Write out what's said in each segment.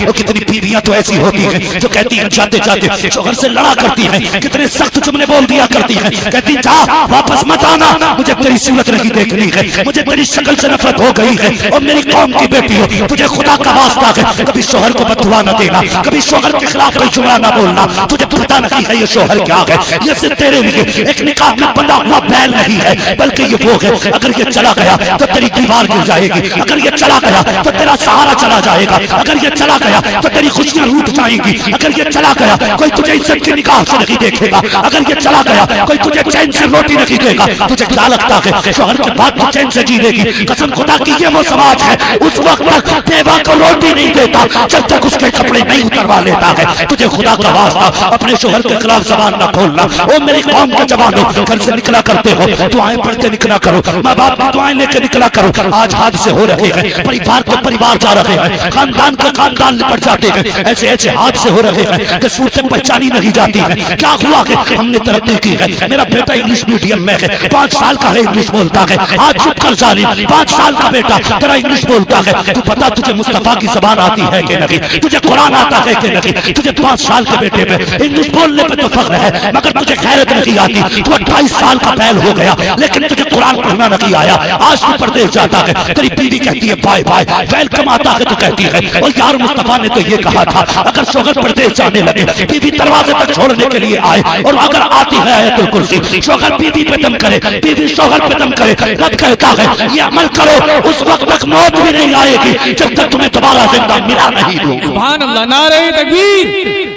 और कितनी बीवियां तो ऐसी होती हैं जो कहती हैं जाते जाते शोहर से लड़ा करती हैं, कितने सख्त जुमले बोल दिया करती हैं, कहती जा वापस मत आना, मुझे तेरी सूरत नहीं देखनी है, मुझे तेरी शक्ल से नफरत हो गई है, और मेरी कौम की बेटी हो, तुझे खुदा का वास्ता है कभी शोहर को बददुआ न देना, कभी शोहर के खिलाफ कोई जुमला न बोलना, तुझे पता नहीं है ये शोहर क्या है, ये सिर्फ तेरे लिए एक निकाह में बंधा हुआ बैल नहीं है, बल्कि ये वो है अगर ये चला गया तो तेरी दीवार गिर जाएगी, अगर ये चला गया तो तेरा सहारा चला जाएगा, अगर ये चला गया तो तेरी खुशियां लूट जाएंगी, अगर ये चला गया कोई तुझे इज्जत की निकाह से नहीं देखेगा, अगर ये चला गया कोई तुझे चैन से रोटी नहीं देगा। तुझे क्या लगता है शोहर के बाद तो चैन से जी लेगी? कसम खुदा की ये वो समाज है उस वक्त तक बेवा को रोटी नहीं देता जब तक उसके कपड़े नहीं उतरवा लेता है। तुझे खुदा का वास्ता अपने शोहर के खिलाफ जबान न खोलना। ओ मेरी कौम के जवानों, घर से निकला करते हो दुआएं पढ़ते निकला करो, माँ बाप की दुआएं लेकर निकला करो। आज हादसे हो रहे हैं, परिवार के परिवार जा रहे हैं, खानदान के खानदान निपट जाते हैं, ऐसे ऐसे हादसे हो रहे हैं कि सूरतें पहचानी नहीं जाती है। क्या हुआ कि हमने तरक्की की है, मेरा बेटा इंग्लिश मीडियम में है, 5 साल का है, इंग्लिश बोलता है। आज चुप कर जालिम, 5 साल का बेटा तेरा इंग्लिश बोलता है, तू बता तुझे मुस्तफा की जबान आती है कि नहीं, तुझे कुरान आता है कि नहीं? तुझे 5 साल के बेटे पे इंग्लिश बोलने पे तो फख्र है, मगर तुझे खैरत नहीं आती। तू 28 साल का बैल हो गया लेकिन तुझे कुरान पढ़ना नहीं आया। आज तू परदेश जाता है, तेरी बीवी कहती है बाय बाय, बैल कमाता है तो कहती है। और यार मुस्तफा ने तो ये कहा था अगर शोहर परदेश जाने लगे बीवी दरवाजे तक छोड़ने के लिए आए, और अगर आती है आयतुल कुर्सी, शोहर बीवी पे दम करे, बीवी शोहर पे दम करे, रब कहता है ये अमल करो, उस वक्त तक मौत भी नहीं आएगी जब तक तुम्हें दोबारा जिंदा मिला नहीं दूं। सुभान अल्लाह, नारे तकबीर,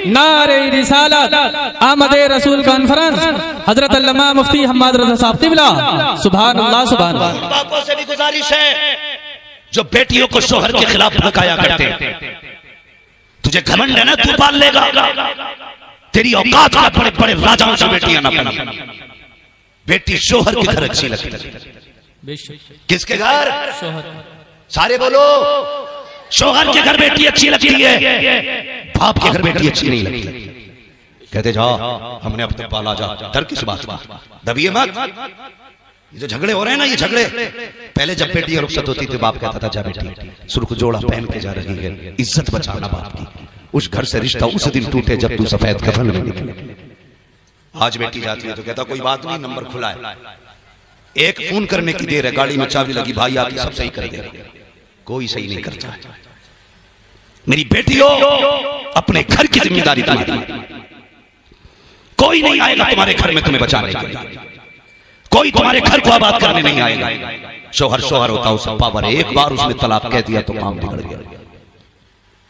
नारे रिसालत, आमदे रसूल कॉन्फ्रेंस, हजरत अल्लामा मुफ्ती हम्माद रज़ा साहब क़िबला। सुभान अल्लाह, सुभान अल्लाह। बापों से भी गुजारिश है जो बेटियों को शोहर के खिलाफ भड़काया करते हैं, तुझे घमंड है ना, तू पाल लेगा, तेरी औकात का बड़े बड़े राजाओं से बेटियां ना बनी। बेटी शोहर के घर अच्छी लगती है। किसके घर? सारे बोलो, शोहर के घर बेटी अच्छी लगती है, बाप के घर बेटी अच्छी नहीं लगती। कहते जाओ हमने अब तक पाला, जा डर किस बात का, दबिए मत। ये जो झगड़े हो रहे हैं ना, ये झगड़े पहले जब बेटी रुखसत होती थी बाप कहता था जा बेटी सुर्ख जोड़ा पहन के जा रही है, इज्जत बचाना बाप की। उस घर से रिश्ता उस दिन टूटे जब तू सफेद कफन में निकले। आज बेटी जाती है तो कहता कोई बात नहीं, नंबर खुला है, एक फोन करने की देर है, गाड़ी में चाबी लगी, भाई आके सब सही कर दे। कोई सही नहीं करता। मेरी बेटियों, अपने घर की जिम्मेदारी तुम्हारी, कोई नहीं आएगा तुम्हारे घर में तुम्हें बचाने के लिए, कोई तुम्हारे घर को आबाद करने नहीं आएगा। शोहर शोहर होता है, उसका पावर है, एक बार उसने तलाक कह दिया तो काम बिगड़ गया।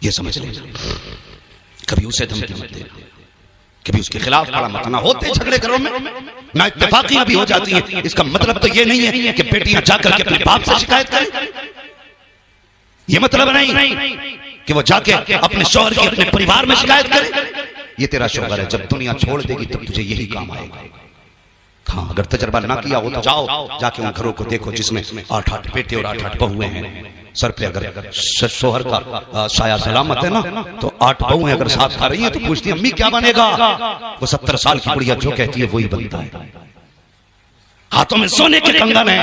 ये समझ ले, कभी उसे धमकी मत देना, कभी उसके खिलाफ खड़ा मत ना। होते झगड़े घरों में ना इत्तेफाकियां भी हो जाती हैं, इसका मतलब तो ये नहीं है कि बेटियां जाकर के अपने बाप से शिकायत करें। ये मतलब नहीं कि वो जाके अपने शौहर की अपने परिवार में शिकायत करे। ये तेरा शौहर है, जब दुनिया छोड़ देगी तब तुझे यही काम आएगा। हाँ, अगर तजर्बा ना किया हो तो जाओ जाके उन घरों को देखो जिसमें 8-8 बेटे और 8-8 बहुएं हैं। सर पे अगर शौहर का साया सलामत है ना, तो 8 बहुएं अगर साथ खा रही है तो पूछती है अम्मी क्या बनेगा? वो 70 साल की बुढ़िया जो कहती है वही बनता है। हाथों में सोने के कंगन है,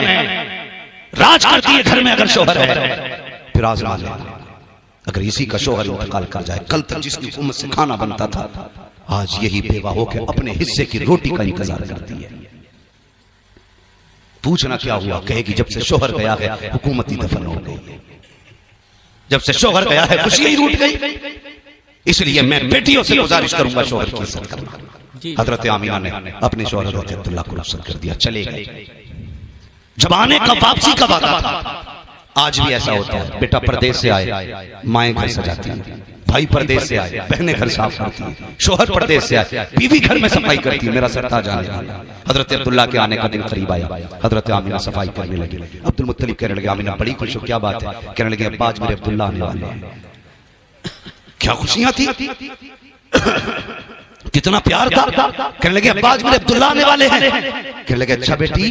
राज करती है घर में अगर शौहर है। फिर आजमा लेना, अगर इसी का शौहर इंतकाल कर जाए, कल तक जिसकी हुकूमत से खाना बनता था आज यही बेवा होकर अपने हिस्से की रोटी का इंतजार करती है। पूछना क्या हुआ, कहेगी जब से शौहर गया है हुकूमत ही दफन हो गई, जब से शौहर गया है खुशी ही रूठ गई। इसलिए मैं बेटियों से गुजारिश करूंगा शौहर की इज्जत करना। हजरत आमिना ने अपने शौहर हजरत अब्दुल्लाह को रुखसत कर दिया, चले गए। जब आने का वापसी का वादा था, आज भी ऐसा होता है। बेटा परदेश से आए, माएं घर सजाती है, भाई परदेश से आए, बहनें घर साफ करती है, शौहर परदेश से आए, बीवी घर में सफाई करती है। मेरा सर ताज आने वाला। हजरत अब्दुल्लाह के आने का दिन करीब आया, हजरत आमिना सफाई करने लगे। अब्दुल मुत्तलिब कहने लगे आमिना बड़ी खुश हो, क्या बात है? कहने लगे अब्बा आज मेरे अब्दुल्लाह आने वाले हैं। क्या खुशियां थी। कितना प्यार था। कहने लगे अब्बा आज मेरे अब्दुल्ला आने वाले हैं। कहने लगे अच्छा बेटी,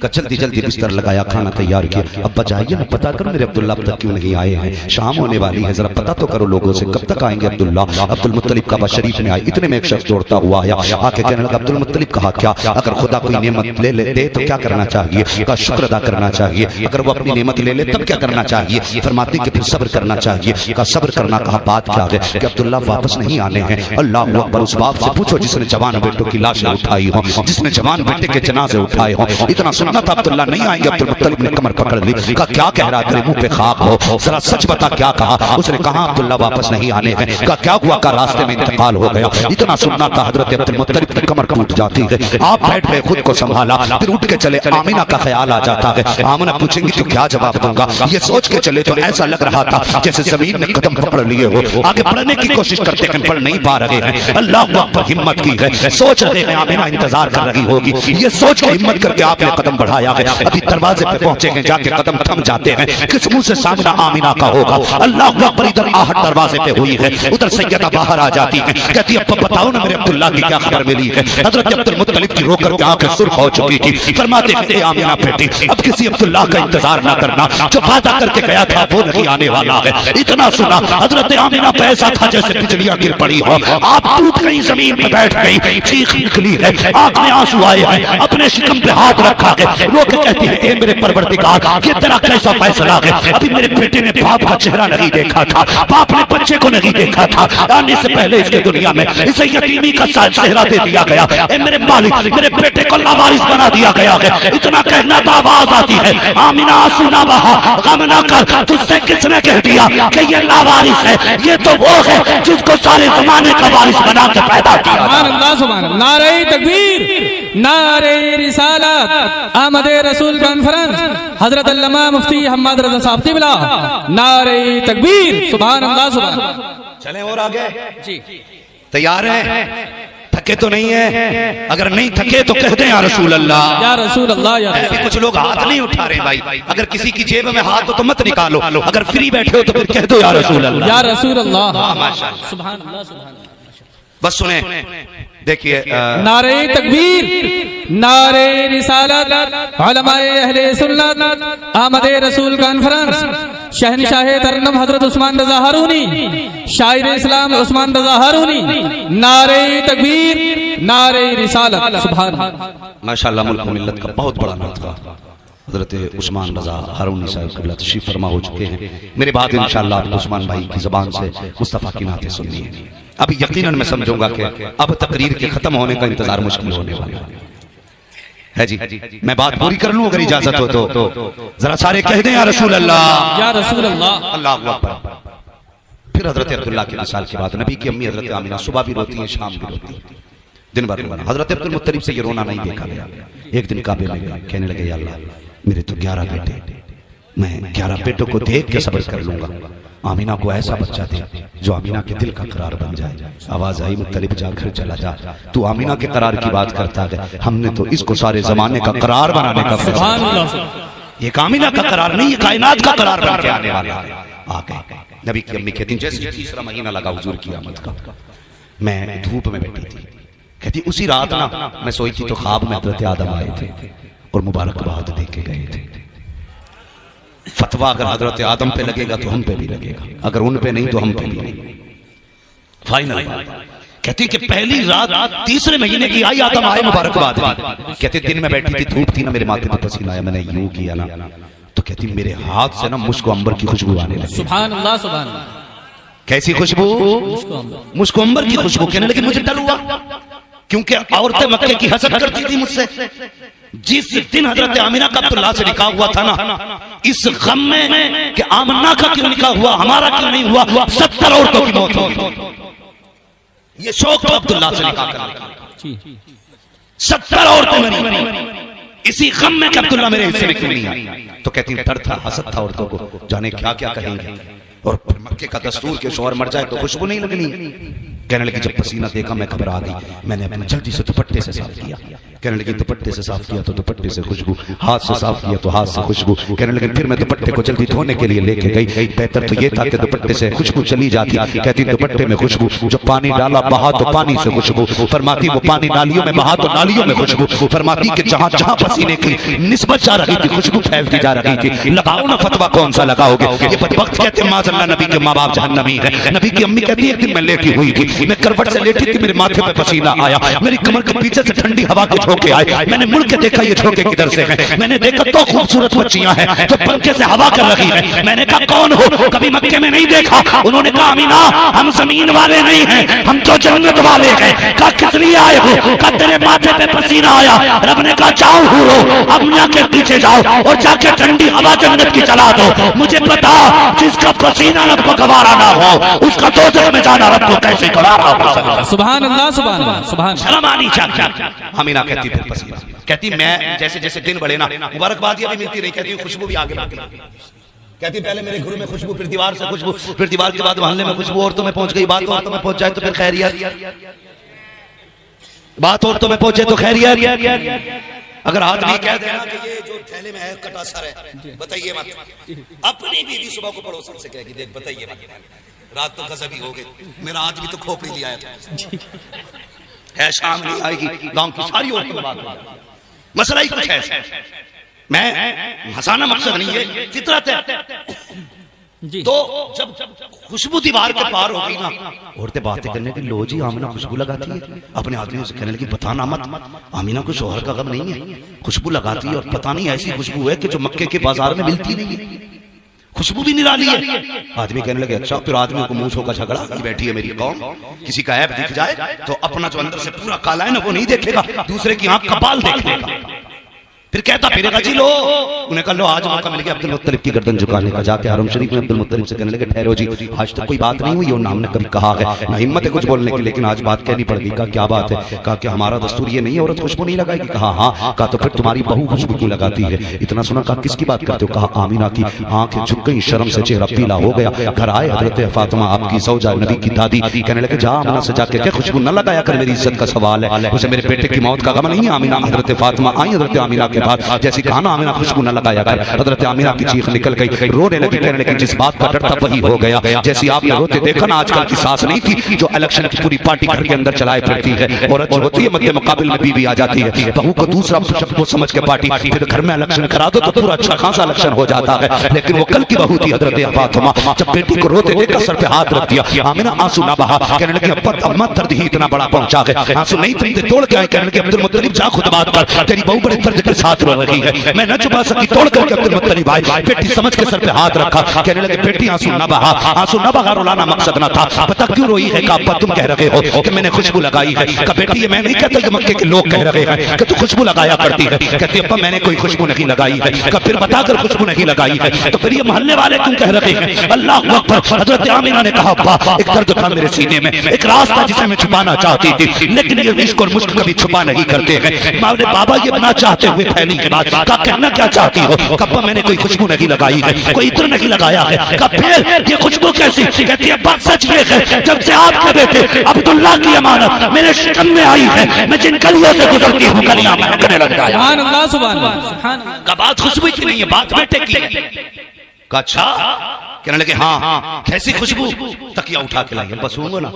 जल्दी जल्दी बिस्तर लगाया, खाना तैयार किया। अब्बा जाइए ना, पता करो मेरे अब्दुल्ला अब तक क्यों नहीं आए हैं, शाम होने वाली है, जरा पता तो करो लोगों से कब तक आएंगे अब्दुल्ला। अब्दुल मुत्तलिब काबा शरीफ में आए, इतने में एक शख्स दौड़ता हुआ आया, आके कहने लगा अब्दुल मुत्तलिब कहा क्या, अगर खुदा कोई नेमत ले ले तो क्या करना चाहिए, का शुक्र अदा करना चाहिए, अगर वो अपनी नेमत ले ले तब क्या करना चाहिए। फरमाते कि फिर सब्र करना चाहिए। का सब्र करना कहा, बात क्या है कि अब्दुल्ला वापस नहीं आने हैं। अल्लाह अकबर। उस बाप से पूछो जिसने जवान बेटों की लाशें उठाई हो, जिसने जवान बेटे के जनाजे उठाए हो। इतना सुनना था अब्दुल्ला नहीं आएंगे। अब्दुल मुत्तलिब ने कमर पकड़ ली, कहा क्या कह रहा, तेरे मुंह पे खाक हो, जरा सच बता क्या कहा। उसने कहा अब्दुल्ला वापस नहीं आने हैं। कहा क्या हुआ, का रास्ते में इंतकाल हो गया। इतना सुनना था हजरत अब्दुल मुत्तलिब की कमर टूट जाती है। आप बैठ गए, खुद को संभाला, फिर उठ के चले। आमिना का ख्याल आ जाता है, आमिना पूछेंगी तो क्या जवाब दूंगा। ये सोच के चले तो ऐसा लग रहा था जैसे जमीन ने कदम पकड़ लिए हो। आगे बढ़ने की कोशिश करते हैं, बढ़ नहीं पा रहे हैं। अल्लाह पर हिम्मत की है, सोच रहे हैं आमिना इंतजार कर रही होगी। ये सोच के हिम्मत करके आपने कदम बढ़ाया है। अभी दरवाजे पे पहुंचे हैं, जाके कदम थम जाते हैं। किस मुंह से सामना आमिना का होगा। अल्लाह अकबर। इधर आहट दरवाजे पे हुई है, उधर सैयदा बाहर आ जाती है, कहती है अब बताओ ना मेरे अब्दुल्ला की क्या खबर मिली है। हजरत अब्दुल मुत्तलिब की रोकर के आंखें सुर्ख हो चुकी थी। फरमाते हैं आमिना बेटी अब किसी अब्दुल्ला का इंतजार ना करना, जो वादा करके गया था वो नहीं आने वाला है। इतना सुना हजरत आमिना पे ऐसा था जैसे बिजलियां गिर पड़ी हो। आप टूट गई, जमीन पे बैठ गई, चीख निकली है, आंख में आंसू आए हैं, अपने शिकम पे हाथ रखा है, रो के कहती है ए मेरे परवरदिगार ये तेरा कैसा फैसला है। अभी मेरे बेटे ने बाप का चेहरा नहीं देखा था, बाप ने बच्चे को नहीं देखा था, आने से पहले इसके दुनिया में इसे यतीमी का चेहरा दे दिया गया। ए मेरे मालिक मेरे बेटे को लावारिस बना दिया गया है। इतना कहना तो आवाज आती है आमिना आंसू ना बहा, गम ना कर, तुझसे किसने कह दिया कि ये लावारिस है। ये तो वो है जिसको सारे जमाने का वारिस बना के पैदा किया। सुभान अल्लाह, सुभान अल्लाह। नारे तकबीर, नारे रिसालत, आमद रसूल कॉन्फ्रेंस, हजरत अल्लामा मुफ्ती हम्माद रजा साहब तिबला, नारे तकबीर, सुभान अल्लाह, सुभान अल्लाह। चलें और आगे जी, तैयार हैं? थके तो नहीं है? अगर नहीं थके तो कह दें या रसूल अल्लाह, या रसूल अल्लाह, या रसूल। ऐसे कुछ लोग हाथ नहीं उठा रहे भाई। अगर किसी की जेब में हाथ हो तो मत निकालो, अगर फ्री बैठे हो तो फिर कह दो या रसूल अल्लाह, या रसूल अल्लाह, माशाअल्लाह। सुभान अल्लाह, सुभान अल्लाह। बस सुने, देखिए नारे तकबीर, नारे रिसालत, उलमाए अहले सुन्नत, आमदे रसूल कॉन्फ्रेंस, शहनशाह तरन्नुम हजरत उस्मान रजा हारूनी, शायर इस्लाम उस्मान रजा हारूनी, नारे तकबीर, नारे रिसालत, सुभान अल्लाह। माशाअल्लाह मुल्क मिल्लत का बहुत बड़ा नाता हजरत उस्मान रजा हारूनी साहब क़िबला तशरीफ फरमा हो चुके हैं। मेरे बाद इंशाअल्लाह आप उस्मान भाई की ज़बान से मुस्तफ़ा की नातें सुननी है। अब यकीनन मैं समझूंगा कि अब तकरीर के खत्म होने का इंतजार मुश्किल होने वाला है जी। मैं बात पूरी कर लूं अगर इजाजत हो तो जरा सारे कह दें या रसूल अल्लाह, या रसूल अल्लाह। अल्लाहु अकबर। फिर हजरत अब्दुल्ला के मिसाल के बाद नबी की अम्मी हजरत आमिना सुबह भी रोती है, शाम भी रोती है, दिन भर रोना। हजरत अब्दुल मुत्तलिब से ये रोना नहीं देखा गया। एक दिन काबे में गए, कहने लगे या अल्लाह मेरे तो 11 बेटे, मैं 11 बेटों को देख के सब्र कर लूंगा, आमिना को ऐसा बच्चा दे जो आमिना के दिल का करार बन जाए। आवाज आई मुत्तलिब जा घर चला जा, तू आमिना के करार की बात करता है, हमने तो इसको सारे जमाने का करार बनाने का फैसला। सुभान अल्लाह। ये आमिना का करार नहीं, ये कायनात का करार बन के आने वाला है। आ गए नबी की अम्मी कहती जैसे तीसरा महीना लगा हुजूर की आमद का, मैं धूप में बैठी थी, कहती उसी रात ना मैं सोई थी तो ख्वाब में हजरत आदम आए थे और मुबारकबाद दे के गए थे। फतवा अगर हजरत आदम पे लगेगा तो हम पे भी लगेगा, अगर उन पे नहीं तो हम पे भी नहीं। फाइनल कहती कि पहली रात तीसरे महीने की आई, आदम आए मुबारकबाद दी। कहती दिन में बैठी थी, धूप थी ना, मेरे माथे पे पसीना आया, मैंने यूं किया ना तो कहती मेरे हाथ से ना मुझको अंबर की खुशबू आने लगी। सुभान अल्लाह, सुभान अल्लाह। कैसी खुशबू? मुझको अंबर की खुशबू। कहने लगी मुझे डर हुआ क्योंकि औरतें मक्के की हसद करती थी मुझसे। जिस दिन हजरत आमिना का अब्दुल्ला से निकाह हुआ था ना, इस गम में कि आमना का क्यों निकाह हुआ, हमारा क्यों नहीं हुआ, 70 औरतों की मौत हुई। ये शौक था अब्दुल्ला से निकाह करने का, 70 औरतें मरी इसी गम में कि अब्दुल्ला मेरे हिस्से में क्यों नहीं आई। तो कहती डर था, हसद था औरतों को, जाने क्या क्या कहेंगे। और फिर मक्के का दस्तूर के शौहर मर जाए तो खुशबू नहीं लगनी। कहने लगी जब पसीना देखा मैं घबरा गई, मैंने अपने जल्दी से दुपट्टे से साफ किया, कहने लगी दुपट्टे से साफ किया तो दुपट्टे से खुशबू, हाथ से साफ किया तो हाथ से खुशबू। कहने लगी फिर मैं दुपट्टे को जल्दी धोने के लिए लेके गई, बेहतर तो ये था कि दुपट्टे से खुशबू चली जाती। कहती दुपट्टे में खुशबू, जो पानी डाला बहा तो पानी से खुशबू। फरमाती वो पानी नालियों में बहा तो नालियों में खुशबू। फरमाती कि जहां जहां पसीने की निस्बत जा रही थी खुशबू फैलती जा रही थी। लगाओ ना फतवा, कौन सा लगाओगे? ये बदबख्त कहते हैं माज़अल्लाह नबी के माँ बाप जहन्नमी है। नबी की अम्मी कहती है एक दिन मैं लेटी हुई थी, मैं करवट से लेटी थी, मेरे माथे पे पसीना आया, मेरी कमर के पीछे से ठंडी हवा के झोंके आए। मैंने मुड़ के देखा ये झोंके किधर से हैं। मैंने देखा तो खूबसूरत बच्चियां हैं जो पंखे से हवा कर रही हैं। मैंने कहा कौन हो? कभी मक्के में नहीं देखा। उन्होंने कहा अमीना हम जमीन वाले नहीं हैं, हम तो जन्नत वाले हैं। कहा किस लिए आए हो? कहा तेरे माथे पे पसीना आया। रब ने कहा जाओ हुरो, अम्मा के पीछे जाओ और जाके ठंडी हवा जन्नत की चला दो। मुझे पता जिसका पसीना रब को गवारा ना हो उसका दोज़ख में जाना रब को कैसे गवारा हो। सुभान अल्लाह, सुभान अल्लाह, सुभान। शर्म आनी चाहिए। अमीना कहती फिर पसीना, कहती मैं जैसे जैसे दिन बढ़े ना मुबारकबादियां भी मिलती रही, कहती खुशबू भी आगे बढ़ती। कहती पहले मेरे घर में खुशबू, फिर दीवार से खुशबू, फिर दीवार के बाद मोहल्ले में खुशबू, औरतों में पहुंच गई। बात औरतों में पहुंच जाए तो फिर खैरियत, बात औरतों में पहुंचे तो खैरियत। अगर आदमी कह देना कि ये जो थैले में है कटा सर है, बताइए मत। अपनी बीवी सुबह को पड़ोसन से कहेगी देख बताइए मत, रात तो गजबी हो गई, मेरा आदमी तो खोपड़ी लिया था है, शाम नहीं आएगी। गांव की सारी औरतों में बात, मसला ही कुछ है। मैं हंसाना मकसद नहीं है, फितरत है। तो जब खुशबू दीवार के पार होगी ना, औरतें बातें करने की लो जी आमिना खुशबू लगाती है। अपने आदमियों से कहने लगी बताना मत, आमिना को शोहर का गम नहीं है, खुशबू लगाती है और पता नहीं ऐसी खुशबू है कि जो मक्के के बाजार में मिलती नहीं है, खुशबू भी निराली है। आदमी कहने लगे अच्छा। फिर आदमियों को मूंछों का झगड़ा कि बैठी है मेरी कौम, किसी का ऐब दिख जाए तो अपना जो अंदर से पूरा काला है ना वो नहीं देखेगा, दूसरे की आंख का बाल देखेगा। फिर कहता फिरेगा जी लो, उन्हें कहा लो आज मौका मिल गया अब्दुल मुत्तलिब की गर्दन झुकाने का। जाके हरम शरीफ में अब्दुल मुत्तलिब से कहने लगे ठहरो जी, आज तक कोई बात नहीं हुई और ना हमने कभी कहा है ना हिम्मत है कुछ बोलने की, लेकिन आज बात कहनी पड़ेगी। कहा क्या बात है? कहा कि हमारा दस्तूर ये नहीं है औरत खुशबू नहीं लगाएगी। कहा हाँ। कहा तो फिर तुम्हारी बहू खुशबू क्यों लगाती है? इतना सुना। कहा किसकी बात करते हो? कहा आमिना की। आंखें झुक गई, शर्म से चेहरा पीला हो गया। घर आए हजरत फातिमा आपकी सौजा नबी की दादी, कहने लगे जा आमिना से जाके क्या खुशबू न लगाया कर, मेरी इज्जत का सवाल है, उसे मेरे बेटे की मौत का गम नहीं है। आमिना हजरत फातिमा आई, हजरत आमिना के बाद जैसी कहा ना आमिना खुशबू न लगाया कर, हजरत आमिना की चीख निकल गई, रोने लगी, कहने लगी जिस बात का डर था वही हो गया। जैसी आपने रोते देखा ना आजकल की सास नहीं थी जो इलेक्शन की पूरी पार्टी घर के अंदर चलाए फिरती है। औरत जो होती है मध्य मुकाबिल में बीवी आ जाती है, बहू को दूसरा शब्द समझ के पार्टी, फिर घर में इलेक्शन करा दो तो पूरा अच्छा खासा इलेक्शन हो जाता है। लेकिन वो कल की बहू थी हजरत फातिमा, जब बेटी को रोते देखा सर पे हाथ रख दिया, आमिना आंसू ना बहा, कहने लगी अम्मा दर्द ही इतना बड़ा पहुंचा है, आंसू नहीं थमते, तोड़ के आए। कहने लगे अब्दुल मुत्तलिब जा खुद बात कर, तेरी बहू बड़े दर्द के साथ रो रही है, मैं न छुपा सकी। तोड़ करके अब्दुल मुत्तलिब आए, बेटी समझ के सर पे हाथ रखा, कहने लगे बेटी आंसू न बहा, आंसू न बहा, रुलाना मकसद न था, पता क्यों रोई है? कहा तुम कह रहे हो कि मैंने खुशबू लगाई है। कहा बेटी ये मैं नहीं कहता, ये मक्के के लोग कह रहे हैं कि तू खुशबू लगाया करती है। कहती अब्बा मैंने कोई खुशबू नहीं लगाई है। कहा फिर बताकर खुशबू नहीं लगाई है तो फिर ये मोहल्ले वाले क्यों कह रहे हैं? अल्लाह अकबर। हजरत आमिना ने कहा अब्बा एक दर्द था मेरे सीने में, एक राज था जिसे मैं छुपाना चाहती थी, लेकिन ये इश्क और मुश्क कभी छुपा नहीं करते हैं। बाबा ये बना चाहते हुए फैली के बाद कहा कहना क्या चाहती हो? कहा मैंने कोई खुशबू नहीं लगाई है, कोई इत्र नहीं लगाया है। कहा फिर ये खुशबू कैसी? कहती है बात सच ये है, जब से आपके बेटे अब्दुल्ला की अमानत मेरे शिकन में आई है, मैं जिन गलियों से गुजरती हूँ गलियां महकने लग गया। सुभान अल्लाह, सुभान अल्लाह। का बात खुशबू की नहीं है, बात बेटे की है। कहा अच्छा। कहने लगे हाँ कैसी खुशबू? तकिया उठा के लाई, बस होंगे ना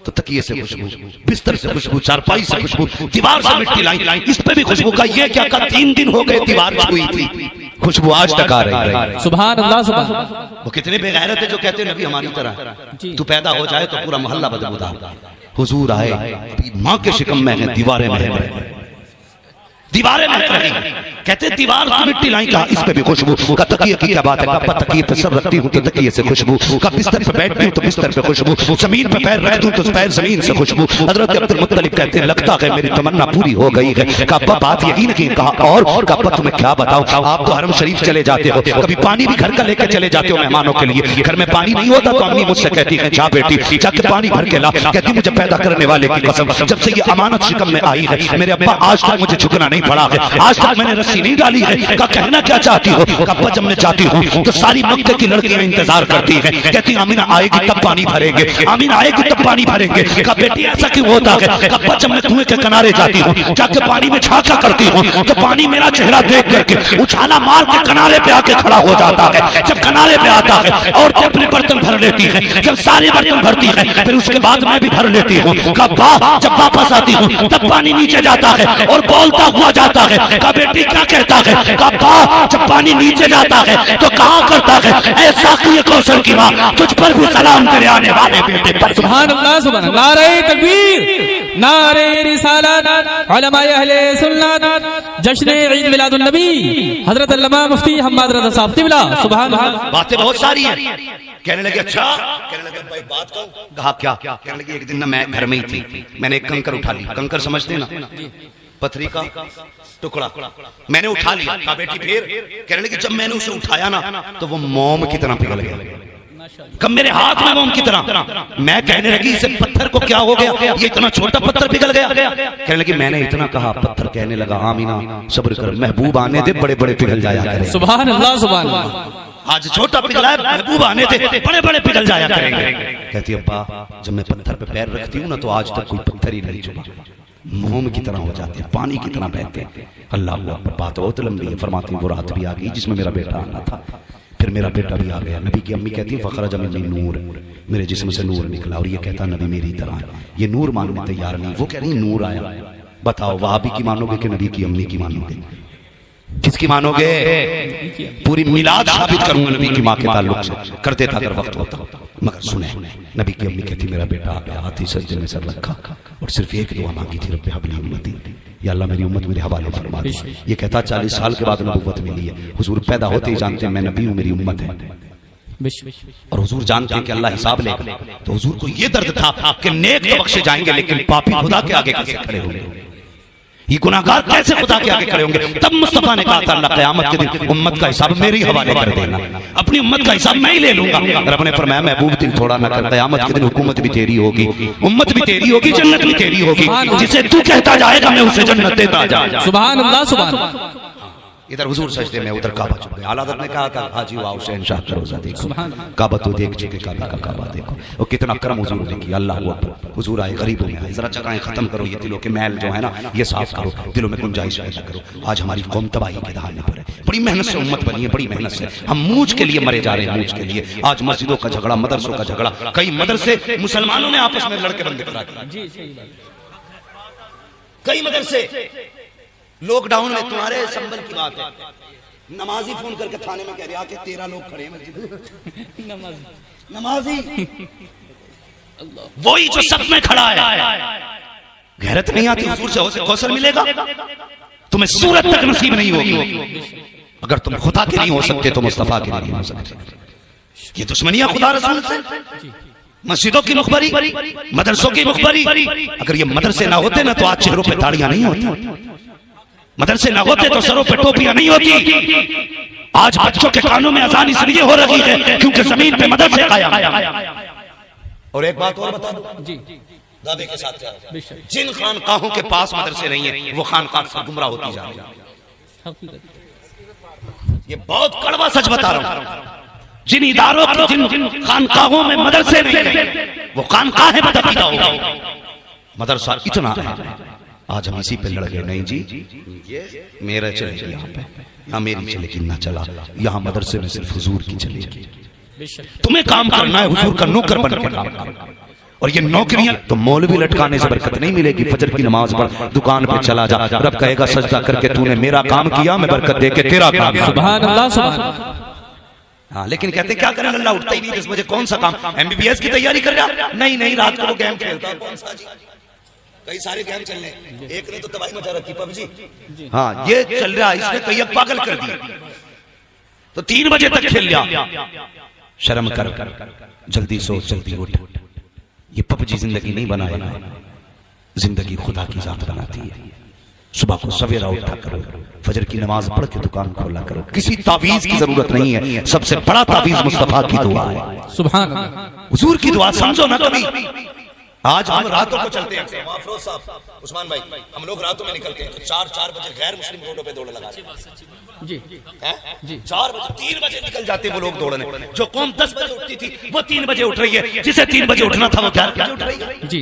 तो तकिए से खुशबू, बिस्तर से खुशबू, चारपाई से खुशबू, दीवार से मिट्टी लाई, इस पे भी खुशबू। का ये क्या? का 3 दिन हो गए दीवार छुई थी, खुशबू आज तक आ रही है। सुभान अल्लाह, सुभान। वो कितने बेगैरत है जो कहते हैं नबी हमारी तरह तू पैदा हो जाए तो पूरा मोहल्ला बदबूदार। हुजूर आए, माँ के शिकम में है, दीवारें में दीवारें महक रही हैं। कहते दीवार की मिट्टी लाई, कहा इस पे भी खुशबू। का तकिए की क्या बात है? का तकिए पे सर रखती हूँ तो तकिए से खुशबू, का बिस्तर पे बैठती हूँ तो बिस्तर पे खुशबू, जमीन पे पैर रख दूं तो पैर जमीन से खुशबू। हजरत अब्दुल मुत्तलिब कहते हैं लगता है मेरी तमन्ना पूरी हो गई है। का अब्बा बात यही नहीं। कहा और का अब्बा तुम्हें क्या बताऊं, आप तो हरम शरीफ चले जाते हो, कभी पानी भी घर का लेकर चले जाते हो मेहमानों के लिए, घर में पानी नहीं होता तो अम्मी मुझसे कहती है जा बेटी जाके पानी भर के ला। कहती मुझे पैदा करने वाले की कसम, जब से ये अमानत शिकम में आई है मेरे अब्बा आज तक मुझे झुकना नहीं पड़ा है, आज तक मैंने रस्सी नहीं डाली है। का कहना क्या चाहती हो? अब्बा जब मैं जाती हूँ तो सारी मक्के की लड़कियां इंतजार करती हैं, कहती आमीना आएगी तब पानी भरेंगे, आमीना आएगी तब पानी भरेंगे। का बेटी ऐसा क्यों होता है? अब्बा जब मैं कुएं के किनारे जाती हूँ, जाके पानी में झांका करती हूँ तो पानी मेरा चेहरा देख करके उछाला मार के किनारे पे आके खड़ा हो जाता है। जब किनारे पे आता है और अपने बर्तन भर लेती है, जब सारे बर्तन भरती है फिर उसके बाद मैं भी भर लेती हूँ। जब वापस आती हूँ तब पानी नीचे जाता है और बोलता हुआ जाता है। का बेटी क्या कहता है? जब पानी नीचे जाता है तो कहा करता है, ऐसा कि कौशल की माँ तुझ पर भी सलाम करे आने वाले बेटे पर। सुभान अल्लाह, सुभान अल्लाह। नारे तकबीर, नारे रिसालत, उलमाए अहले सुन्नत, जश्न ईद मिलादुन नबी हजरत अल्लामा मुफ्ती हम्माद रज़ा साहब क़िबला। सुभान अल्लाह। बातें बहुत सारी हैं। कहने लगे अच्छा, कहने लगे भाई बात कहूं। कहा क्या? कहने लगे एक दिन ना मैं घर में ही थी, मैंने एक कंकर उठा ली। कंकर समझते ना, पथरी का टुकड़ा मैंने उठा लिया। कहा बेटी फिर? कहने लगे जब मैंने उसे उठाया ना तो वो मोम की तरह पिघल गया। कब मेरे हाथ में मोम की तरह। मैं कहने लगी इसे पत्थर को क्या हो गया, ये इतना छोटा पत्थर पिघल गया। कहने लगी मैंने इतना कहा, पत्थर कहने लगा आमीना सब्र कर, महबूब आने दे बड़े बड़े पिघल जाया करे। सुभान अल्लाह, सुभान अल्लाह। आज छोटा पिघला है, महबूब आने थे बड़े बड़े पिघल जाया करेंगे। कहती अब्बा जब मैं पत्थर पे पैर रखती हूँ ना तो आज तक कोई पत्थर ही नहीं चुका, मोम की तरह हो जाते हैं, पानी की तरह बहते हैं। अल्लाह अल्लाह। बात बहुत लंबी है। फरमाती वो रात भी आ गई जिसमें मेरा बेटा आना था, फिर मेरा बेटा भी आ गया। नबी की अम्मी कहती है फखरज मिन्नी नूर, मेरे जिस्म से नूर निकला। और ये कहता नबी मेरी तरह है। ये नूर मानने तैयार नहीं। वो कह रही नूर आया। बताओ वहाबी की मानोगे कि नबी की अम्मी की मानोगे? किसकी मानोगे? पूरी मिलाद साबित करूंगा नबी की माँ के ताल्लुक से, कर देता अगर वक्त होता। मगर सुने, नबी की अम्मी कहती मेरा बेटा आ गया, हाथी सज्जे में सर रखा और सिर्फ एक दुआ मांगी थी, रब्बे हबली उम्मती, या अल्लाह मेरी उम्मत मेरे हवाले फरमा दे। ये कहता 40 साल के बाद नबुव्वत मिली है। हुजूर पैदा होते ही जानते हैं मैं नबी हूँ, मेरी उम्मत है। और हुजूर जानते हैं कि अल्लाह हिसाब लेगा। तो हुजूर को ये दर्द था कि नेक तो बख्शे जाएंगे लेकिन पापी खुदा के आगे कैसे खड़े होंगे, ये गुनाहगार कैसे खुदा के आगे खड़े होंगे। तब मुस्तफा ने कहा था अल्लाह क़यामत के दिन उम्मत का हिसाब मेरे ही हवाले कर देना, अपनी उम्मत का हिसाब मैं ही ले लूंगा। रब ने फरमाया महबूब दिल थोड़ा ना कर, क़यामत के दिन हुकूमत भी तेरी होगी, उम्मत भी तेरी होगी, जन्नत भी तेरी होगी। जिसे तू कहता जाएगा मैं उसे जन्नत देता जाऊंगा। सुभान अल्लाह, सुभान अल्लाह। इधर हुजूर सजदे में, उधर काबा चुप गया। आला हज़रत ने कहा था हाजी वाओ शहंशाह का रोजा देखो, काबा तो देख चुके, काबा का काबा देखो। और कितना करम हुजूर ने किया। अल्लाह अकबर। हुजूर आए गरीबों में आए, जरा जगहें खत्म करो, ये दिलों के मैल जो है ना ये साफ करो, दिलों में गुंजाइश पैदा करो। आज हमारी कौम तबाही के दहाने पर है। बड़ी मेहनत से उम्मत बनी है, बड़ी मेहनत से। हम मूंछ के लिए मरे जा रहे हैं, मूंछ के लिए। आज मस्जिदों का झगड़ा, मदरसों का झगड़ा, कई मदरसे मुसलमानों ने आपस में लड़के बंद करा दिए। कई मदरसे लॉकडाउन में, तुम्हारे संबल की बात है, नमाजी फोन करके थाने में कह रहे आके 13 लोग खड़े हैं नमाजी वही जो सब में खड़ा है। गैरत नहीं आती हुजूर से कौशल मिलेगा, तुम्हें सूरत तक नसीब नहीं होगी अगर तुम खुदा के नहीं हो सकते तो मुस्तफा के नहीं हो सकते। ये दुश्मनियां खुदा रसूल से, मस्जिदों की मुखबरी, मदरसों की मुखबरी। अगर ये मदरसे ना होते ना तो आज चेहरों पे दाढ़ियां नहीं होती, मदरसे न होते तो सरों पे टोपियां नहीं होती। आज बच्चों के कानों में अजान इसलिए हो रही है क्योंकि जमीन पे मदरसे कायम। और एक बात और बता दूं जी, दादे के साथ, जिन खानकाहों के पास मदरसे नहीं है वो खानकाह से गुमराह होती जा रही है। ये बहुत कड़वा सच बता रहा हूं। जिन इदारों की, जिन खानकाहों में मदरसे नहीं है वो खानकाहें बदपीदा हो गई। मदरसा इतना है, आज हम इसी पे लड़ गए। नहीं जी, ये मेरा चलेगी यहाँ पे, यहाँ मेरी चलेगी ना चला, यहाँ मदरसे में सिर्फ हुजूर की चलेगी। तुम्हें काम करना है हुजूर का नौकर बन के काम करना। और ये नौकरियां तो मौलवी लटकाने से बरकत नहीं मिलेगी। फजर की नमाज पढ़, दुकान पे चला जा, रब कहेगा सजदा करके तूने मेरा काम किया, मैं बरकत दे के तेरा काम। सुभान अल्लाह, सुभान अल्लाह। हाँ, लेकिन कहते क्या करें, अल्लाह उठता ही नहीं 10 बजे, कौन सा काम, MBBS की तैयारी कर रहा? नहीं नहीं, रात को वो गेम खेलता है। कौन सा जी? कई सारे गेम चल रहे, एक ने तो तबाही मचा रखी, PUBG। हाँ, ये चल रहा है, इसने कई पागल कर दिया, तो 3 बजे तक खेल लिया। शर्म कर, जल्दी सो जल्दी उठ। ये PUBG जिंदगी नहीं बनाएगा, जिंदगी खुदा की जात बनाती है। सुबह को सवेरा उठा करो, फजर की नमाज पढ़ के दुकान खोला करो। किसी तावीज की जरूरत नहीं है, सबसे बड़ा तावीज मुस्तफा की दुआ है। सुभान अल्लाह। हुजूर की दुआ समझो ना कभी। आज हम रातों को चलते हैं, अफरोज साहब, उस्मान भाई, हम लोग रातों में निकलते हैं तो 4 बजे गैर मुस्लिम रोडों पे दौड़ लगाते हैं। जी जी 4 बजे 3 बजे निकल जाते वो लोग दौड़ने। जो कौम 10 बजे उठती थी वो 3 बजे उठ रही है, जिसे 3 बजे उठना था वो 4 बजे उठ रही है। जी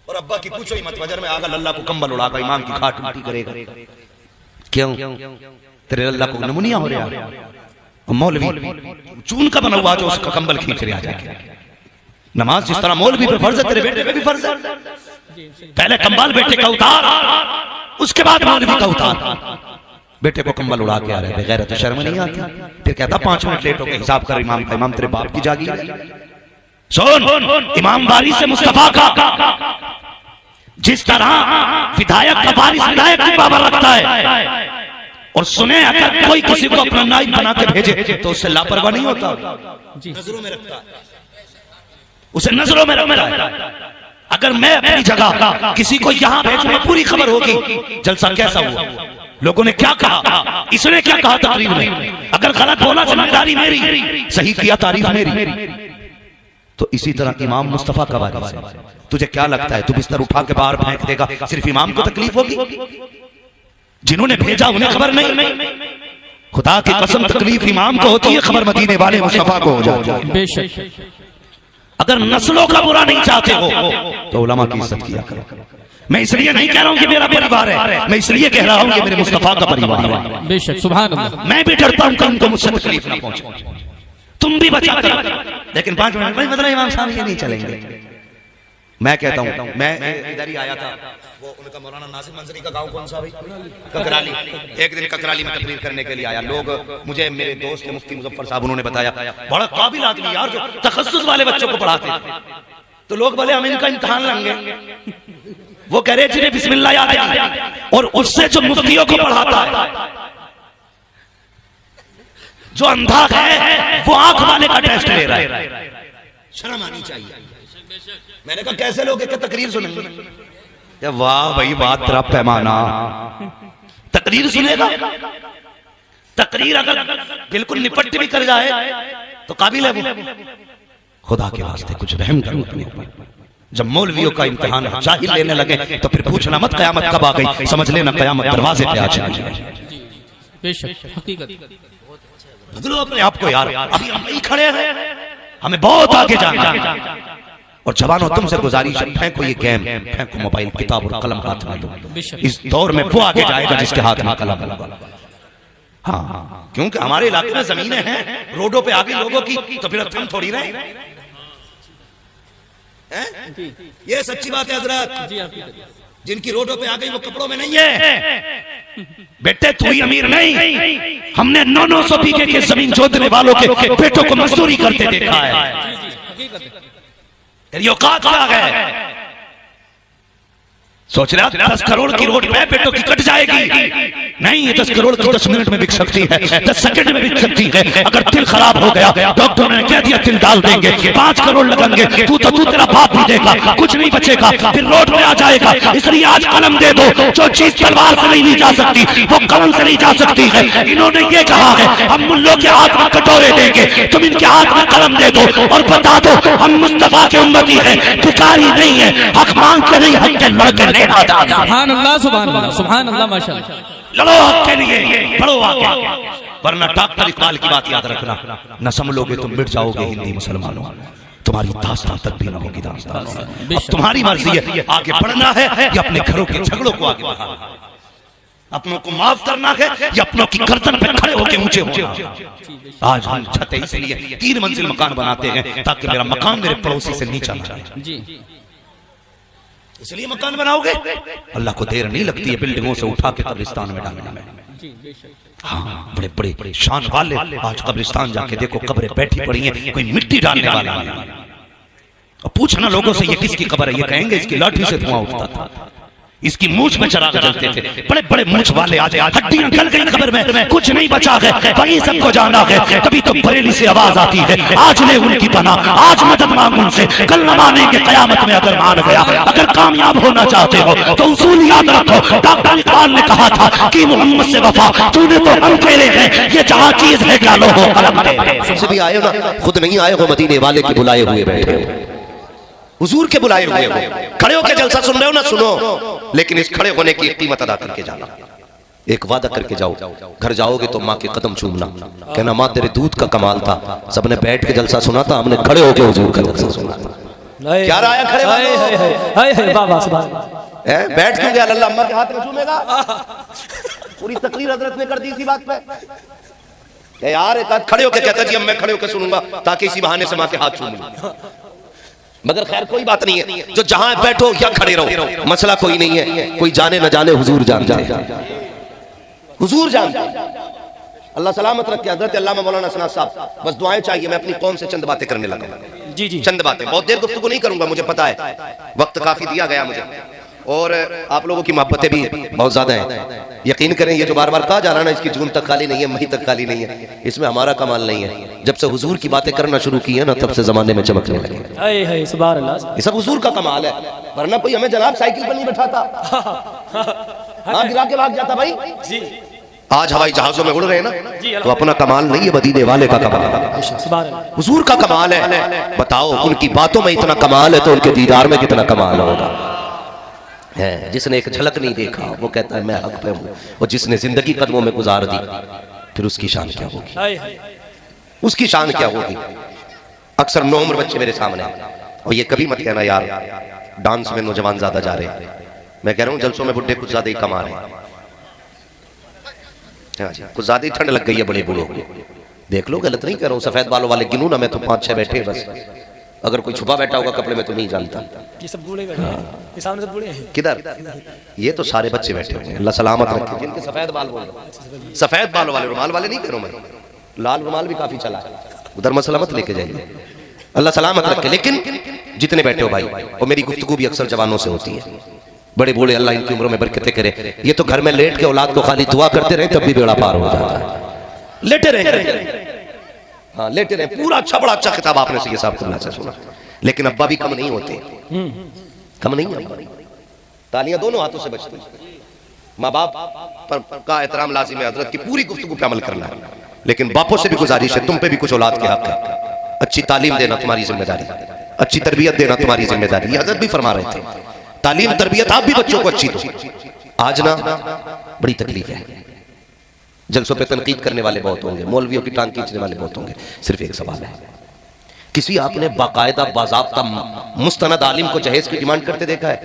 और अब्बा की पूछो ही मत, वजर में आगा लल्ला को कंबल उड़ागा, इमाम की खाट उल्टी करेगा। क्यों? तेरे लल्ला को नमूनिया हो रहा है। मौलवी चून का बना हुआ जो उसका कंबल खींच रहा जाके। नमाज जिस तरह मौलवी पे फर्ज है, तेरे बेटे पे भी फर्ज है। पहले कंबल बेटे का उतार, उसके बाद मौलवी का उतार। बेटे को कंबल उड़ा के आ रहे, बगैर तो शर्म नहीं आती। फिर कहता 5 मिनट लेट हो गए, हिसाब कर इमाम का। इमाम तेरे बाप की जागीर है। सुन, इमाम वारिस से मुस्तफा का, जिस तरह विधायक का वारिस विधायक की पावर रखता है। और सुने, अगर कोई किसी को अपना नाइब बना के भेजे तो उससे लापरवाह नहीं होता, नजरों में रखता है, उसे नजरों में रखता है। अगर मैं अपनी जगह किसी को यहां भेजूंगा, पूरी खबर होगी जलसा कैसा हुआ, लोगों ने क्या कहा, इसने क्या कहा तकरीर में। अगर गलत बोला जिम्मेदारी मेरी, सही किया तारीफ मेरी। तो इसी तरह इमाम मुस्तफा का वारिस है। तुझे क्या लगता है तू बिस्तर उठा के बाहर फेंक देगा, सिर्फ इमाम को तकलीफ होगी? जिन्होंने भेजा उन्हें खबर नहीं? खुदा की कसम तकलीफ इमाम को होती है, खबर मदीने वाले मुस्तफा को हो जाती है। बेशक अगर नस्लों का बुरा नहीं चाहते हो तो उलमा की इज्जत किया करो। मैं इसलिए नहीं कह रहा हूं कि मेरा परिवार है, मैं इसलिए कह रहा हूं कि मेरे मुस्तफा का परिवार है। बेशक सुभान अल्लाह। मैं भी डरता हूं कि उनको मुझसे तकलीफ ना पहुंचे, तुम भी बचा कर। लेकिन 5 मिनट में मतलब इमाम साहब ये नहीं चलेंगे। मैं कहता हूं, मैं इधर ही आया था, वो उनका मौलाना नासिर मंजरी का गांव कौन सा भाई? ककराली। एक दिन ककराली में तकरीर करने के लिए आया। लोग मुझे, मेरे दोस्त मुफ्ती मुजफ्फर साहब, उन्होंने बताया बड़ा काबिल आदमी यार, जो तखस्सुस वाले बच्चों को पढ़ाते। तो लोग बोले हम इनका इम्तिहान लेंगे। वो कह रहे जिन्हें बिस्मिल्लाह याद है, और उससे जो मुफ्तियों को पढ़ाता है, जो अंधा है वो आंख वाले का टेस्ट ले रहा है। शर्म आनी चाहिए। मैंने कहा कैसे लोग एक तकरीर सुनेंगे? वाह भाई बात तेरा पैमाना। तकरीर सुनेगा? तकरीर अगर बिल्कुल निपट भी कर जाए तो काबिल है वो। खुदा के वास्ते कुछ रहम करो अपने ऊपर। जब मौलवियों का इम्तिहान जाहिल लेने लगे तो फिर पूछना मत कयामत कब आ गई, समझ लेना कयामत दरवाजे पे आ जाएगी। बेशक हकीकत। बदलो अपने आप को यार, अभी हम नहीं खड़े हैं, हमें बहुत आगे जाना है। और जवानों तुमसे गुजारिश है, फेंको ये गेम, फेंको मोबाइल, किताब और कलम हाथ में दो। इस दौर में वो आगे जाएगा जिसके हाथ में कलम होगा। हाँ, क्योंकि हमारे इलाके में जमीनें हैं, रोडों पे आगे लोगों की, तो फिर तुम थोड़ी रहे। ये सच्ची बात है हजरत। जिनकी रोडों पे आ गई वो कपड़ों में नहीं है। बेटे तू ही अमीर नहीं, हमने 900 बीघे के जमीन जोतने वालों के बेटों को मजदूरी करते देखा है। तेरी औकात क्या है? सोच रहा 10 करोड़ की रोड पे बेटों की कट जाएगी? नहीं, ये 10 करोड़ की 10 मिनट में बिक सकती है, 10 सेकंड में बिक सकती है। अगर तिल खराब हो गया, डॉक्टर ने कह दिया तिल डाल देंगे, 5 करोड़ लगेंगे, तू तेरा बाप भी देगा, कुछ नहीं बचेगा, फिर रोड पे आ जाएगा। इसलिए आज कलम दे दो। जो चीज तलवार से नहीं ली जा सकती वो कलम से नहीं जा सकती है। इन्होंने ये कहा है हम मुल्लों के हाथ में कटोरे देंगे, तुम इनके हाथ में कलम दे दो और बता दो हम मुस्तफा के उम्मती हैं, भिखारी नहीं है, हक मांग के नहीं, हक के लड़के नहीं। सुभान अल्लाह, सुभान अल्लाह, सुभान अल्लाह, माशाअल्लाह। लड़ो हक के लिए, बढ़ो आगे, वरना डॉक्टर इकबाल की बात याद रखना, न संभलोगे तुम मिट जाओगे हिंदी मुसलमानों, तुम्हारी दास्तान तक भी न होगी दास्तान। तुम्हारी मर्जी है आगे बढ़ना है या अपने घरों के झगड़ों को आगे बढ़ाना, अपनों को माफ करना है या अपनों की गर्दन पे खड़े होकर ऊंचे होना। आज हम छत इसलिए 3 मंजिल मकान बनाते हैं ताकि मेरा मकान मेरे पड़ोसी से नीचा न जाए। इसलिए मकान बनाओगे, अल्लाह को देर नहीं लगती है बिल्डिंगों से उठा के कब्रिस्तान में डालने में। हाँ, बड़े बड़े शान वाले आज कब्रिस्तान जाके देखो, कब्रें बैठी पड़ी हैं, कोई मिट्टी डालने वाला नहीं। और पूछना लोगों से ये किसकी कब्र है, ये कहेंगे इसकी लाठी से धुआं उठता था, इसकी मूछ में चिराग जलते थे। बड़े बड़े मूछ वाले आज हड्डियां गल गई कब्र में, कुछ नहीं बचा है, वही सबको जाना है। कभी तो बरेली से आवाज आती है आज ले उनकी पनाह, आज मदद मांग उनसे, कल न मानेंगे कयामत में अगर मान गया। अगर कामयाब होना चाहते हो तो उसूल याद रखो। डॉक्टर इकबाल ने कहा था कि मोहम्मद से वफा तूने तो हम तेरे हैं, ये जहां चीज है क्या लो हो कलम। सबसे भी आए हो ना, खुद नहीं आए हो, मदीने वाले के बुलाए हुए बैठे हो। हुजूर के बुलाए हुए हो, खड़े होकर जलसा सुन रहे हो ना, सुनो, लेकिन इस खड़े होने की कीमत अदा करके जाना। एक वादा करके जाओ, घर जाओगे तो माँ के कदम चूमना, कहना माँ तेरे दूध का कमाल था, सबने बैठ के जलसा सुना था, हमने खड़े होकर हुजूर का जलसा सुना था। क्या रहा है खड़े बैठ क्यों गया? अल्लाह अम्मा के हाथ में चूमेगा? पूरी तकरीर हजरत ने कर दी इसी बात पे यार। एक आध खड़े होकर कहता जी अब मैं खड़े होकर सुनूंगा ताकि इसी बहाने से माँ के हाथ चूम लूं। मगर खैर कोई बात नहीं है, जो जहां बैठो या खड़े रहो, मसला कोई नहीं है। कोई जाने न जाने हुजूर जानते हैं, हुजूर जानते हैं। अल्लाह सलामत रखे हजरत अल्लामा मौलाना सना साहब। बस दुआएं चाहिए। मैं अपनी कौम से चंद बातें करने लगा। जी जी, चंद बातें, बहुत देर गुफ्तगू नहीं करूंगा, मुझे पता है वक्त काफी दिया गया मुझे, और आप लोगों की मोहब्बतें भी बहुत ज्यादा हैं। यकीन करें ये जो बार बार कहा जा रहा है ना, इसकी जून तक खाली नहीं है, मई तक खाली नहीं है, इसमें हमारा कमाल नहीं है। जब से हुजूर की बातें करना शुरू की है ना, तब से जमाने में चमकने लगे। सुभान अल्लाह, ये सब हुजूर का कमाल है, वरना कोई हमें जनाब साइकिल पर नहीं बैठाता, हाँ गिरा के भाग जाता भाई जी। आज हवाई जहाजों में उड़ रहे हैं ना, तो अपना कमाल नहीं है, मदीने वाले का कमाल है, हुजूर का कमाल है। बताओ उनकी बातों में इतना कमाल है तो उनके दीदार में कितना कमाल होगा। है जिसने एक झलक नहीं देखा वो कहता है मैं हक पे हूं, और जिसने जिंदगी कदमों में गुजार दी फिर उसकी शान क्या होगी, उसकी शान क्या होगी। अक्सर नौउम्र बच्चे मेरे सामने, और ये कभी मत कहना यार डांस में नौजवान ज्यादा जा रहे हैं, मैं कह रहा हूं जलसों में बुढ़े कुछ ज्यादा ही कमा रहे हैं, कुछ ज्यादा ही ठंड लग गई है बड़े बूढ़ों को। देख लो, गलत नहीं कह रहा हूं, सफेद बालों वाले गिनू ना मैं तो 5-6 बैठे बस, अगर कोई छुपा बैठा होगा कपड़े में तो नहीं जानता। ये सब बूढ़े बैठे हैं, ये सामने सब बूढ़े हैं। किधर? ये तो सारे बच्चे बैठे हुए हैं, अल्लाह सलामत रखे, जिनके सफेद बाल बोल रहे, सफेद बालों वाले, रुमाल वाले नहीं कह रहा हूं मैं, लाल रुमाल भी काफी चला है, उधर मसला मत लेके जाइए, अल्लाह सलामत रखे। लेकिन जितने बैठे हो भाई, और मेरी गुफ्तगू भी अक्सर जवानों से होती है, बड़े बूढ़े अल्लाह इनकी उम्रों में बरकतें करे। ये तो घर में लेट के औलाद को खाली दुआ करते रहे तब भी बेड़ा पार हो जाता है, लेटे रहे, हाँ लेटे रहे। पूरा अच्छा बड़ा अच्छा किताब आपने से ये साहब से सुना, लेकिन अब्बा भी कम नहीं होते, कम नहीं है, तालियां दोनों हाथों से बजती। माँ बाप पर का एहतराम लाजिम है, हजरत की पूरी गुफ्तगू पे अमल करना है, लेकिन बापों से भी गुजारिश है, तुम पे भी कुछ औलाद के हक है, अच्छी तालीम देना तुम्हारी जिम्मेदारी, अच्छी तरबियत देना तुम्हारी जिम्मेदारी। ये हजरत भी फरमा रहे थे, तालीम तरबियत आप भी बच्चों को अच्छी दो। आज ना बड़ी तकलीफ है, जलसों पे तनकीद करने वाले बहुत होंगे, मौलवियों की टांग खींचने वाले बहुत होंगे। सिर्फ एक सवाल है, किसी आपने बाकायदा बाज़ाब्ता मुस्तनद आलिम को जहेज की डिमांड करते देखा है?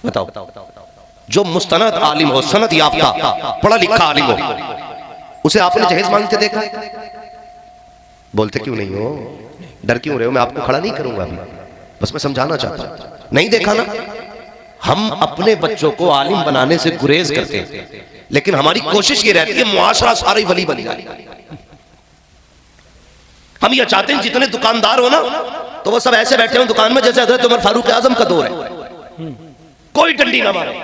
बताओ, जो मुस्तनद आलिम हो, सनद याफ्ता, पढ़ा लिखा आलिम हो, उसे आपने जहेज मांगते देखा? बोलते क्यों नहीं हो, डर क्यों रहे हो? मैं आपको खड़ा नहीं करूंगा अभी, बस मैं समझाना चाहता हूं। नहीं देखा ना, हम अपने बच्चों को आलिम बनाने से गुरेज करते हैं, लेकिन हमारी कोशिश ये रहती है मुआशरा सारी वली बन जाए। हम ये चाहते हैं जितने दुकानदार हो ना, तो वो सब ऐसे बैठे हो दुकान में जैसे हजरत उमर फारूक आजम का दौर है, कोई डंडी ना मारे,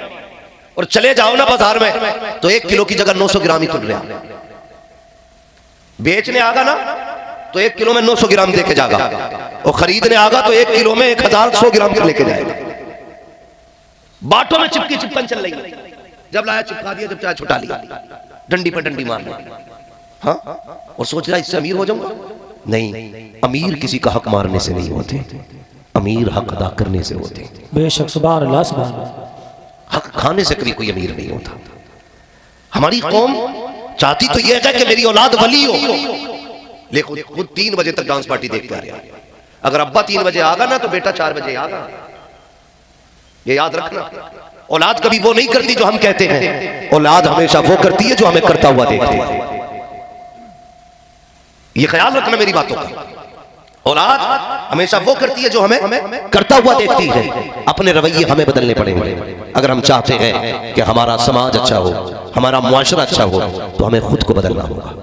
और चले जाओ ना बाजार में तो 1 किलो की जगह 900 ग्राम ही तुल रहा, बेचने आगा ना तो 1 किलो में 900 ग्राम देके जाएगा, और खरीदने आगा तो 1 किलो में 1100 ग्राम लेके जाएगा। बाटों में चिपकी चिपकन चल रही है, जब लाया चिपका दिया, जब चाहे छुटा लिया, डंडी पर डंडी मार लिया, हाँ, और सोच रहा इससे अमीर हो जाऊंगा। नहीं, अमीर किसी का हक मारने से नहीं होते, अमीर हक अदा करने से होते। बेशक, सुभान अल्लाह, सुभान। हक खाने से कभी कोई अमीर नहीं होता। हमारी कौम चाहती तो यह है कि मेरी औलाद वली हो, लेकिन खुद 3 बजे तक डांस पार्टी देख के आ रहा है। अगर अब्बा 3 बजे आगा ना तो बेटा 4 बजे आगा, ये याद रखना। औलाद कभी वो नहीं करती जो हम कहते हैं, औलाद हमेशा वो करती है जो हमें करता हुआ देखती है। ये ख्याल रखना मेरी बातों का, औलाद हमेशा वो करती है जो हमें करता हुआ देखती है। अपने रवैये हमें बदलने पड़ेंगे अगर हम चाहते हैं कि हमारा समाज अच्छा हो, हमारा मुआशरा अच्छा हो, तो हमें खुद को बदलना होगा,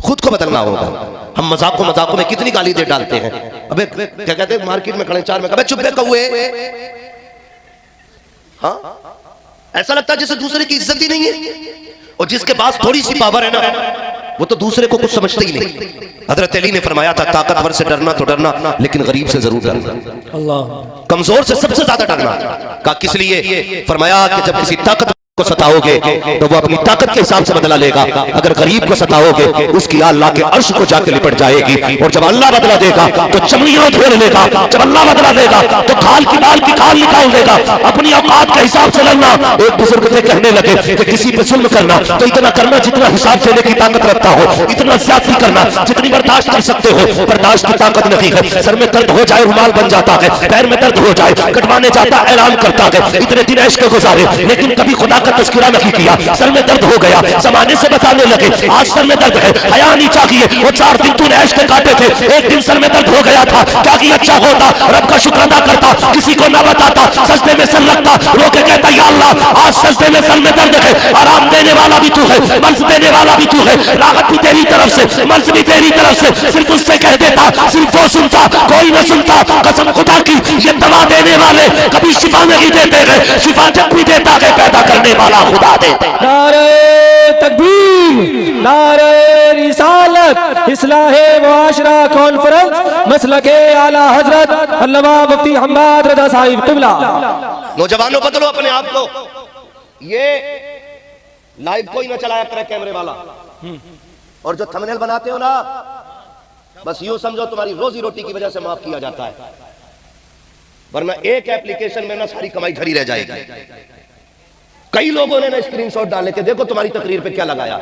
खुद को बदलना होगा। हम मजाकों में कितनी गाली दे डालते हैं। अबे क्या कहते हैं, मार्केट में खड़े 4 में, अबे चुप कौए, हाँ, ऐसा लगता है जैसे दूसरे की इज्जत ही नहीं है, और जिसके पास थोड़ी सी पावर है ना, वो तो दूसरे को कुछ समझते ही नहीं। हजरत अली ने फरमाया था, ताकतवर से डरना तो डरना, लेकिन गरीब से जरूर डरना, अल्लाह, कमजोर से सबसे ज्यादा डरना। कहा किस लिए? फरमाया कि जब किसी ताकत को सताओगे तो वो अपनी ताकत के हिसाब से बदला लेगा, अगर गरीब को सताओगे उसकी अल्लाह के अर्श को जाके लिपट जाएगी। और जब अल्लाह बदला देगा तो चमड़ियां घेर लेगा, जब अल्लाह बदला देगा तो खाल की बाल की खाल निकाल देगा। अपनी औकात के हिसाब से लड़ना। एक बुजुर्ग से कहने लगे कि किसी पे जुल्म करना तो इतना करना जितना हिसाब देने की ताकत रखता हो, इतना ज्यादा करना जितनी बर्दाश्त कर सकते हो। बर्दाश्त की ताकत नहीं है। सर में दर्द हो जाए रुमाल बन जाता है, पैर में दर्द हो जाए कटवाने जाता ऐलान करता है। इतने दिन ऐश के गुजारे लेकिन कभी खुदा का तज़किरा नहीं किया। सर में दर्द हो गया, जमाने से बताने लगे आज सर में दर्द है, हया नहीं चाहिए। वो 4 दिन तूने ऐश के काटे थे, एक दिन सर में दर्द हो गया था, क्या कि अच्छा होता रब का शुक्र अदा करता, किसी को ना बताता, सजदे में सर रखता, रो के कहता या अल्लाह आज सजदे में सर में दर्द है, आराम देने वाला भी तू है, मर्ज देने वाला भी तू है, राहत भी तेरी तरफ से, मर्ज भी तेरी तरफ से। सिर्फ उससे कह देता, सिर्फ वो सुनता, कोई न सुनता। कसम खुदा की ये दवा देने वाले कभी शिफा नहीं देते हैं, शिफा जब भी देता है पैदा करने वाला खुदा देते हैं। नारे तकबीर, नारे रिसालत, इस्लाहे मुआशरा कॉन्फ्रेंस, मसलके आला हजरत अल्लामा मुफ्ती हम्माद रजा साहिब क़िबला। नौजवानों बदलो अपने आप को। ये लाइव कोई ना चलाया करे कैमरे वाला, और जो थंबनेल बनाते हो ना बस यूं समझो तुम्हारी रोजी रोटी की वजह से माफ किया जाता है, वरना एक एप्लीकेशन में ना सारी कमाई खड़ी रह जाएगी। कई लोगों ने ना स्क्रीनशॉट डाले के देखो तुम्हारी तकरीर पे क्या लगाया।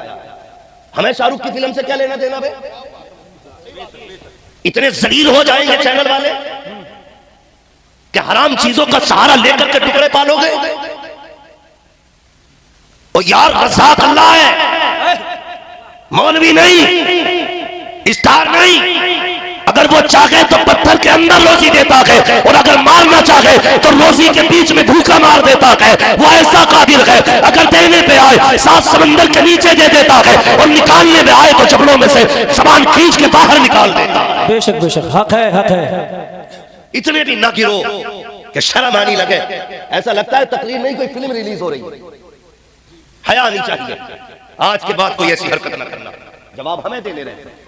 हमें शाहरुख की फिल्म से क्या लेना देना बे? इतने जलील हो जाएंगे चैनल वाले कि हराम चीजों का सहारा लेकर के टुकड़े पालोगे। ओ यार रज़ाक अल्लाह है, मौलवी नहीं, स्टार नहीं। अगर वो चाहे तो पत्थर के अंदर रोजी देता है, और अगर मारना चाहे तो रोजी के बीच में भूखा मार देता है। वो ऐसा कादिर है, अगर देने पे आए 7 समंदर के नीचे दे देता है, और निकालने में आए तो जबलों में से सामान खींच के बाहर निकाल देता है। बेशक बेशक हक है, हक है। इतने भी ना गिरो कि शर्म आनी लगे, ऐसा लगता है तकरीर नहीं कोई फिल्म रिलीज हो रही। हया नहीं चाहिए, आज के बाद कोई ऐसी हरकत न करना। जवाब हमें देने रहे,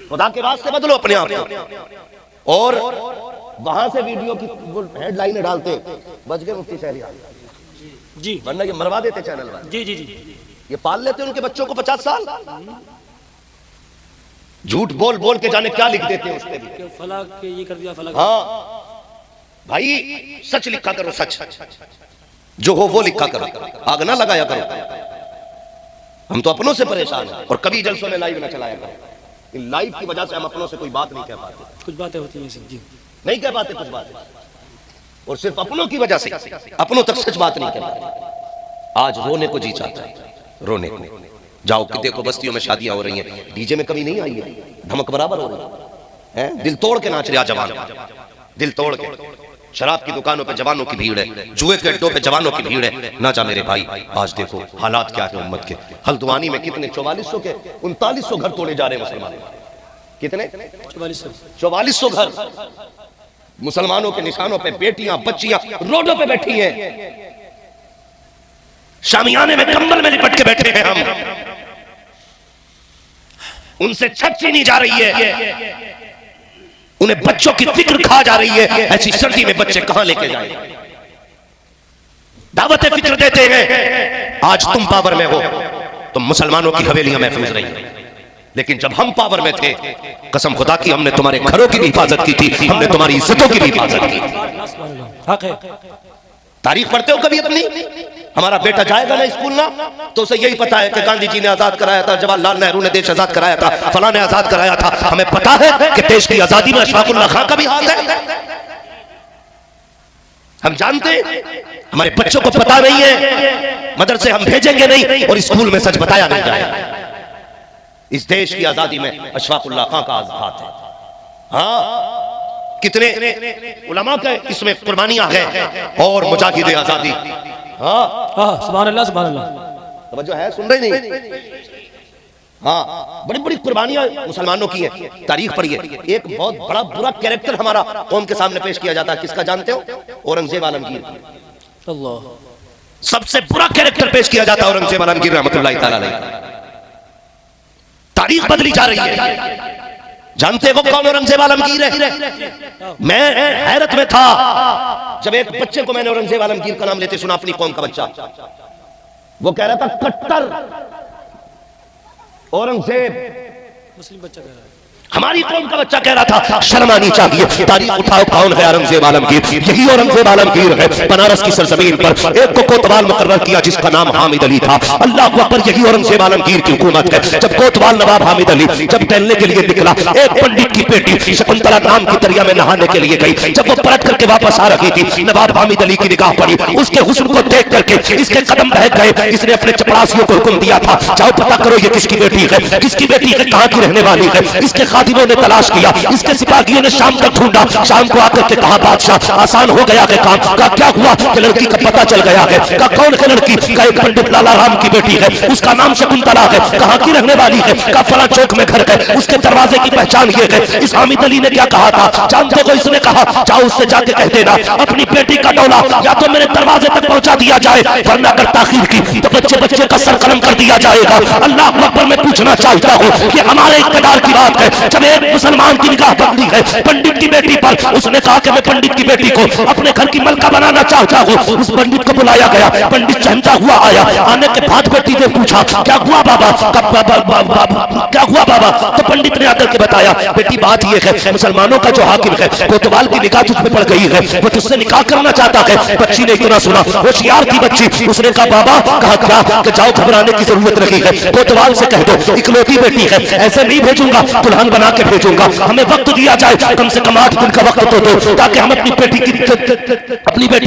खुदा के वास्ते बदलो अपने आप को। और वहां से वीडियो की हेडलाइनें डालते बच गए मुफ्ती शहरियार जी, वरना ये मरवा देते चैनल वाले। जी जी जी, ये पाल लेते उनके बच्चों को 50 साल। झूठ बोल बोल के जाने क्या लिख देते हैं उसपे भी, फला के ये कर दिया फला। हाँ भाई सच लिखा करो, सच जो हो वो लिखा करो, आग ना लगाया करो। हम तो अपनों से परेशान हैं, और कभी जलसों में लाइव ना चलाया करो। लाइव की वजह से हम अपनों से कोई बात नहीं कह पाते। कुछ बातें होती हैं जी, नहीं कह पाते कुछ बातें, और सिर्फ अपनों की वजह से अपनों तक सच बात नहीं कह पाते। आज रोने को जी चाहता है, रोने को। जाओ कि देखो बस्तियों में शादियां हो रही हैं, डीजे में कमी नहीं आई है, धमक बराबर हो रही है। दिल तोड़ के नाच रहा जवान, दिल तोड़ के। शराब की दुकानों पे जवानों की भीड़ है, जुए के अड्डों पे जवानों की भीड़ है। ना जा मेरे भाई, आज देखो हालात क्या है उम्मत के। हल्द्वानी में कितने 4400 के 3900 घर तोड़े जा रहे हैं मुसलमानों। कितने? 4400 घर मुसलमानों के निशानों पे बेटियां बच्चियां रोडों पे बैठी हैं, शामियाने में कंबल में लिपट के बैठे हैं हम। उनसे छत छीनी जा रही है, उन्हें बच्चों की फिक्र खा जा रही है। ऐसी सर्दी में बच्चे कहां लेके जाए? दावतें फिक्र देते हैं। आज तुम पावर में हो तो मुसलमानों की हवेलियां महफूज रही, लेकिन जब हम पावर में थे कसम खुदा की हमने तुम्हारे घरों की भी हिफाजत की थी, हमने तुम्हारी इज्जतों की भी हिफाजत की। तारीख पढ़ते हो कभी अपनी? हमारा बेटा जाएगा ना स्कूल ना तो उसे यही पता है कि गांधी जी ने आजाद कराया था, जवाहरलाल नेहरू ने देश आजाद कराया था, फलां ने आजाद कराया था। हमें पता है कि देश की आजादी में अशफाक उल्लाह खां का भी हाथ है। हम जानते हैं, हमारे बच्चों को पता नहीं है, मदरसे हम भेजेंगे नहीं और स्कूल में सच बताया नहीं जाएगा। इस देश की आजादी में अशफाक उल्लाह खां का हाथ है। हाँ, कितने उलमा के इसमें कुर्बानियां हैं, और मुजाहिद आजादी। हाँ सुभान अल्लाह, सुभान अल्लाह। तवज्जो है, सुन रहे नहीं? हाँ, बड़ी बड़ी कुर्बानियां मुसलमानों की हैं। तारीख पढ़िए। एक बहुत बड़ा बुरा कैरेक्टर हमारा कौम के सामने पेश किया जाता है, किसका जानते हो? औरंगजेब आलमगीर। अल्लाह, सबसे बुरा कैरेक्टर पेश किया जाता है औरंगजेब आलमगीर रहमतुल्लाह तआला अलैह। तारीख बदली जा रही है। जानते हो कौन औरंगजेब आलमगीर है? मैं हैरत में था जब एक बच्चे को मैंने औरंगजेब आलमगीर का नाम लेते सुना, अपनी कौम का बच्चा। वो कह रहा था कट्टर औरंगजेब मुस्लिम बच्चा कह रहा है। हमारी कौम का बच्चा कह रहा था शर्म आनी चाहिए। तारीख उठाओ, कौन है औरंगजेब आलमगीर? यही औरंगजेब आलमगीर है। बनारस की सरजमीन पर एक को कोतवाल मुकर्रर किया जिसका नाम हामिद अली था। अल्लाह अकबर, यही औरंगजेब आलमगीर की हुकूमत है। जब कोतवाल नवाब हामिद अली जब टहलने के लिए निकला, एक पंडित की बेटी शकुंतला नाम की दरिया में नहाने के लिए गई। जब वो पलट करके वापस आ रही थी, नवाब हामिद अली की निगाह पड़ी। उसके हुस्न को देख करके इसके कदम बहक गए। इसने अपने चपरासियों को हुक्म दिया था, जाओ पता करो ये किसकी बेटी है, किसकी बेटी है, कहाँ की रहने वाली है। इसके खादिमों ने तलाश किया, इसके सिपाहियों ने शाम तक ढूंढा। शाम को आकर के कहा, बादशाह आसान हो गया है काम। का क्या हुआ कि लड़की का पता चल गया है। का कौन है लड़की? का एक पंडित लाला राम की बेटी है, उसका नाम शकुंतला है। कहाँ की रहने वाली है? का फला चौक में घर है, उसके दरवाजे की पहचान ये है। इस हामिद अली ने क्या कहा था जानते हो? इसने कहा, जाओ उससे जाके कह देना अपनी बेटी का डोला या तो मेरे दरवाजे तक पहुंचा दिया जाए, वरना अगर ताखीर की तो बच्चे बच्चे का सर कलम कर दिया जाएगा। अल्लाह अकबर, मैं पूछना चाहता हूँ कि हमारे इक़्तिदार की बात है। जब एक मुसलमान की निगाह बंदी है पंडित की बेटी पर, उसने कहा कि मैं पंडित की बेटी को अपने घर की मलका बनाना चाहता हूँ। उस पंडित को बुलाया गया, पंडित चहमता हुआ आया। आने के बाद बेटी ने पूछा, क्या हुआ बाबा? क्या हुआ बाबा? तो पंडित ने आकर के बताया, बेटी बात ये है, मुसलमानों का जो हाकिम है कोतवाल की निगाह तुझ पे पड़ गई है, वो तुझसे निकाह करना चाहता है। बच्ची ने इतना सुना, होशियार थी बच्ची, उसने कहा बाबा, कहा क्या कि जाओ घबराने की जरूरत नहीं है, कोतवाल से कह दो इकलौती बेटी है, ऐसे नहीं भेजूंगा, दुल्हन बना के भेजूंगा। हमें वक्त दिया जाए, कम से कम 8 दिन का वक्त तो दो, ताकि हम अपनी बेटी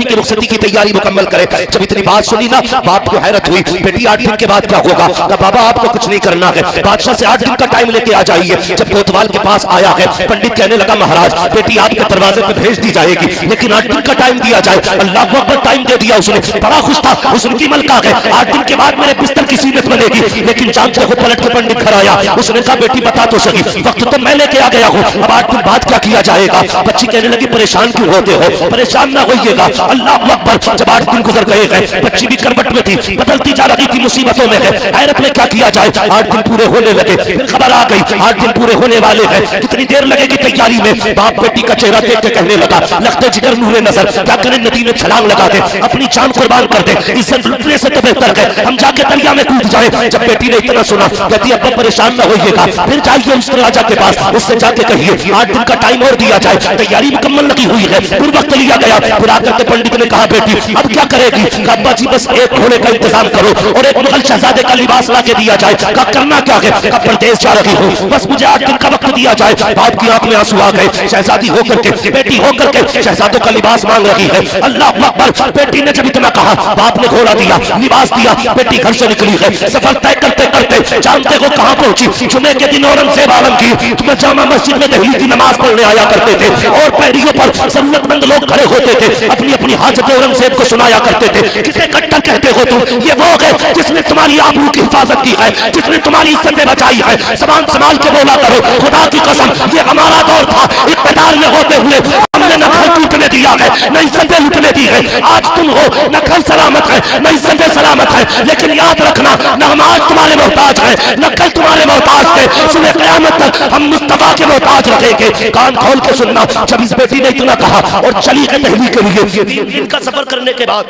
की रुखसती की तैयारी मुकम्मल करें। जब इतनी बात सुनी ना, बाप को हैरत हुई, बेटी 8 दिन के बाद क्या होगा? कहा बाबा आपको कुछ नहीं करना है, बादशाह से 8 दिन का टाइम लेके आ जाइए। जब कोतवाल के पास आया है, पंडित कहने लगा, महाराज बेटी आपके दरवाजे पे भेज दी जाएगी, लेकिन 8 दिन का टाइम दिया जाए। अल्लाह अकबर, टाइम दे दिया उसने, बड़ा खुश था, उसकी मलका है, 8 दिन के बाद मेरे बिस्तर की सीनत बनेगी। लेकिन जानते हो पलट के पंडित घर आया, उसने कहा बेटी बता तो सही, वक्त तो मैं लेके आ गया हूँ, अब 8 दिन बाद क्या किया जाएगा? बच्ची कहने लगी, परेशान क्यों होते हो, परेशान ना होइएगा। अल्लाह अकबर, जब 8 दिन गुजर गए हैं, बच्ची भी करवट में थी, बदलती जा रही थी, मुसीबतों में है, हैरत में क्या किया जाए। 8 दिन पूरे होने लगे, फिर खबर आ गई 8 दिन पूरे होने वाले हैं, कितनी देर लगेगी तैयारी में। बाप बेटी का चेहरा देख के कहने लगा, लगते जिगर नूरे नजर, क्या करें नदी में छलांग लगा दे, अपनी जान कुर्बान कर दे, इज्जत लुटने से तो बेहतर है हम जाके दरिया में कूद जाए। जब बेटी ने इतना सुना, कहती अब परेशान ना होइएगा, फिर जाइए उस राजा के पास, उससे जाके कहिए 8 दिन का टाइम और दिया जाए, तैयारी मुकम्मल लगी हुई है। फिर वक्त लिया गया, फिर आकर के पंडित ने कहा, बेटी अब क्या करेगी? अब्बा जी बस एक घोड़े का इंतजाम करो और एक मुगल शहजादे का लिबास ला के दिया जाए। का करना क्या है? का प्रदेश जा रही हूँ, बस मुझे 8 दिन का वक्त दिया जाए। बाप की आंख में आंसू आ गए, शहजादी होकर के, बेटी होकर के शहजादों का लिबास मांग रही है। अल्लाह अकबर, बेटी ने जब इतना कहा, बाप ने घोड़ा दिया, लिबास दिया, बेटी घर से निकली है। सफर तय करते करते जानते हो कहाँ पहुंची? जुमे के दिन औरंगजेब आलमगीर तुम्हें जामा मस्जिद में दहली की नमाज पढ़ने आया करते थे और पैरियों पर जरूरतमंद लोग खड़े होते थे, अपनी अपनी हाजत औरंगजेब को सुनाया करते थे। किसे कट्टर कहते हो तुम? ये वो है जिसने तुम्हारी आबरू की हिफाजत की है, जिसने तुम्हारी इज्जतें बचाई है। जबान संभाल के बोला करो, खुदा की कसम ये हमारा दौर था, इक़्तिदार में होते हुए हमने न घर टूटने दिया है, न इज्जतें लुटने दी है। आज तुम हो, न घर सलामत है, न इज्जतें सलामत है, लेकिन याद रखना न हम आज तुम्हारे मोहताज है, न कल तुम्हारे मोहताज थे। सुबह क़यामत तक हम मुस्तफा के मोहताज रखेंगे। कान खोल के सुनना, जब इस बेटी ने इतना कहा और चली है दिल्ली के लिए, 3 दिन का सफर करने के बाद,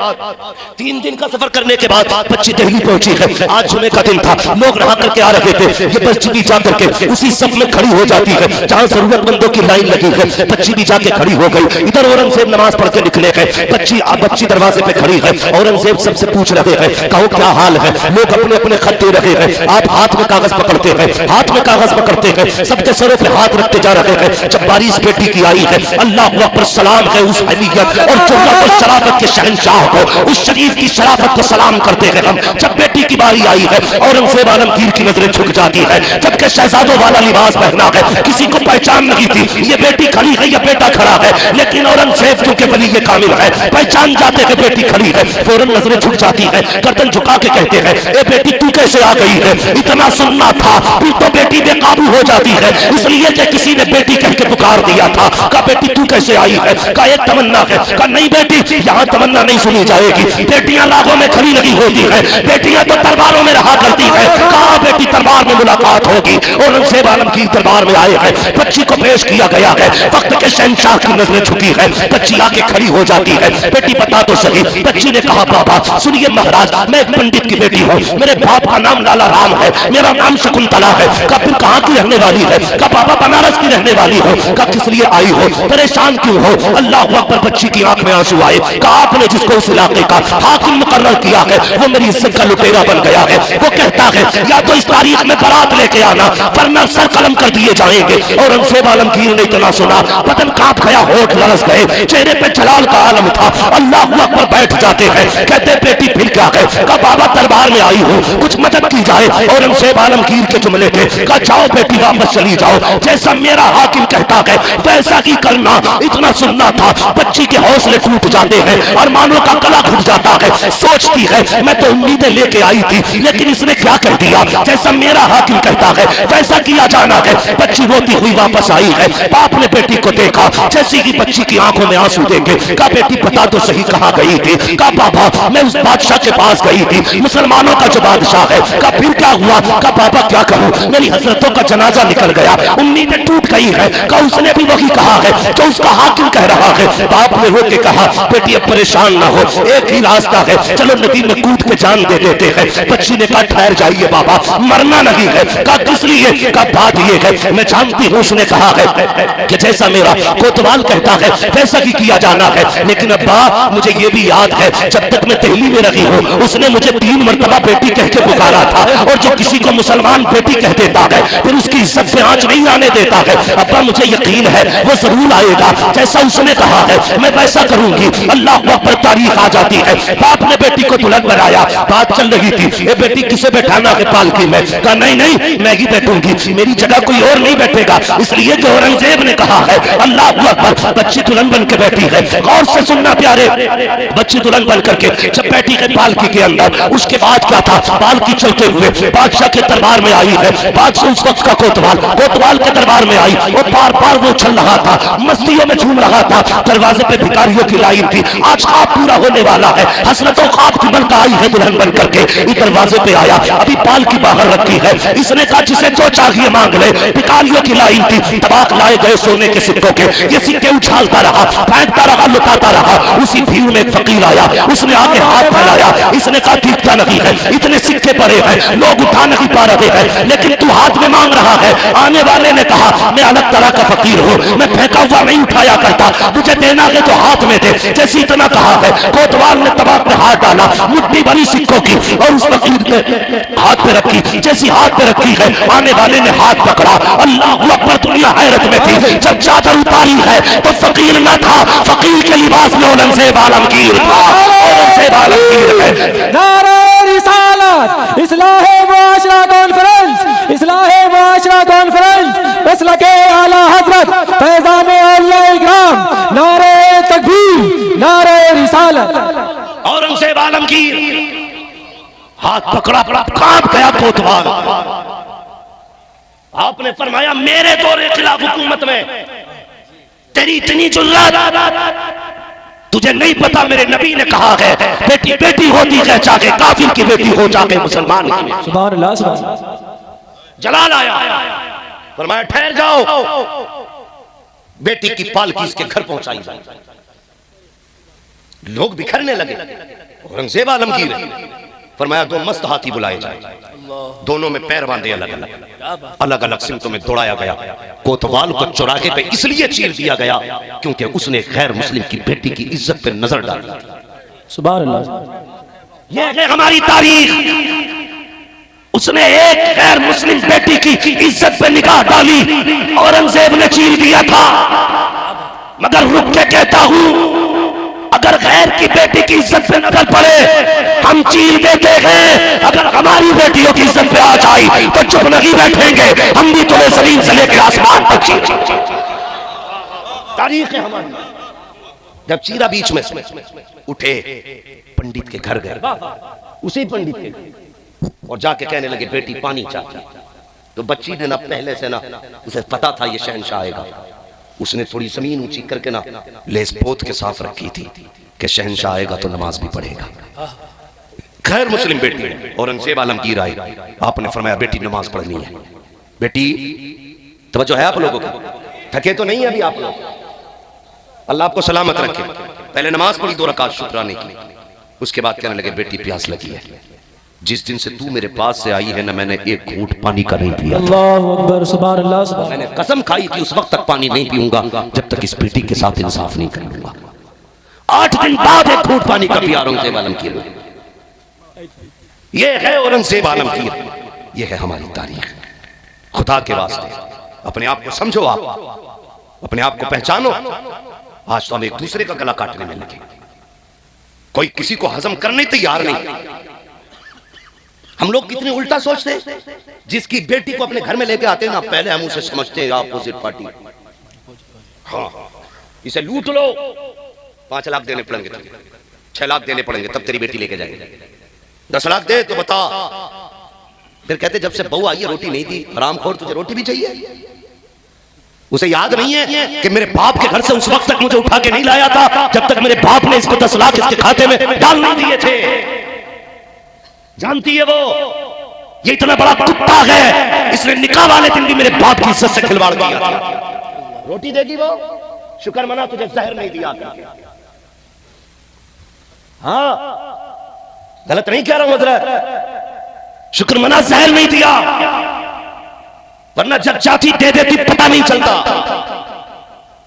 3 दिन का सफर करने के बाद बच्ची दिल्ली पहुंची है। आज जुमे का दिन था, लोग नहा करके आ रहे थे, ये बच्ची भी जाकर के उसी सब में खड़ी हो जाती है जहाँ जरूरतमंदों की लाइन लगी है। बच्ची भी जाके खड़ी हो गई। इधर औरंगजेब नमाज पढ़ के निकले हैं, बच्ची दरवाजे पे खड़ी है। औरंगजेब सबसे पूछ रहे हैं, कहो क्या हाल है? लोग अपने अपने खत दे रहे हैं, आप हाथ में कागज पकड़ते हैं, हाथ में कागज पकड़ते हैं, सबके सरों पे हाथ रखते जा रहे हैं। जब बारिश बेटी की आई है, अल्लाह अकबर, सलाम है उस हनीयत और जुर्रत शराफत के शहंशाह को, उस शरीफ की शराफत को सलाम करते हैं हम। जब बेटी की बारी आई है, औरंगजेब आलमगीर की नजरें झुक जाती है, जबकि शहजादों वाला लिबास पहना है, किसी को पहचान नहीं थी ये बेटी खड़ी है या बेटा खड़ा है। लेकिन औरंगजेब चूंकि वली ये कामिल है, पहचान जाते हैं बेटी खड़ी है, फौरन नजरें झुक जाती है, गर्दन झुका के कहते हैं, ए बेटी तू कैसे आ गई है? इतना सुनना था, फिर तो बेटी बेकाबू हो जाती है, इसलिए कि किसी ने बेटी कह के पुकार दिया था। कहा बेटी तू कैसे आई है? का एक तमन्ना है। कहा नहीं बेटी, यहाँ तमन्ना नहीं सुनी जाएगी, बेटियां लागों में खड़ी लगी होती है, बेटियां तो तलवारों में रहा करती है। कहा बेटी दरबार में मुलाकात होगी। औरंगजेब आलमगीर दरबार में आए हैं, बच्ची को पेश किया गया है, वक्त के शहंशाह की नजरें झुकी है, बच्ची आके खड़ी हो जाती है, बेटी बता तो सही। बच्ची ने कहा बाबा सुनिए महाराज, मैं एक पंडित की बेटी हूँ, मेरे बाप का नाम लाला राम है, मेरा नाम शकुंतला है। कहा फिर कहाँ की रहने वाली है? कहा बाबा बनारस की रहने वाली हो। कहा किस लिए आई हो, परेशान क्यों हो? अल्लाह अकबर। बच्ची की आंख में आंसू आए। कहा आपने जिसको उस इलाके का हाकिम मुकर्रर किया है वो मेरी इज्जत का लुटेरा बन गया है। वो कहता है या तो इस तारीख में बारात लेके आना वरना सर कलम कर दिए जाएंगे। औरंगजेब आलमगीर ने इतना सुना बदन कांप गया, होठ लरस गए, चेहरे पे जलाल का आलम था। अल्लाह अकबर। बैठ जाते हैं, कहते बेटी फिर क्या है? कहा बाबा दरबार में आई हूँ, कुछ मदद की जाए। औरंगजेब आलमगीर के जुमले थे। कहा जाओ बेटी वापस चली जाओ, जैसा मेरा हाकिम कहता है वैसा ही करना। इतना सुनना था, बच्ची के हौसले टूट जाते हैं और मानो का गला घुट जाता है। सोचती है मैं तो उम्मीदें लेके आई थी लेकिन इसने क्या कर दिया, जैसा मेरा हाकिम कहता है वैसा किया जाना है। बच्ची रोती हुई वापस आई है। बाप ने बेटी को देखा, जैसी की बच्ची की आंखों में आंसू देंगे। कहा बेटी बता तो सही कहाँ गई थी? कहा बाबा मैं उस बादशाह के पास गई थी, मुसलमानों का जो बादशाह है। कहा फिर क्या हुआ? कहा बाबा क्या कहूँ, मेरी हजरतों का जनाजा निकल गया, उम्मीदें टूट गई है। कहा उसने भी वही कहा है जो उसका हाकिम कह रहा है। बाप ने रो के कहा बेटी अब परेशान ना हो, एक ही रास्ता है, चलो नदी में कूद के जान दे देते हैं। बच्ची ने कहा ठहर जाइए बाबा, मरना नहीं है। कहा किस लिए? कहा बात ये है मैं जानती हूँ उसने कहा है कि जैसा मेरा कोतवाल कहता है वैसा ही किया जाना है, लेकिन अब्बा मुझे ये भी याद है जब तक मैं दिल्ली में रही हूँ उसने मुझे 3 मरतबा बेटी कह के पुकारा था, और जो किसी को मुसलमान बेटी कह देता है फिर उसकी इज्जत पे आंच नहीं आने देता है। अब्बा मुझे यकीन है वो जरूर आएगा, जैसा उसने कहा है मैं वैसा करूंगी। अल्लाह अकबर। तारीख आ जाती है। बाप ने बेटी को दुल्हन बनाया, बात चल रही थी ये बेटी किसे बैठाना है पालकी में? कहा नहीं नहीं मैं ही बैठूंगी, मेरी जगह कोई और नहीं बैठेगा, इसलिए जो औरंगजेब ने कहा है। अल्लाह अकबर। बच्ची दुल्हन बन के बैठी है, गौर से सुनना प्यारे, बच्ची दुल्हन बन करके जब बैठी है पालकी के अंदर, उसके बाद क्या था, पालकी चलते हुए बादशाह के दरबार में आई है। बादशाह उस वक्त का कोतवाल के दरबार में आई और बार बार वो चल रहा था, मस्तियों में झूम रहा था। दरवाजे पे भिखारियों की लाइन थी, आज ख्वाब पूरा होने वाला है। हसरतों ख्वाब की बनकर आई है दुल्हन बन करके। इस दरवाजे पे आया, अभी पालकी बाहर रखी है, इसने कहा जिसे जो चाहिए मांग ले। भिखारियों की लाइन थी, तबाक लाए गए सोने के सिक्कों के, ये सिक्के उछालता रहा, फेंकता रहा, लुटाता रहा। उसी भीड़ में एक फकीर आया, उसने आके हाथ फैलाया, इसने कहा दिखता नहीं है, इतने सिक्के पड़े हैं लोग उठा नहीं पा रहे हैं, लेकिन तू हाथ में मांग रहा है। आने वाले ने कहा मैं अलग तरह का फकीर हूँ, मैं फेंका हुआ नहीं उठाया करता, तुझे देना है तो हाथ में दे। जैसे इतना कहा है कोतवाल ने तबाक में हाथ डाला, मुट्ठी भरी सिक्कों की और उस फकीर ने हाथ पे रखी। जैसी हाथ पे रखी है आने वाले ने हाथ पकड़ा। अल्लाह अकबर। दुनिया हैरत में थी, जब चादर उतारी है तो फकीर न था, फकीर के लिबास में औरंगजेब आलमगीर था। औरंगजेब आलमगीर है। नारे रिसालत, इस्लाहे मुआशरा कॉन्फ्रेंस, इस्लाहे मुआशरा कॉन्फ्रेंस, मसलके आला हजरत फैजान औलिया इकराम, नारे तकबीर, नारे रिसालत। औरंगजेब आलमगीर हाथ पकड़ा, कांप गया कोतवाल। आपने फरमाया मेरे दौरे खिलाफ हुकूमत में तेरी इतनी जुर्रत, तुझे नहीं पता मेरे नबी ने कहा है बेटी बेटी होती है, चाहे काफिर की बेटी हो चाहे मुसलमान की। सुभान अल्लाह, सुभान अल्लाह। जलाल आया, फरमाया ठहर जाओ, बेटी की पालकी इसके घर पहुंचाई जाए। लोग बिखरने लगे। औरंगजेब आलमगीर फरमाया 2 मस्त हाथी बुलाए जाए, दोनों में पैर बांधे, अलग अलग अलग अलग सिमतों में दौड़ाया गया। कोतवाल को चौराहे पे इसलिए चीर दिया गया क्योंकि उसने गैर मुस्लिम की बेटी की इज्जत पे नजर डाली। सुभान अल्लाह। यह है हमारी तारीख। उसने एक गैर मुस्लिम बेटी की इज्जत पे निगाह डाली, औरंगजेब ने चीर दिया था। मगर रुक के कहता हूं अगर गैर की बेटी की इज्जत पे नजर पड़े हम चीर देते हैं, अगर हमारी बेटियों की इज्जत पे आ जाए तो चुप नहीं बैठेंगे, हम भी तुम्हें जमीन से लेकर आसमान तक चीर। तारीख है हमारी। जब चीरा बीच में उठे, पंडित के घर गए, उसी पंडित के और जाके कहने लगे बेटी पानी चाहिए। तो बच्ची ने ना पहले से ना उसे पता था ये शहंशाह आएगा, उसने थोड़ी जमीन ऊंची करके ना लेस पोत के साफ रखी थी कि शहंशाह आएगा तो नमाज भी पढ़ेगा। खैर मुस्लिम बेटी है। औरंगजेब आलमगीर आए, आपने फरमाया बेटी नमाज पढ़नी है। बेटी तवज्जो है आप लोगों को, थके तो नहीं अभी आप लोग? अल्लाह आपको सलामत रखे। पहले नमाज पढ़ी 2 रकात शुक्राने की, उसके बाद कहने लगे बेटी प्यास लगी है, जिस दिन से तू मेरे पास से आई है ना, मैंने एक घूंट पानी का नहीं पिया। अल्लाहु अकबर, सुभान अल्लाह, सुभान। मैंने कसम खाई कि उस वक्त तक पानी नहीं पीऊंगा जब तक इस बेटी के साथ इंसाफ नहीं कर लूंगा। 8 दिन बाद एक घूंट पानी का पिया औरंगजेब आलमगीर ने। ये है औरंगजेब आलमगीर, ये है हमारी तारीख। खुदा के वास्ते अपने आप को समझो, आप अपने आप को पहचानो। आज तो हम एक दूसरे का गला काटने में लगे, कोई किसी को हजम करने तैयार नहीं। हम लोग कितने उल्टा सोचते हैं। जिसकी बेटी को अपने घर में लेके आते हैं ना, पहले हम उसे समझते हैं अपोजिट पार्टी। हाँ, इसे लूट लो, 5 लाख देने पड़ेंगे, 6 लाख देने पड़ेंगे, तब तेरी बेटी लेके जाएंगे। 10 लाख दे तो बता। फिर कहते जब से बहू आई है रोटी नहीं दी। हरामखोर, तुझे रोटी भी चाहिए? उसे याद नहीं है कि मेरे बाप के घर से उस वक्त तक मुझे उठा के नहीं लाया था जब तक मेरे बाप ने इसको 10 लाख इसके खाते में डाल नहीं दिए थे। जानती है वो, ये इतना बड़ा कुत्ता है, इसने निकाह वाले दिन भी मेरे बाप की इज्जत से खिलवाड़ किया। रोटी देगी वो, शुक्र मना तुझे जहर नहीं दिया। हाँ, गलत नहीं कह रहा हूं हजरत, शुक्र मना जहर नहीं दिया, वरना जब चाहती दे देती पता नहीं चलता।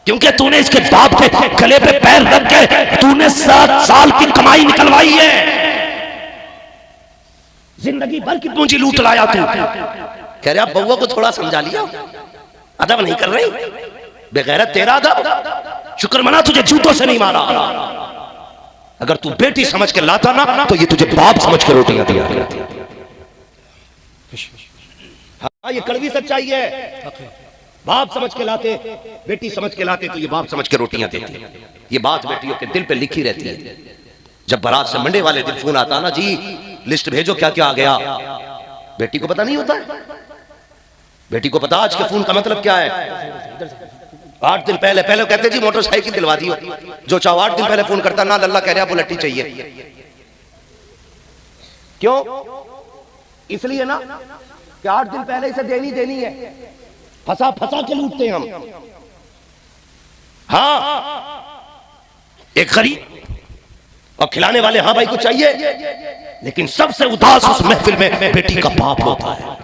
क्योंकि तूने इसके बाप के गले पे पैर रख के तूने 7 साल की कमाई निकलवाई है, जिंदगी भर की पूंजी लूट लाया तू। कह रहा बउआ को थोड़ा समझा लिया, अदब नहीं कर रही, बेगैरत तेरा अदब। शुक्र मना तुझे जूतों से नहीं मारा। अगर तू बेटी समझ के लाता ना तो ये तुझे बाप समझ के रोटियां दिया करती। हाँ, ये कड़वी सच्चाई है। बाप समझ के लाते, बेटी समझ के लाते तो ये बाप समझ के रोटियां देती। ये बात बेटियों के दिल पे लिखी रहती है। जब बारात से मंडे वाले दिन फोन आता ना, जी लिस्ट भेजो क्या क्या आ गया, बेटी को पता नहीं होता है। बेटी को पता आज के फोन का मतलब क्या है। 8 दिन पहले कहते जी मोटरसाइकिल दिलवा दियो, जो चाहो 8 दिन पहले फोन करता ना, लल्ला कह रहा बुलेटी चाहिए। क्यों? इसलिए ना कि 8 दिन पहले इसे देनी है। फंसा के लूटते हैं हम। हाँ, एक गरीब और खिलाने वाले हाँ भाई को चाहिए, लेकिन सबसे उदास उस महफिल में बेटी का बाप होता है।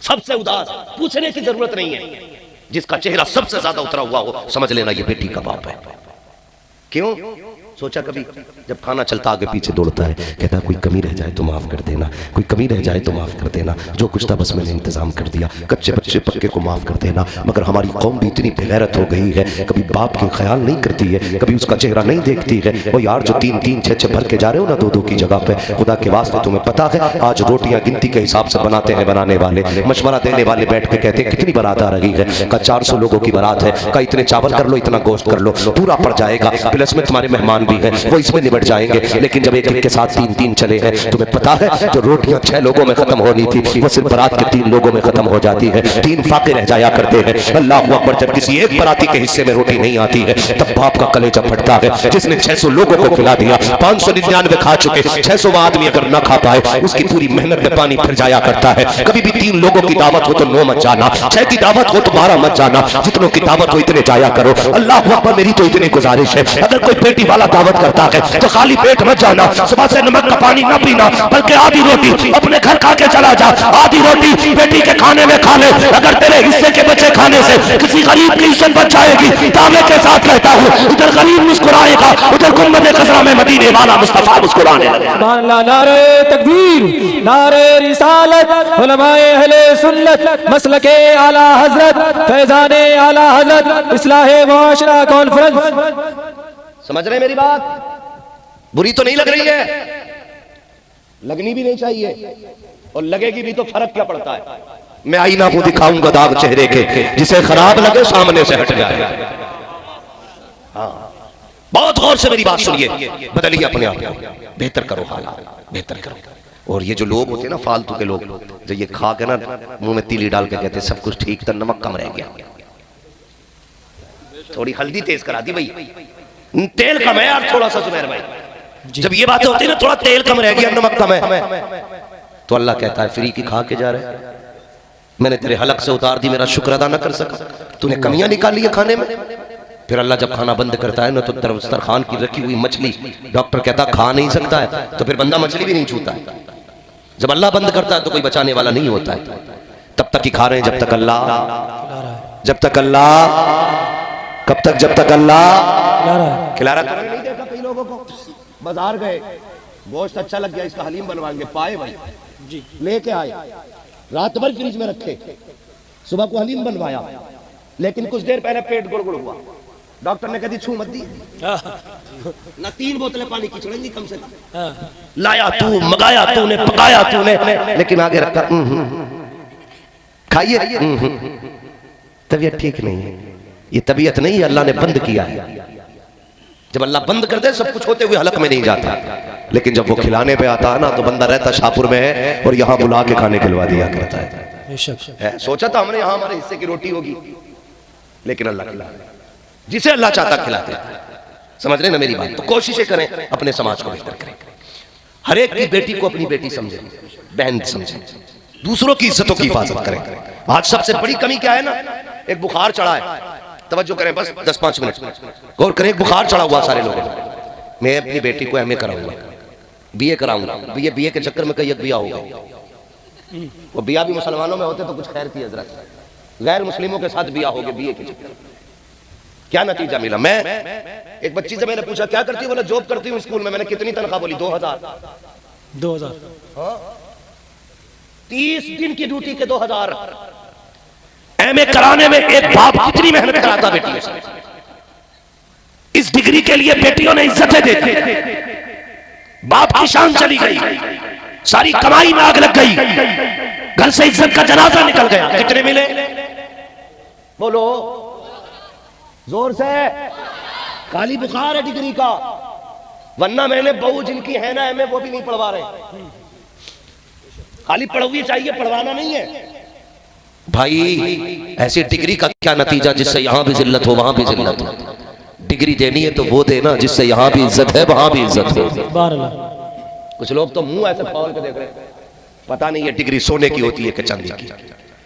सबसे उदास, पूछने की जरूरत नहीं है। जिसका चेहरा सबसे ज्यादा उतरा हुआ हो, समझ लेना ये बेटी का बाप है। क्यों? सोचा कभी जब खाना चलता आगे पीछे दौड़ता है, कहता है कोई कमी रह जाए तो माफ कर देना, कोई कमी रह जाए तो माफ कर देना, जो कुछ था बस मैंने इंतजाम कर दिया, कच्चे बच्चे पक्के को माफ कर देना। मगर हमारी कौम भी इतनी बेगैरत हो गई है, कभी बाप के ख्याल नहीं करती है, कभी उसका चेहरा नहीं देखती है। वो यार जो 3-3, 6-6 भर के जा रहे हो ना 2-2 की जगह पे, खुदा के वास्ते तुम्हें पता है आज रोटियां गिनती के हिसाब से बनाते हैं बनाने वाले, मशवरा देने वाले बैठ के कहते हैं कितनी बारात आ रही है, का 400 लोगों की बारात है, का इतने चावल कर लो, इतना गोश्त कर लो, पूरा पड़ जाएगा, प्लस में तुम्हारे मेहमान भी हैं, वो इसमें निबट जाएंगे। लेकिन जब एक के साथ 3-3 चले हैं, तुम्हें पता है जो रोटियां 6 लोगों में खत्म होनी थी वो सिर्फ बारात के 3 लोगों में खत्म हो जाती है। 3 फाके रह जाया करते हैं। अल्लाह अकबर, जब किसी एक बाराती के हिस्से में रोटी नहीं आती है तब बाप का कलेजा फटता है। जिसने 600 लोगों को खिला दिया, 599 खा चुके, 600 आदमी अगर ना खा पाए उसकी पूरी मेहनत में पानी फिर जाया करता है। कभी भी 3 लोगों की दावत हो तो 9 मत जाना, 6 की दावत हो तो 12 मत जाना, जितनों की दावत हो इतने जाया करो। अल्लाह अकबर, मेरी तो इतनी गुजारिश है, अगर कोई पेटी वाला दावत करता है तो खाली पेट मत जाना, सुबह से नमक का पानी न पीना, बल्कि आधी रोटी अपने घर खा के चला जा। आधी रोटी बेटी के खाने में खा ले। अगर तेरे हिस्से के बच्चे खाने से किसी गरीब की इज्जत बच जाएगी, दावे के साथ कहता हूँ, उधर गरीब मुस्कुराएगा, उधर गुम्बद खज़रा में मदीने वाला मुस्तफा मुस्कुराने लगेगा। नारे तकबीर, नारे रिसालत, उलमाए अहले सुन्नत, मसलके आला हजरत, फैजाने आला हजरत, इस्लाहे मुआशरा कॉन्फ्रेंस। समझ रहे मेरी बात? बुरी तो नहीं लग रही है, लगनी भी नहीं चाहिए, और लगेगी भी तो फर्क क्या पड़ता है। मैं आईना को दिखाऊंगा दाग चेहरे के, जिसे खराब लगे सामने से हट जाए। हाँ, बहुत गौर से मेरी बात सुनिए, बदलिए अपने आप को, बेहतर करो, हालात बेहतर करो। और ये जो लोग होते हैं ना फालतू के लोग, जो ये खा के ना मुंह में तीली डाल के कहते सब कुछ ठीक था, नमक कम रह गया, थोड़ी हल्दी तेज करा दी भाई, तेल कम है यार थोड़ा सा जुबैर भाई। जब ये बातें होती है ना, थोड़ा तेल कम रह गया, नमक कम है, तो अल्लाह कहता है फ्री की खा के जा रहे, मैंने तेरे हलक से उतार दी, मेरा शुक्र अदा न कर सका, तूने कमियां निकाली है खाने में। फिर अल्लाह जब खाना बंद करता है ना तो दस्तरखान की रखी हुई मछली डॉक्टर कहता खा नहीं सकता है, तो फिर बंदा मछली भी नहीं छूता है। जब अल्लाह बंद करता है तो कोई बचाने वाला नहीं होता है। तब तक ही खा रहे हैं जब तक अल्लाह, जब तक अल्लाह, कब तक, जब तक अल्लाह खिला रहा है। नहीं देखा कई लोगों को बाजार गए, गोश्त अच्छा लग गया, इसका हलीम बनवाएंगे, पाए भाई जी लेके आए, रात भर फ्रिज में रखे, सुबह को हलीम बनवाया, लेकिन कुछ देर पहले पेट गुड़गुड़ हुआ। डॉक्टर ने कहा छू मत दी ना, 3 बोतलें पानी की छोड़ेंगी कम से कम। लाया तू, मंगाया तूने, पकाया तूने, लेकिन आगे रखा खाइए, तबीयत ठीक नहीं है। ये तबीयत नहीं है, अल्लाह ने बंद किया है। जब अल्लाह बंद कर दे सब कुछ होते हुए हलक में नहीं जाता, लेकिन जब वो खिलाने पे आता है ना तो बंदा रहता शाहपुर में है और यहाँ बुला के खाने खिलवा दिया करता है। सोचा था हमने यहाँ हमारे हिस्से की रोटी होगी, लेकिन अल्लाह खिला जिसे अल्लाह चाहता खिलाते हैं। समझ रहे ना मेरी बात? तो कोशिशें करें अपने समाज को बेहतर करें। हर एक की बेटी को अपनी बेटी समझे, बहन समझे, दूसरों की इज्जतों की हिफाजत करें। आज सबसे बड़ी कमी क्या है ना, एक बुखार चढ़ा है, तवज्जो करें बस 10-5 मिनट गौर करें। एक बुखार चढ़ा हुआ सारे लोगों को, मैं अपनी बेटी को एमए कराऊंगा, बीए कराऊंगा, बीए के चक्कर में कई एक बिया होगा। वो बिया भी मुसलमानों में होते तो कुछ खैर थी हजरत, गैर मुस्लिमों के साथ बिया हो गए बीए के चक्कर। क्या नतीजा मिला? मैं एक बच्ची से मैंने पूछा क्या करती है, बोला जॉब करती हूँ स्कूल में। मैंने कितनी तनख्वाह? बोली 2000। हाँ 30 दिन की ड्यूटी के 2000। एमए कराने में एक बाप कितनी मेहनत कराता बेटियों से। इस डिग्री के लिए बेटियों ने इज्जतें दी, बाप की शान चली गई, सारी कमाई में आग लग गई, घर से इज्जत का जनाजा निकल गया। कितने मिले? बोलो जोर से। खाली बुखार है डिग्री का, वरना मैंने बहू जिनकी है ना एमए वो भी नहीं पढ़वा रहे। खाली पढ़वी चाहिए, पढ़वाना नहीं है भाई। ऐसी डिग्री का क्या नतीजा जिससे यहां भी जिल्लत हो वहां भी जिल्लत हो। डिग्री देनी है तो वो देना जिससे यहां भी इज्जत है वहां भी इज्जत हो। कुछ लोग तो मुंह ऐसे खोल के देख रहे हैं, पता नहीं है डिग्री सोने की होती है कि चांदी की।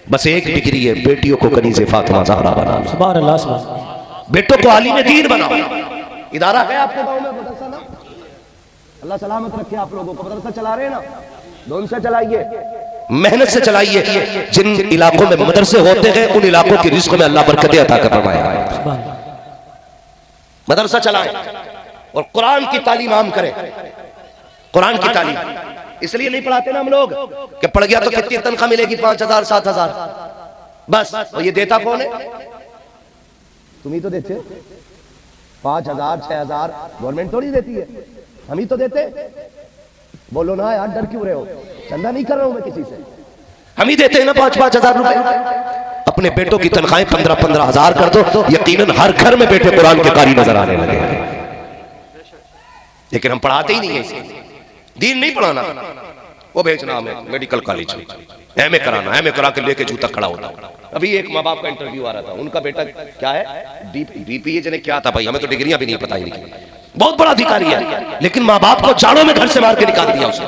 बस एक डिग्री है, बेटियों को कनीज़े फातिमा ज़हरा बनाना, बेटों को आलिम दीन बनाओ। इदारा है आपके गांव में मदरसा ना? अल्लाह सलामत रखे आप लोगों को। मदरसा चला रहे हैं ना, दोनों से चलाइए, मेहनत से चलाइए। जिन इलाकों में मदरसे होते हैं उन इलाकों की रिज़्क़ में अल्लाह बरकतें अता कर फरमाया है। मदरसा चलाएं और कुरान की तालीम आम करें। कुरान की तालीम इसलिए नहीं पढ़ाते ना हम लोग कि पढ़ गया तो कितनी तनख्वाह मिलेगी, 5000 7000 बस। और ये देता कौन है? तुम ही तो देते। 5000 6000 गवर्नमेंट थोड़ी देती है, हम ही तो देते। बोलो ना यार, डर क्यों रहे हो? चंदा नहीं कर रहा हूं मैं किसी से, हम ही देते हैं ना 5-5 हजार रुपए। अपने बेटों की तनख्वाहें 15-15 हजार कर दो, यकीनन हर घर में बेटे कुरान के कारी नजर आने लगे। लेकिन हम पढ़ाते ही नहीं है, दीन नहीं पढ़ाना, वो भेजना हमें मेडिकल कॉलेज एमए कराना, एमए करा के लेके जूता खड़ा होता। अभी एक माँ बाप का इंटरव्यू आ रहा था, उनका बेटा क्या है, बीपीए जने क्या था भाई, हमें तो डिग्रियां भी नहीं पता ही नहीं, बहुत बड़ा अधिकारी है, लेकिन माँ बाप को जाड़ों में घर से मार के निकाल दिया उसने।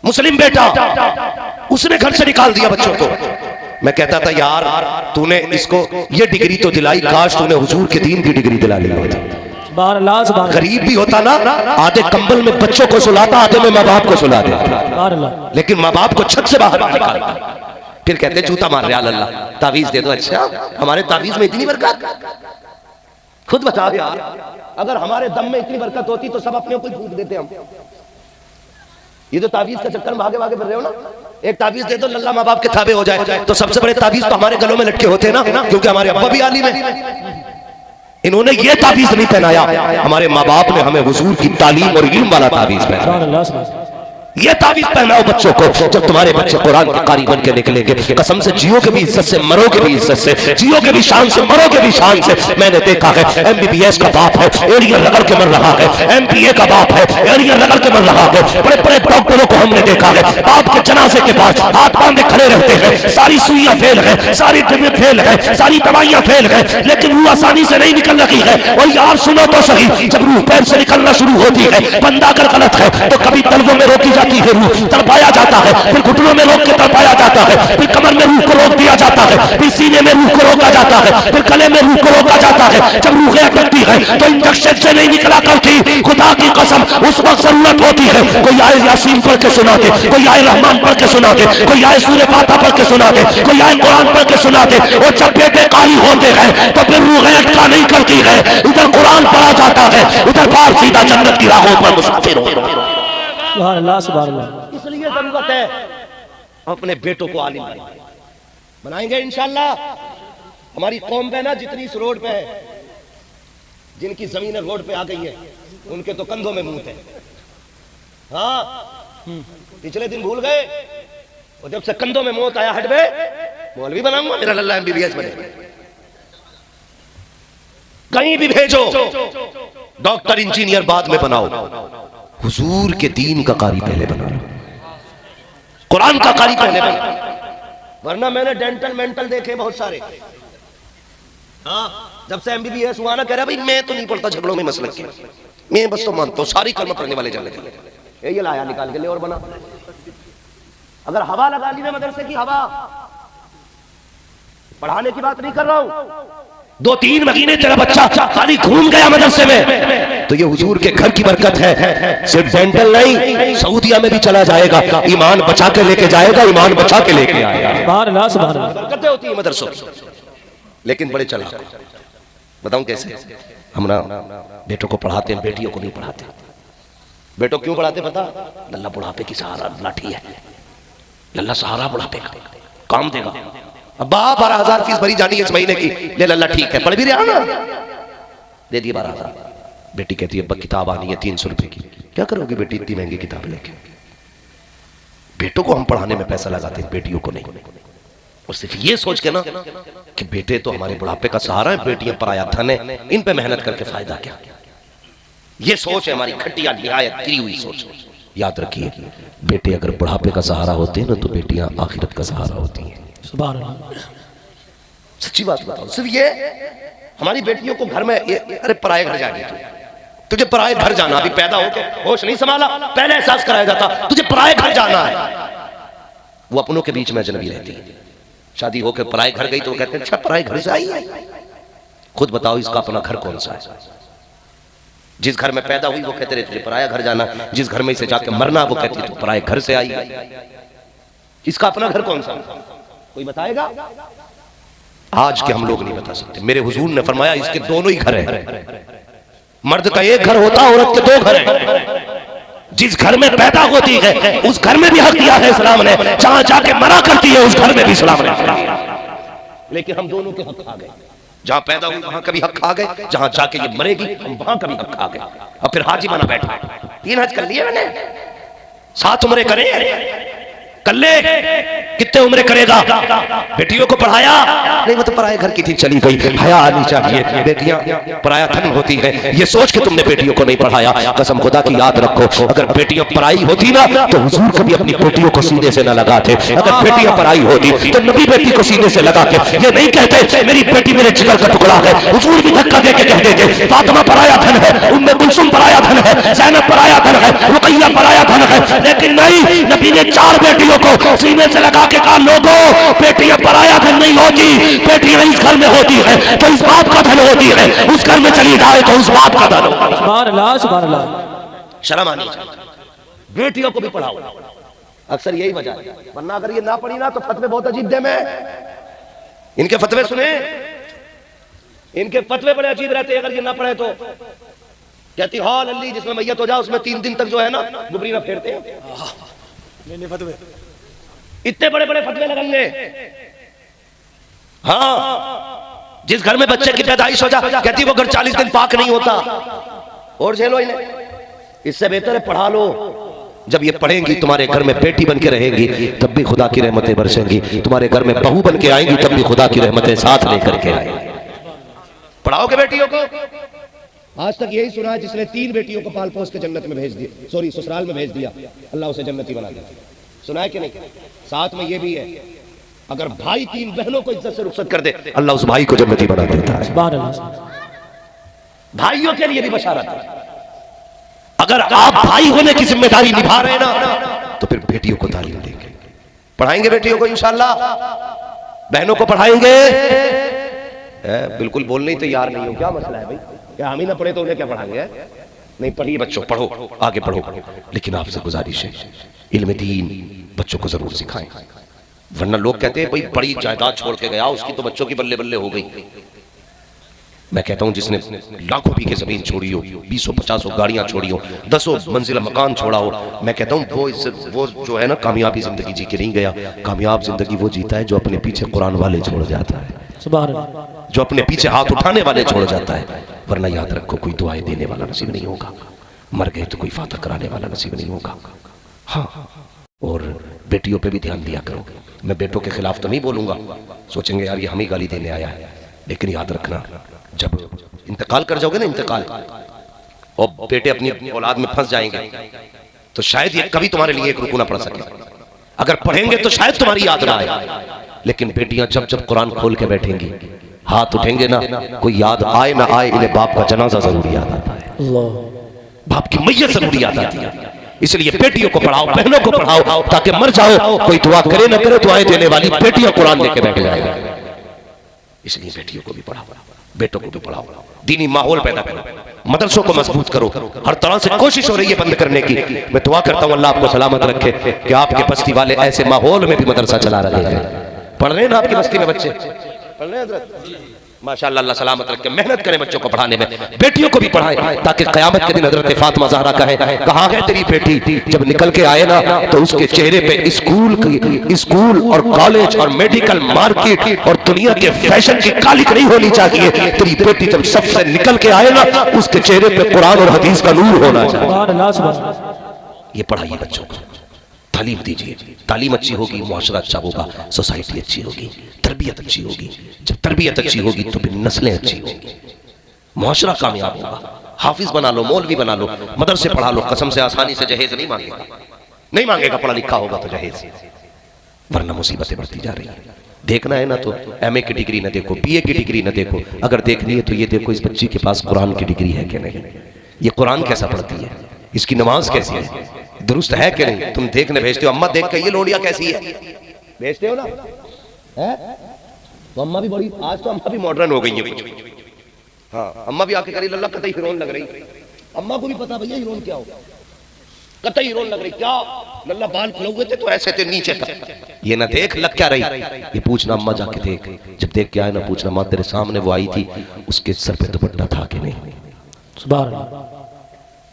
मुस्लिम बेटा, उसने घर से निकाल दिया बच्चों को। मैं कहता था यार तूने इसको ये डिग्री तो दिलाई, काश तूने हुजूर के दीन की डिग्री दिला ली होती। गरीब भी होता ना, आधे कंबल में बच्चों को सुलाता, आधे में माँ बाप को सुला देता, लेकिन माँ बाप को छत से बाहर निकालता। फिर कहते जूता मार रहे अल्लाह, तावीज दे दो। अच्छा हमारे तावीज में इतनी बरकत? खुद बताओ यार, अगर हमारे दम में इतनी बरकत होती तो सब अपने को ही फूंक देते हम। ये तो तावीज का चक्कर में भागे भागे फिर रहे हो ना। एक तावीज दे दो लल्ला माँ बाप के थाबे हो जाए, तो सबसे बड़े तावीज तो हमारे गलों में लटके होते हैं ना, क्योंकि हमारे अब्बा भी आलिम है। इन्होंने ये तावीज नहीं पहनाया, हमारे माँ बाप ने हमें हुजूर की तालीम और इल्म वाला तावीज पहनाया। ये तावीज पहनाओ बच्चों को। जब तुम्हारे बच्चे कुरान के कारी बन के निकलेंगे, कसम से जियोगे भी इज्जत से, मरोगे भी इज्जत से, जियोगे भी शान से, मरोगे भी शान से। मैंने देखा है MBBS का बाप है, एड़ियां रगड़ के मर रहा है, MPA का बाप है, एड़ियां रगड़ के मर रहा है। बड़े बड़े डॉक्टरों को हमने देखा है, बाप के जनाजे के पास हाथ बांधे खड़े रहते हैं, सारी सुइयां फेल है, सारी ड्रिपें फेल है, सारी दवाइयां फेल है, लेकिन रूह आसानी से नहीं निकल रही है। और यार सुनो तो सही, जब रूह पैर से निकलना शुरू होती है, बंदा अगर गलत है तो कभी तलवों में रोकी जाती है रूह, तड़पाया जाता है, फिर घुटनों में रोक के तड़पाया जाता है, फिर कमर में रूह को रोक दिया जाता है, फिर सीने में रूह को रोका जाता है, फिर गले में रूह को रोका जाता है। जब रूहें अटकती है तो इंजेक्शन से नहीं निकला करती, खुदा की कसम उस वक्त जरूरत होती है कोई आए यासीन पढ़ के सुना दे, कोई आए रहमान पढ़ के सुना दे, कोई आए सूरह फातिहा पढ़ के सुना दे, कोई आए कुरान पढ़ के सुना दे। और जब बेटे कारी होते हैं तो फिर रूहें अटका नहीं करती है, इधर कुरान पढ़ा जाता है, उधर पार सीधा जन्नत की राहों पर मुसाफिर हो। सुभान अल्लाह सुभान अल्लाह। इसलिए जरूरत है अपने बेटों को आलिम बनाएंगे इंशाअल्लाह। हमारी कौम पे ना जितनी इस रोड पे है, जिनकी जमीन रोड पे आ गई है, उनके तो कंधों में मूत है। हाँ, पिछले दिन भूल गए, और जब से कंधों में मौत आया हट में मौलवी बनाऊंगा, मेरा लल्ला MBBS बने। कहीं भी भेजो, डॉक्टर इंजीनियर बाद में बनाओ, हुजूर के दीन का कारी पहले बनाओ, कुरान का कारी पहले बनाओ। वरना मैंने डेंटल मेंटल देखे बहुत सारे। हाँ, जब से MBBS हुआ ना, कह रहा भाई मैं तो नहीं पढ़ता झगड़ों में मसलक के, मैं बस तो मानता हूं सारी कलमा पढ़ने वाले जल लगे। ये लाया निकाल के ले और बना। अगर हवा लगा ली ना मदरसे की हवा, पढ़ाने की बात नहीं कर रहा हूं, 2-3 महीने तेरा बच्चा खाली घूम गया मदरसे में, तो ये हुजूर के घर की बरकत है। सिर्फ डेंटल नहीं, सऊदिया में भी चला जाएगा, ईमान बचा के लेके जाएगा, ईमान बचा के लेके आएगा। सुभान अल्लाह सुभान अल्लाह। बरकतें होती है मदरसों, लेकिन बड़े चला। बताऊं कैसे? हम ना बेटों को पढ़ाते हैं, बेटियों को नहीं पढ़ाते। बेटों क्यों पढ़ाते पता? लल्ला बुढ़ापे की सहारा लाठी है, लल्ला सहारा बुढ़ापे का, काम देगा। अब्बा 12,000 फीस भरी जानी है इस महीने की, ले लल्ला ठीक है, पढ़ भी रहा ना, दे दिए 12,000। बेटी कहती है अब्बा किताब आनी है 300 रुपए की। क्या करोगे बेटी इतनी महंगी किताब लेके? बेटों को हम पढ़ाने में पैसा लगाते हैं, बेटियों को नहीं। और सिर्फ ये सोच के ना कि बेटे तो हमारे बुढ़ापे का सहारा है, बेटियां पराया धन है, इन पे मेहनत करके फायदा क्या? ये सोच है हमारी खटिया निहायत गिरी हुई सोच। याद रखिए, बेटे अगर बुढ़ापे का सहारा होते हैं ना, तो बेटियां आखिरत का सहारा होती हैं। सुभान अल्लाह। सच्ची बात बताओ, सिर्फ ये हमारी बेटियों को घर में अरे पराए घर जाएगी तुझे पराए घर जाना, अभी पैदा होके होश नहीं संभाला, पहले एहसास कराया जाता तुझे पराए घर जाना है। वो अपनों के बीच में अजनबी रहती है, शादी होकर पराए घर गई तो वो कहते हैं अच्छा पराए घर से आई है। खुद बताओ इसका अपना घर कौन सा है? जिस घर में पैदा हुई वो कहते रहे तुझे पराया घर जाना, जिस घर में इसे जाके मरना वो कहती तू पराए घर से आई है। इसका अपना घर कौन सा? कोई बताएगा? आज के हम लोग नहीं बता सकते। मेरे हुजूर ने फरमाया इसके दोनों ही घर हैं। मर्द का एक घर होता, औरत के 2 घर हैं। जिस घर में पैदा होती है उस घर में भी हक दिया है इस्लाम ने, जहां जाके मरा करती है उस घर में भी इस्लाम ने। लेकिन हम दोनों के हक खा गए, जहां पैदा हुई वहां का भी हक खा गए, जहां जाके ये मरेगी हम वहां का भी हक खा गए। और फिर हाजी बना बैठा, 3 हज कर लिए मैंने, 7 उम्रें करे कर ले, कितने उम्र करेगा? बेटियों को पढ़ाया नहीं, वो तो पराये घर की थी चली गई। हया आनी चाहिए, बेटियां पराया धन होती है, ये सोच के तुमने बेटियों को नहीं पढ़ाया। कसम खुदा की याद रखो, अगर बेटियां पराई होती ना तो हुजूर कभी अपनी बेटियों को सीने से न लगाते। अगर बेटियां पराई होती तो नबी बेटी को सीने से लगा के ये नहीं कहते मेरी बेटी मेरे जिगर का टुकड़ा है। हुजूर भी धक्का दे के कह देते फातिमा पराया धन है, उम्मे कुलसुम पराया धन है, ज़ैनब पराया धन है, रुकैया पराया धन है। लेकिन नहीं, नबी ने 4 बेटियों को सीने से लगा के कहा लोगों बेटियां पराया धन नहीं होती, बेटियां इस घर में होती है तो इस बाप का धन होती है, उस घर में चली जाए तो उस बाप का धन होता है। सुभान अल्लाह सुभान अल्लाह। शर्म आनी चाहिए, बेटियों को भी पढ़ाओ। अक्सर यही वजह है, वरना अगर ये ना पढ़ी ना तो फतवे बहुत अजीब दे में। इनके फतवे सुने, इनके फतवे बड़े अजीब रहते हैं। अगर ये ना पढ़े तो कहती हाँ लल्ली जिसमें मैयत हो जाए उसमें 3 दिन तक जो है ना गुबरी ना फेरते हैं। फतवे इतने बड़े बड़े फतवे लगेंगे। हाँ, जिस घर में बच्चे की पैदाइश हो जाए कहती वो घर 40 दिन पाक नहीं होता, और झेलो इन्हें। इससे बेहतर है पढ़ा लो। जब ये पढ़ेंगी तुम्हारे घर में बेटी बन के रहेंगी तब भी खुदा की रहमतें बरसेंगी, तुम्हारे घर में बहू बन के आएंगी तब भी खुदा की रहमतें साथ लेकर के आएंगी। पढ़ाओगे बेटियों को। आज तक यही सुना है जिसने 3 बेटियों को पाल पोस के जन्नत में भेज दिया, सॉरी ससुराल में भेज दिया, अल्लाह उसे जन्नती बना दिया। सुना है कि नहीं? साथ में ये भी है अगर भाई 3 बहनों को इज्जत से रुखसत कर दे अल्लाह उस भाई को जन्नती बना देता है। सुभान अल्लाह। भाइयों के लिए भी बशारत है। अगर आप भाई होने की जिम्मेदारी निभा रहे हैं ना तो फिर बेटियों को तालीम देंगे, पढ़ाएंगे बेटियों को इंशाअल्लाह, बहनों को पढ़ाएंगे। बिल्कुल बोलने ही तैयार नहीं हो, क्या मसला है भाई? क्या हम ही ना पढ़े तो उन्हें क्या पढ़ाएंगे? नहीं, पढ़िए बच्चों, पढ़ो, आगे बढ़ो, लेकिन आपसे गुजारिश है इल्म दीन बच्चों को जरूर सिखाएं, वरना लोग कहते हैं भाई बड़ी जायदाद छोड़ के गया, उसकी तो बच्चों की बल्ले बल्ले हो गई। मैं कहता हूं जिसने लाखों बीघे जमीन छोड़ी हो, 20-50 गाड़ियां छोड़ी हो, 10 मंजिला मकान छोड़ा हो, मैं कहता हूं वो जो है ना कामयाबी जिंदगी जी के नहीं गया। कामयाब जिंदगी वो जीता है जो अपने पीछे कुरान वाले छोड़ जाता है, सुभान अल्लाह। जो अपने पीछे हाथ उठाने वाले छोड़ जाता है। वरना याद रखो कोई दुआएं देने वाला नसीब नहीं होगा, मर गए तो कोई फातह कराने वाला नसीब नहीं होगा। हाँ, और बेटियों पे भी ध्यान दिया करो। मैं बेटों के खिलाफ तो नहीं बोलूंगा, सोचेंगे यार ये हम ही गाली देने आया है, लेकिन याद रखना जब इंतकाल कर जाओगे ना, इंतकाल और बेटे अपनी औलाद में फंस जाएंगे तो शायद ये कभी तुम्हारे लिए एक रुकू ना पड़ सके। अगर पढ़ेंगे तो शायद तुम्हारी याद ना आए, लेकिन बेटियां जब जब कुरान खोल के बैठेंगी, हाथ उठेंगे ना, कोई याद आए ना आए, इन्हें बाप का जनाजा जरूर याद आता है, बाप की मैयत जरूर याद आती है। इसलिए बेटियों को पढ़ाओ, बहनों को पढ़ाओ, ताकि मर जाओ कोई दुआ करे ना करे, दुआएं देने वाली बेटियां कुरान लेके बैठ जाएगा। इसलिए बेटियों को भी पढ़ाओ, बेटों को भी पढ़ाओ, दीनी माहौल पैदा करो, मदरसों को मजबूत करो। हर तरह से कोशिश हो रही है बंद करने की। मैं दुआ करता हूं अल्लाह आपको सलामत रखे कि आपके बस्ती वाले ऐसे माहौल में भी मदरसा चला रहे हैं। पढ़ रहे हैं ना आपकी बस्ती में बच्चे? पढ़ रहे हैं हज़रत? माशाअल्लाह, अल्लाह सलामत रखे, मेहनत करें बच्चों को पढ़ाने में, बेटियों को भी पढ़ाएं, ताकि क़यामत के दिन हज़रत फातिमा ज़हरा कहे कहाँ है तेरी बेटी? जब निकल के आए ना तो उसके चेहरे पे स्कूल और कॉलेज और मेडिकल मार्केट और दुनिया के फैशन की कालिक नहीं होनी चाहिए। तेरी बेटी जब सबसे निकल के आए ना, उसके चेहरे पे कुरान और हदीस का नूर होना चाहिए। ये पढ़ाइए बच्चों को, तालीम दीजिए। तालीम अच्छी होगी, मुआशरा अच्छा होगा, सोसाइटी अच्छी होगी, तरबियत अच्छी होगी। जब तरबियत अच्छी होगी तो फिर नस्लें अच्छी होगी, मुआशरा कामयाब होगा। हाफिज बना लो, मौलवी बना लो, मदरसे पढ़ा लो, कसम से आसानी से जहेज नहीं मांगेगा, नहीं मांगेगा, पढ़ा लिखा होगा तो जहेज, वरना मुसीबतें बढ़ती जा रही है। देखना है ना तो MA की डिग्री न देखो, BA की डिग्री न देखो, अगर देखनी है तो ये देखो इस बच्ची के पास कुरान की डिग्री है कि नहीं, ये कुरान कैसा पढ़ती है, इसकी नमाज कैसी है, दुरुस्त है कि नहीं। तुम देखने भेजते हो, अम्मा देख के ये लोडिया कैसी है, भेजते हो ना है? तो अम्मा भी बड़ी, आज तो अम्मा भी मॉडर्न हो गई है कुछ। हाँ, अम्मा भी आके करी लल्ला कतई हीरोइन लग रही, अम्मा को भी पता भैया हीरोइन क्या हो, कतई हीरोइन लग रही, क्या लल्ला बाल खुले हुए थे तो ऐसे थे नीचे तक, ये ना देख लग क्या रही, ये पूछना अम्मा जाके देख, जब देख के आए ना पूछना माँ तेरे सामने वो आई थी, उसके सर पे दुपट्टा था कि नहीं, सुभान अल्लाह।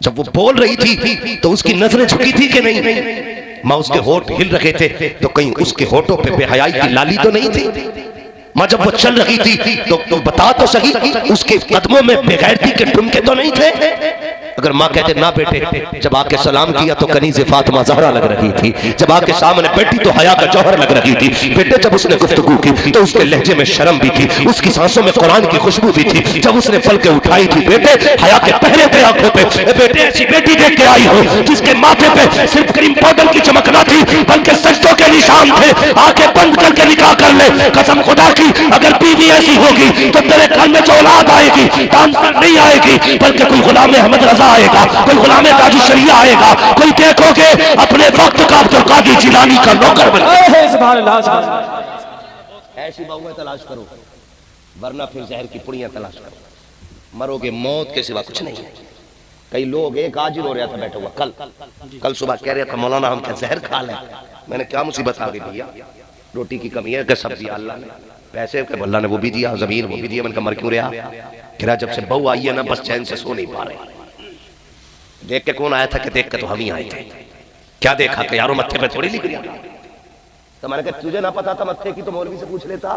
जब वो बोल रही थी तो उसकी नजरें झुकी थी कि नहीं, माँ उसके होठ हिल रहे थे तो कहीं उसके होठों पे बेहयाई की लाली तो नहीं थी। माँ जब वो चल रही थी तो बता तो सही, उसके कदमों में बेगैरती के ठुमके तो नहीं थे। अगर माँ कहते ना बेटे, जब आके सलाम किया तो कनीज़े फातिमा ज़हरा लग रही थी, जब आके सामने बैठी तो हया का जौहर लग रही थी। बेटे जब उसने गुफ्तगू की तो उसके लहजे में शर्म भी थी, उसकी सांसों में कुरान की खुशबू भी थी। जब उसने पलके उठाई थी बेटे, हया के पहरे थे आंखों पे। बेटे ऐसी बेटी देख के आई हो जिसके माथे पे सिर्फ क्रीम पाउडर की चमक ना थी बल्कि सजदों के निशान थे। आंखें बंद करके निकाह कर ले, कसम खुदा की अगर बीवी ऐसी होगी तो तेरे घर में जो औलाद आएगी डांसर नहीं आएगी, बल्कि कोई गुलाम अहमद रजा आएगा, कोई गुलाम काजी शरिया आएगा, कोई देखोगे अपने वक्त का अब्दुल कादिर जिलानी का नौकर बने। ऐसी बहुएं तलाश करो, वरना फिर जहर की पुड़ियां तलाश करो, मरोगे मौत के सिवा कुछ नहीं है। कई लोग, एक आज ही रो रहा था बैठा हुआ, कल सुबह कह रहा था मौलाना हम क्या जहर खा लें। मैंने क्या मुसीबत आ गई भैया, रोटी की कमी है कि सब्जी अल्लाह ने, पैसे के अल्लाह ने वो भी दिया, जमीन वो भी दिया। मैंने कहा मर क्यों रहा, कह रहा जब से बहू आई है ना बस चैन से सो नहीं पा रहे। देख के कौन आया था कि देख के तो हम ही आए थे। क्या देखा कि यारों मत्थे पे थोड़ी लिख लिया, तो मैंने कहा तुझे ना पता था मत्थे की तो मौलवी से पूछ लेता।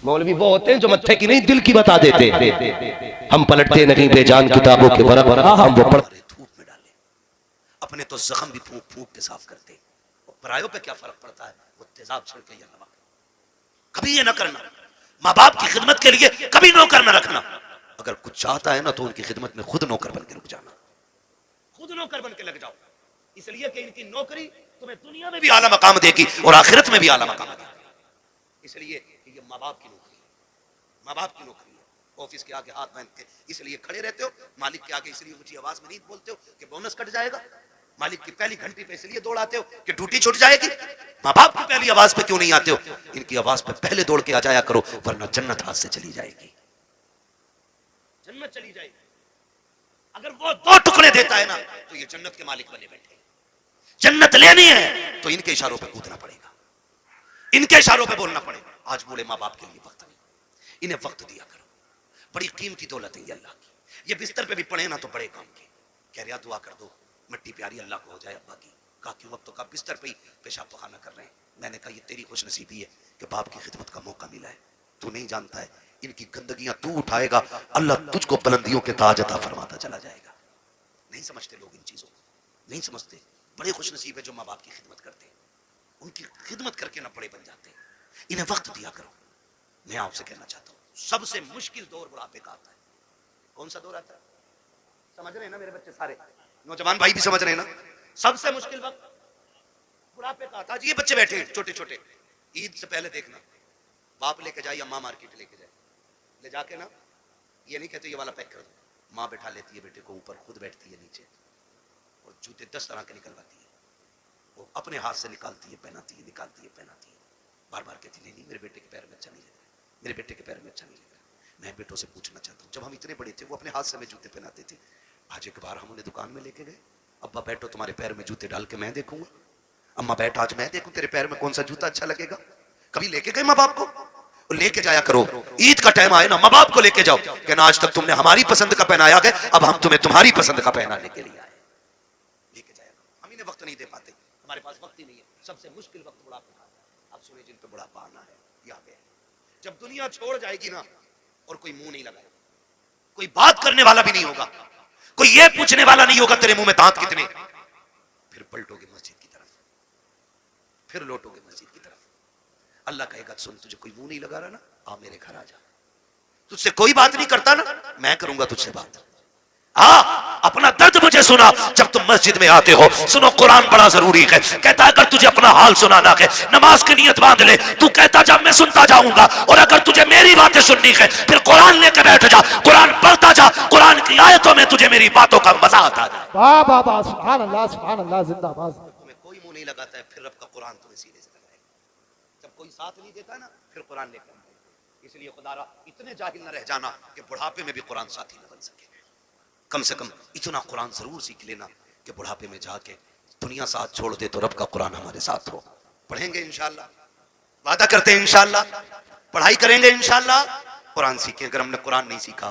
मौलवी वो होते हैं जो मत्थे की नहीं दिल की बता देते। हम पलटते नहीं बेजान किताबों के बराबर, हम वो पढ़ धूप में डाले, अपने तो जख्म भी फूंक फूंक के साफ करते। परायों पे क्या फर्क पड़ता है, वो तेजाब छिड़के या नमक। कभी ये ना करना, माँ बाप की खिदमत के लिए कभी नौकर न रखना। अगर कुछ चाहता है ना तो उनकी खिदमत में खुद नौकर बन के रुक जाना, खुद नौकर बन के लग जाओ, इसलिए कि इनकी नौकरी तुम्हें दुनिया में भी आला मकाम देगी और आखिरत में भी आला मकाम देगी। इसलिए ये माँ बाप की नौकरी है, माँ बाप की नौकरी है। ऑफिस के आगे हाथ बांध के इसलिए खड़े रहते हो, मालिक के आगे इसलिए ऊंची आवाज में नहीं बोलते हो कि बोनस कट जाएगा। मालिक की पहली घंटी पे इसलिए दौड़ आते हो कि ड्यूटी छूट जाएगी। माँ बाप की पहली आवाज पे क्यों नहीं आते हो? इनकी आवाज पे पहले दौड़ के आ जाया करो, वरना जन्नत हाथ से चली जाएगी, जन्नत चली जाएगी। अगर वो 2 टुकड़े देता है ना तो ये जन्नत के मालिक बने बैठे। जन्नत लेनी है तो इनके इशारों पे कूदना पड़ेगा, इनके इशारों पे बोलना पड़ेगा। आज बूढ़े माँ बाप के लिए वक्त नहीं, इन्हें वक्त दिया करो। बड़ी कीमती दौलत है ये अल्लाह की। ये बिस्तर पे भी पड़े ना तो बड़े काम के। कह रहा दुआ कर दो मिट्टी प्यारी अल्लाह को हो जाए अब्बा की। कहा क्यों? अब तो का बिस्तर पे ही पेशाब पखाना कर रहे हैं। मैंने कहा ये तेरी खुशनसीबी है कि बाप की खिदमत का मौका मिला है। तू नहीं जानता है इनकी गंदगियां तू उठाएगा, अल्लाह तुझको बुलंदियों के ताज अता फरमाता चला जाएगा। नहीं समझते लोग इन चीजों को, नहीं समझते। बड़े खुशनसीब है जो माँ बाप की खिदमत करते हैं, उनकी खिदमत करके ना बड़े बन जाते हैं। इन्हें वक्त दिया करो। मैं आपसे कहना चाहता हूँ सबसे मुश्किल दौर बुढ़ापे का आता है। कौन सा दौर आता है? समझ रहे हैं ना मेरे बच्चे सारे, नौजवान भाई भी समझ रहे हैं ना? सबसे मुश्किल वक्त बुढ़ापे का आता है। ये बच्चे बैठे हैं छोटे छोटे, ईद से पहले देखना बाप लेके जाए या माँ मार्केट लेके जाए, ले जाके ना ये नहीं कहते ये वाला पैक कर दो, माँ बैठा लेती है बेटे को ऊपर, खुद बैठती है नीचे और जूते 10 तरह के निकलवाती है। वो अपने हाथ से निकालती है, पहनाती है, निकालती है, पहनाती है। बार बार कहती नहीं मेरे बेटे के पैर में अच्छा नहीं लग रहा, मेरे बेटे के पैर में अच्छा नहीं लग रहा। मैं बेटों से पूछना चाहता हूँ, जब हम इतने बड़े थे वो अपने हाथ से हमें जूते पहनाते थे। आज एक बार हम उन्हें दुकान में लेके गए, अब्बा बैठो तुम्हारे पैर में जूते डाल के मैं देखूंगा। अम्मा बैठ आज मैं देखूं तेरे पैर में कौन सा जूता अच्छा लगेगा। कभी लेके गए माँ बाप को? लेके जाया करो। ईद का टाइम आए ना माँ बाप को लेके जाओ, कहना आज तक तुमने हमारी पसंद का पहनाया है, अब हम तुम्हें तुम्हारी पसंद का पहनाने के लिए आए। लेके जाया करो। हम इन्हें वक्त नहीं दे पाते, हमारे पास वक्त ही नहीं है। सबसे मुश्किल वक्त बुढ़ापे का। अब सुनिए जिन पे बुढ़ापा आना है यहाँ पे, जब दुनिया छोड़ जाएगी ना और कोई मुंह नहीं लगाएगा, कोई बात करने वाला भी नहीं होगा, कोई ये पूछने वाला नहीं होगा तेरे मुंह में दांत कितने, फिर पलटोगे मस्जिद की तरफ, फिर लौटोगे मस्जिद की तरफ। अल्लाह कहेगा सुन तुझे कोई मुंह नहीं लगा रहा ना, आ मेरे घर आ जा। तुझसे कोई बात नहीं करता ना, मैं करूंगा तुझसे बात। हाँ अपना दर्द मुझे सुना जब तुम मस्जिद में आते हो। सुनो कुरान बड़ा जरूरी है। कहता है अगर तुझे अपना हाल सुनाना है नमाज की नियत बांध ले, तू कहता जा मैं सुनता जाऊंगा। और अगर तुझे मेरी बातें सुननी है फिर कुरान लेकर बैठ जा, कुरान पढ़ता जा, कुरान की आयतों में तुझे मेरी बातों का मजा आता है। वाह वाह वाह, सुभान अल्लाह जिंदाबाद। तुम्हें कोई मुंह नहीं लगाता है फिर रब का कुरान तुम्हें सीधे से लगाएगा। जब कोई साथ नहीं देता ना फिर कुरान लेकर। इसलिए खुदारा इतने जाहिल न रह जाना कि बुढ़ापे में भी कुरान साथी न बन सके। कम से कम इतना कुरान जरूर सीख लेना कि बुढ़ापे में जाके दुनिया साथ छोड़ दे तो रब का कुरान हमारे साथ हो। पढ़ेंगे इंशाल्लाह, वादा करते हैं इंशाल्लाह, पढ़ाई करेंगे इंशाल्लाह, कुरान सीखें। अगर हमने कुरान नहीं सीखा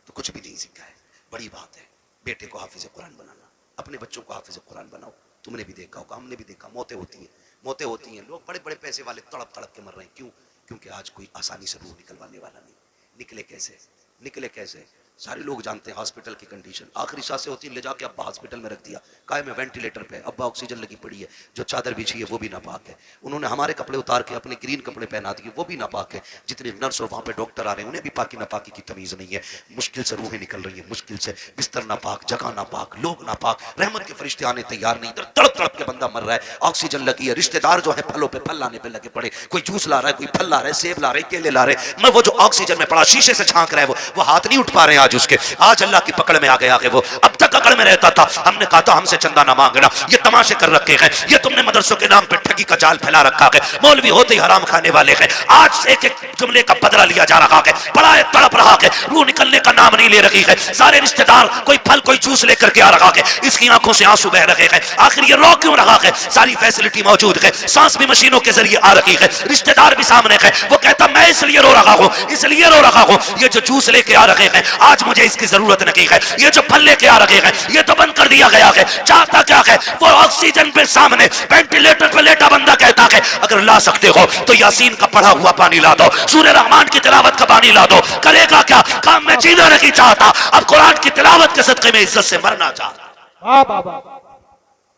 तो कुछ भी नहीं सीखा है। बड़ी बात है बेटे को हाफिज कुरान बनाना, अपने बच्चों को हाफिज कुरान बनाओ। तुमने भी देखा होगा, हमने भी देखा, मौतें होती हैं, मौतें होती हैं। लोग बड़े बड़े पैसे वाले तड़प तड़प के मर रहे हैं। क्यों? क्योंकि आज कोई आसानी से रूह निकलवाने वाला नहीं। निकले कैसे? निकले कैसे? सारे लोग जानते हैं हॉस्पिटल की कंडीशन। आखिरी सांसें होती है, ले जाके अब्बा हॉस्पिटल में रख दिया, काय में वेंटिलेटर पे, अब्बा ऑक्सीजन लगी पड़ी है, जो चादर बिछी है वो भी नापाक है। उन्होंने हमारे कपड़े उतार के अपने ग्रीन कपड़े पहना दिए, वो भी नापाक है। जितने नर्स और वहां पे डॉक्टर आ रहे हैं उन्हें भी पाकी नापाकी की तमीज नहीं है। मुश्किल से रूहें निकल रही है, मुश्किल से। बिस्तर नापाक, जगह नापाक, लोग नापाक, रहमत के फरिश्ते आने तैयार नहीं। इधर तड़प तड़प के बंदा मर रहा है, ऑक्सीजन लगी है। रिश्तेदार जो है फलों पे फल लाने पे लगे पड़े, कोई जूस ला रहा है, कोई फल ला रहा है, सेब ला रहे, केले ला रहे। मैं वो जो ऑक्सीजन में पड़ा शीशे से झांक रहा है वो हाथ नहीं उठ पा रहे हैं आज उसके। आज अल्लाह की पकड़ में आ गया है वो। अब तक अकड़ में रहता था, हमने कहा था हमसे चंदा ना मांगना, ये तमाशे कर रखे हैं, ये तुमने मदरसों के नाम पे ठगी का जाल फैला रखा है, मौलवी होते ही हराम खाने वाले हैं। आज एक एक जुमले का बदला लिया जा रहा है, बड़ा तड़प रहा है, रूह निकलने का नाम नहीं ले रही है। सारे रिश्तेदार कोई फल कोई जूस लेकर के आ रहा है, इसकी आंखों से आंसू बह रहे हैं। आखिर ये रो क्यों रहा है? सारी फैसिलिटी मौजूद है, सांस भी मशीनों के जरिए आ रही है, रिश्तेदार भी सामने है। वो कहता मैं इसलिए रो रहा हूँ, इसलिए रो रहा हूँ, ये जो जूस लेके आ रहे हैं आज मुझे इसकी जरूरत नहीं है, ये जो फल लेके आ रहे हैं ये तो बंद कर दिया गया है। चाहता क्या है? वो ऑक्सीजन पे सामने वेंटिलेटर पे लेटा बंदा कहता है अगर ला सकते हो तो यासीन का पढ़ा हुआ पानी ला दो, सूरह रहमान की तिलावत का पानी ला दो। करेगा क्या? काम में जीना नहीं चाहता, अब कुरान की तिलावत के सदके में इज्जत से मरना चाहता।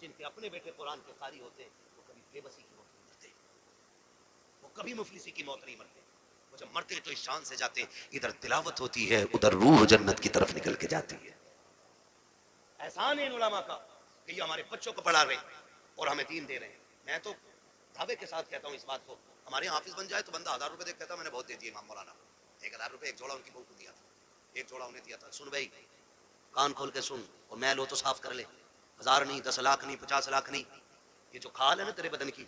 जिनके अपने बेटे कुरान के कारी होते वो कभी बेबसी की मौत नहीं मरते, वो कभी मुफलिसी की मौत नहीं मरते। वो जब मरते तो इस शान से जाते, इधर तिलावत होती है उधर रूह जन्नत की तरफ निकल के जाती है। एहसान है इन उलमा का कि ये हमारे बच्चों को पढ़ा रहे और हमें दीन दे रहे हैं। मैं तो दावे के साथ कहता हूँ इस बात को, हमारे हाफिज बन जाए तो बंदा 1000 रुपए देख कहता मैंने बहुत दे दिए इमाम मौलाना। 1000 रुपए एक जोड़ा उनकी बहू को दिया था, एक जोड़ा उन्हें दिया था। सुन भाई कान खोल के सुन और मैल हो तो साफ कर ले, 1000 नहीं, 10 लाख नहीं, 50 लाख नहीं, ये जो खाल है ना तेरे बदन की,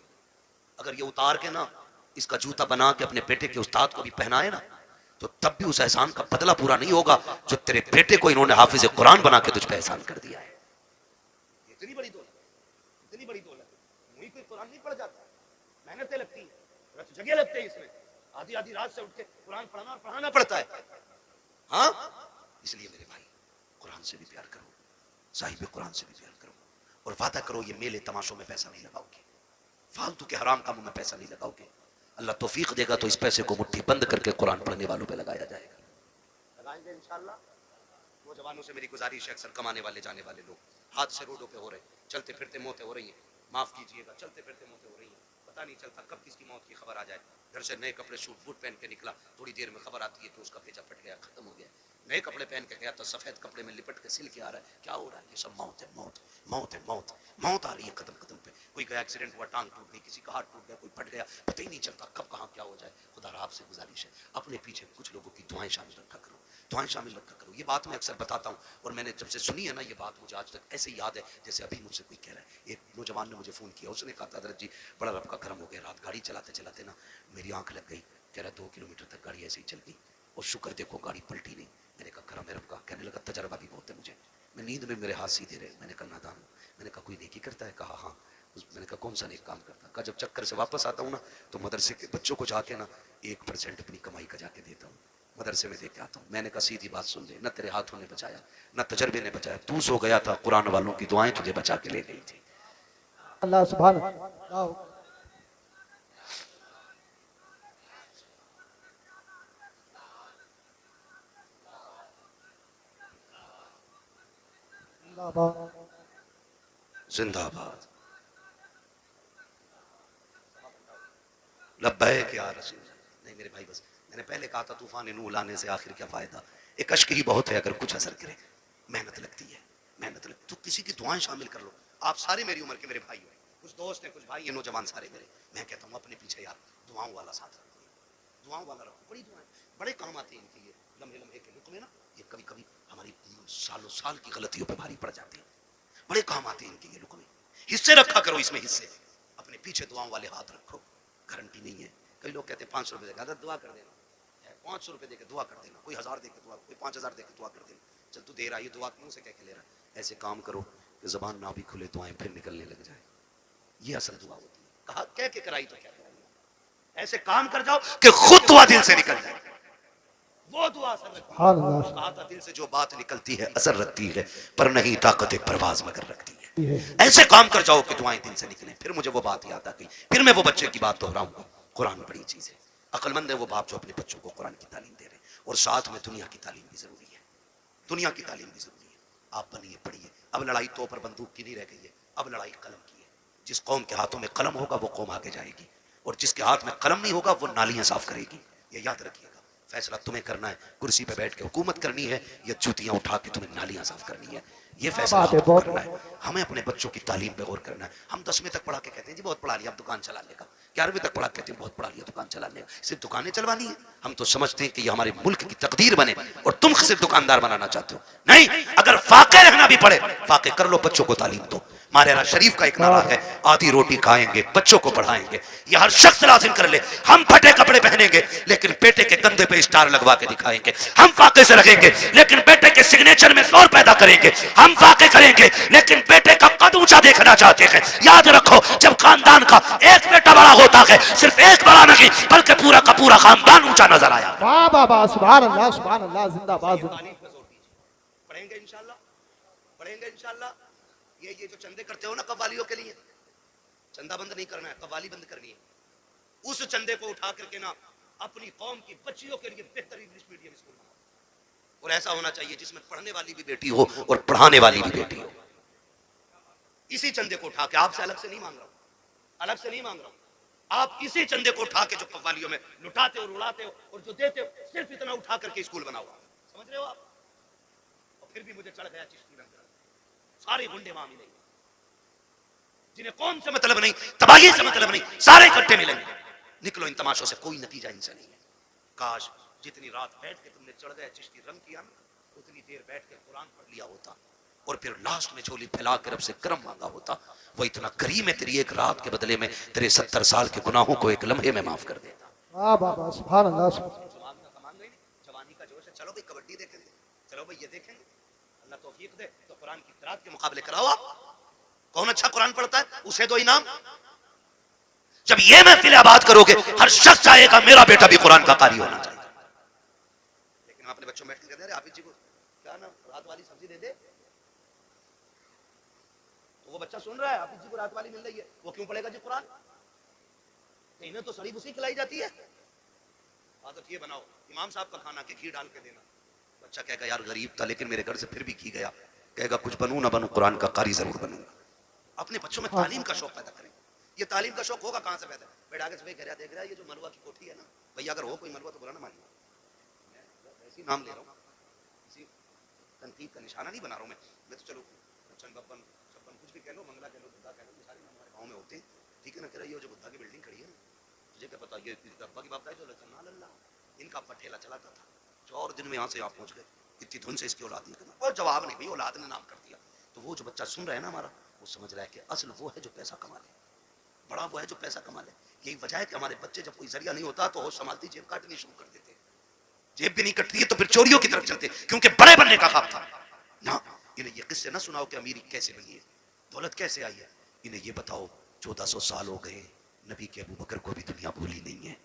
अगर ये उतार के ना इसका जूता बना के अपने बेटे के उस्ताद को भी पहनाए ना, तो तब भी उस एहसान का बदला पूरा नहीं होगा जो तेरे बेटे को इन्होंने हाफिज कुरान बना के तुझ पे एहसान कर दिया है। इतनी बड़ी दौलत, इतनी बड़ी दौलत, मुझे कोई कुरान नहीं पढ़ जाता, मेहनतें लगती हैं, रत जगह लगते हैं इसमें, आधी आधी रात से उठ के कुरान पढ़ना और पढ़ाना पड़ता है। हाँ, इसलिए मेरे भाई कुरान से भी प्यार करो, साहिब कुरान से भी प्यार करो, और वादा करो ये मेले तमाशों में पैसा नहीं लगाओगे, फालतू के हराम कामों में पैसा नहीं लगाओगे। अल्लाह तौफीक देगा तो इस पैसे को मुट्ठी बंद करके कुरान पढ़ने वालों पे लगाया जाएगा, लगाएंगे इंशाअल्लाह। वो जवानों से मेरी गुजारिश है, अक्सर कमाने वाले जाने वाले लोग हादसे रोडों पे हो रहे, चलते फिरते मौतें हो रही हैं, माफ कीजिएगा, चलते फिरते मौतें हो रही हैं, पता नहीं चलता कब किसकी मौत की खबर आ जाए। घर से नए कपड़े सूट बूट पहन के निकला, थोड़ी देर में खबर आती है कि उसका भेजा फट गया, खत्म हो गया। नए कपड़े पहन के गया तो सफेद कपड़े में लिपट के सिल के आ रहा है, क्या हो रहा है? ये सब मौत है, मौत, मौत है, मौत, मौत आ रही है कदम कदम पे। कोई का एक्सीडेंट हुआ, टांग टूट गई, किसी का हाथ टूट गया, कोई फट गया, पता ही नहीं चलता कब कहाँ क्या हो जाए। खुदा आपसे गुजारिश है, अपने पीछे कुछ लोगों की दुआएं शामिल रखा करो, दुआएं शामिल रखा करो। ये बात मैं अक्सर बताता हूँ, और मैंने जब से सुनी है ना ये बात, मुझे आज तक ऐसे याद है जैसे अभी मुझसे कोई कह रहा है। एक नौजवान ने मुझे फ़ोन किया, उसने कहा था हज़रत जी बड़ा रब का करम हो गया, रात गाड़ी चलाते चलाते ना मेरी आंख लग गई, कह रहा 2 किलोमीटर तक गाड़ी ऐसे ही चल गई, और शुक्र देखो गाड़ी पलटी नहीं। मैंने कहा करम है रब का। कहने लगा तजर्बा भी बहुत है मुझे, मैं नींद में मेरे हाथ सीधे रहे। मैंने कहा नादान। मैंने कहा कोई नेकी करता है? कहा हाँ। मैंने कहा कौन सा नेक काम करता? कहा जब चक्कर से वापस आता हूँ ना तो मदरसे के बच्चों को जाके ना 1% अपनी कमाई का जाके देता हूँ, मदरसे में देके आता हूँ। मैंने कहा सीधी बात सुन ले, न तेरे हाथों ने बचाया न तजर्बे ने बचाया, तू सो गया था, कुरान वालों की दुआएं तुझे बचा के ले गई थी। अल्लाह सुभान अल्लाह। जिंदाबाद, लब्बैक या रसूल। नहीं मेरे भाई, बस मैंने पहले कहा था तूफान नूह लाने से आखिर क्या फायदा, एक अश्क ही बहुत है अगर कुछ असर करे। मेहनत लगती है, मेहनत लगती, तो किसी की दुआएं शामिल कर लो। आप सारे मेरी उम्र के मेरे भाई हो, कुछ दोस्त हैं, कुछ भाई हैं, नौजवान सारे मेरे। मैं कहता हूँ अपने पीछे यार दुआओं वाला साथ रखो, दुआओं वाला रखो, बड़ी दुआएं बड़े काम आते हैं इनके। ये लम्हे लम्हे के लुक में ना ये कभी कभी हमारी सालों साल की गलतियों पर भारी पड़ जाती है, बड़े काम आते हैं इनके ये लुक में। हिस्से रखा करो इसमें, हिस्से अपने पीछे दुआओं वाले हाथ रखो, गारंटी नहीं है। कई लोग कहते हैं 500 रुपए देगा, दुआ कर देना, 500 रुपए देकर दुआ कर देना, कोई 1000 देकर दुआ, कोई 5000 देकर दुआ कर देना। चल तू दे रहा है ये दुआ क्यों से कह के ले रहा है? ऐसे काम करो कि जबान ना भी खुले दुआएं फिर निकलने लग जाए, ये असल दुआ होती है। कहा कह के कराई तो क्या कराई, ऐसे काम कर जाओ कि खुद दुआ दिल से निकल जाए, वो दुआ असर रखती है। कहा था दिल से जो बात निकलती है असर रखती है, पर नहीं ताकत परवाज मगर रखती है। ऐसे काम कर जाओ कि दुआएं दिल से निकलें। फिर मुझे वो बात याद आ गई, फिर मैं वो बच्चे की बात दोहराऊंगा। कुरान बड़ी चीज है, अक्लमंद है वो बाप जो अपने बच्चों को कुरान की तालीम दे रहे हैं, और साथ में दुनिया की तालीम भी जरूरी है, दुनिया की तालीम भी जरूरी है। आप बनिए, पढ़िए। अब लड़ाई तो पर बंदूक की नहीं रह गई है, अब लड़ाई कलम की है। जिस कौम के हाथों में कलम होगा वो कौम आगे जाएगी, और जिसके हाथ में कलम नहीं होगा वो नालियां साफ करेगी। ये याद रखिएगा, फैसला तुम्हें करना है, कुर्सी पे बैठ के हुकूमत करनी है या जूतियां उठा के तुम्हें नालियां साफ करनी है, ये फैसला आपको करना है। हमें अपने बच्चों की तालीम पे गौर करना है। हम 10वीं तक पढ़ा के कहते हैं जी बहुत पढ़ा लिया अब दुकान चलाने का, 11वीं तक पढ़ा के कहते हैं बहुत पढ़ा लिया दुकान चलाने का, सिर्फ दुकानें चलवानी है। हम तो समझते हैं कि ये हमारे मुल्क की तकदीर बने और तुम सिर्फ दुकानदार बनाना चाहते हो। नहीं, अगर फाके रहना भी पड़े फाके कर लो, बच्चों को तालीम दो। मारेरा शरीफ का एक नारा है, आधी रोटी खाएंगे बच्चों को पढ़ाएंगे। ये हर शख्स लाजिम कर ले। हम फटे कपड़े पहनेंगे लेकिन बेटे के कंधे पे स्टार लगवा के दिखाएंगे। हम फाके से लगेंगे लेकिन बेटे के सिग्नेचर में जोर पैदा करेंगे। हम फाके करेंगे लेकिन बेटे का कद ऊंचा देखना चाहते हैं। याद रखो, जब खानदान का एक बेटा बड़ा होता है, सिर्फ एक बड़ा नहीं बल्कि पूरा का पूरा खानदान ऊंचा नजर आया। वाह वाह वाह, सुभान अल्लाह जिंदाबाद। पढ़ेंगे इंशाल्लाह, पढ़ेंगे इंशाल्लाह। ये जो चंदे करते हो ना कव्वालियों के लिए, चंदा बंद नहीं करना है, कव्वाली बंद करनी है। उस चंदे को उठा करके ना अपनी कौम की बच्चियों के लिए बेहतरीन इंग्लिश मीडियम स्कूल बनाओ, और ऐसा होना चाहिए जिसमें पढ़ने वाली भी बेटी हो और पढ़ाने वाली भी बेटी हो। इसी चंदे को उठा के, आपसे अलग से नहीं मांग रहा हूं, अलग से नहीं मांग रहा हूं, आप इसी चंदे को उठा के जो कव्वालियों में लुटाते हो, उड़ाते हो और जो देते हो, सिर्फ इतना उठा करके स्कूल बनाओ। समझ रहे हो आप? और फिर भी मुझे चढ़ गया चिश्ती रंग, सारे गुंडे वहां मिलेंगे जिन्हें कौम से मतलब नहीं, तबाही से मतलब नहीं, सारे इकट्ठे मिलेंगे। निकलो इन तमाशों से, कोई नतीजा इनसे नहीं है। काश जितनी रात बैठ के तुमने चढ़ गए चिश्ती रंग किया ना, उतनी देर बैठ के कुरान पढ़ लिया होता। और फिर लास्ट में झोली फैला के रब से करम मांगा होता, वो इतना करीम है, तेरी एक रात के बदले में तेरे 70 साल के गुनाहों को एक लम्हे में माफ कर देता। वाह बाबा सुभान अल्लाह जवानी का जोश है, चलो भाई कबड्डी देखेंगे, चलो भाई ये देखेंगे, अल्लाह तौफीक दे तो कुरान की किरात के मुकाबले कराओ आप। कौन अच्छा कुरान पढ़ता है उसे दो इनाम। जब ये महफिल आबाद करोगे हर शख्स चाहेगा मेरा बेटा भी कुरान का कारी होना चाहिए। लेकिन अपने बच्चों में बैठ के कहते हैं हाफिज जी को क्या ना रात वाली सब्जी दे दे, तो वो बच्चा सुन रहा है हाफिज जी को रात वाली मिल रही है, वो क्यों पढ़ेगा जी कुरान? इन्हें तो सड़ी भूसी खिलाई जाती है। आदत ये बनाओ इमाम साहब का खाना के घी डाल के देना। बच्चा कहेगा यार गरीब था लेकिन मेरे घर से फिर भी घी गया, कहेगा कुछ बनूं ना बनूं कुरान का कारी जरूर बनूंगा। अपने बच्चों में तालीम का शौक पैदा करें। ये तालीम का शौक होगा कहां से पैदा? बेटा आगे से भाई कह देख रहा है ये जो मलवा की कोठी है ना भैया, अगर हो कोई मलवा तो बुरा ना मानिए, ऐसी नाम ले रहा हूँ, किसी तनकीद का निशाना नहीं बना रहा हूँ मैं तो चलो छप्पन छप्पन कुछ भी कह लो, मंगला कह लो, बुद्धा कह लो, ये सारे नाम हमारे गाँव में होते हैं, ठीक है ना। कह रहा ये जो बुद्धा की बिल्डिंग खड़ी है ना, तुझे क्या पता ये अब्बा की बाप का है जो अल्लाह इनका पठेला चलाता था, 4 दिन में यहाँ से आप पहुंच गए, इतनी धुन से इसकी औलाद नहीं करना। और जवाब नहीं भाई, औलाद ने नाम कर दिया। तो वो जो बच्चा सुन रहा है ना हमारा, वो समझ रहा है कि असल वो है जो पैसा कमा ले, बड़ा वो है जो पैसा कमा ले। यही वजह है कि हमारे बच्चे जब कोई जरिया नहीं होता तो होश संभालती जेब काटनी शुरू कर देते। जेब भी नहीं कटती है तो फिर चोरियों की तरफ चलते, क्योंकि बड़े बनने का ख्वाब था ना। इन्हें ये किस्से ना सुनाओ कि अमीरी कैसे बनी है, दौलत कैसे आई है। इन्हें ये बताओ 1400 साल हो गए, नबी के अबू बकर को भी दुनिया भूली नहीं है।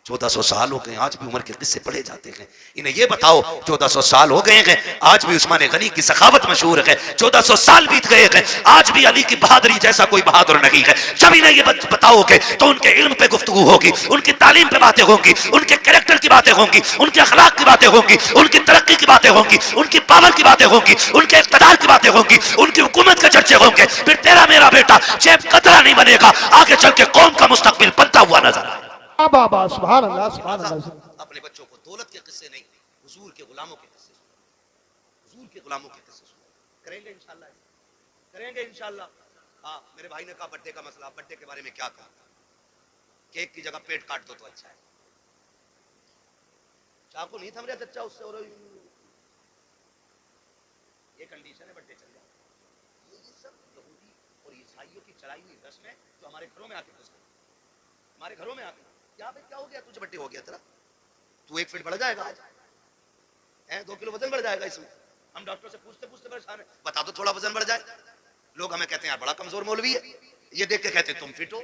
1400 साल हो गए, आज भी उमर के किस्से पढ़े जाते हैं। इन्हें ये बताओ 1400 साल हो गए हैं, आज भी उस्मान गनी की सखावत मशहूर है। 1400 साल बीत गए हैं, आज भी अली की बहादुरी जैसा कोई बहादुर नहीं है। जब इन्हें ये बताओगे तो उनके इल्म पे गुफ्तगू होगी, उनकी तालीम पे बातें होंगी, उनके कैरेक्टर की बातें होंगी, उनके अखलाक की बातें होंगी, उनकी तरक्की की बातें होंगी, उनकी पावर की बातें होंगी, उनके इक़्तिदार की बातें होंगी, उनकी हुकूमत के चर्चे होंगे। फिर तेरा मेरा बेटा जेब कतरा नहीं बनेगा, आगे चल के कौम का मुस्तकबिल बनता हुआ नजर आए। बाबा सुभान अल्लाह सुभान अल्लाह। अपने बच्चों को दौलत के किस्से नहीं, हुजूर के गुलामों के किस्से सुनाओ, हुजूर के गुलामों के किस्से सुनाओ। करेंगे इंशाल्लाह, करेंगे इंशाल्लाह। हाँ, मेरे भाई ने कहा बर्थडे का मसला, बर्थडे के बारे में क्या कहा? केक की जगह पेट काट दो तो अच्छा है। चाकू नहीं थम रहा चच्चा उससे, और ये कंडीशन है बर्थडे चल जाए। ये सब यहूदी और ईसाइयों की चढ़ाई हुई रस्में जो हमारे घरों में आके घुस गई, हमारे घरों में आके। यहाँ पे क्या हो गया, तुझे बर्थडे हो गया तेरा, तू 1 फीट बढ़ जाएगा आज, 2 किलो वजन बढ़ जाएगा इसमें। हम डॉक्टर से पूछते पूछते परेशान है, बता दो थोड़ा वजन बढ़ जाए। लोग हमें कहते हैं यार बड़ा कमजोर मौलवी है, ये देख के कहते हैं तुम फिट हो।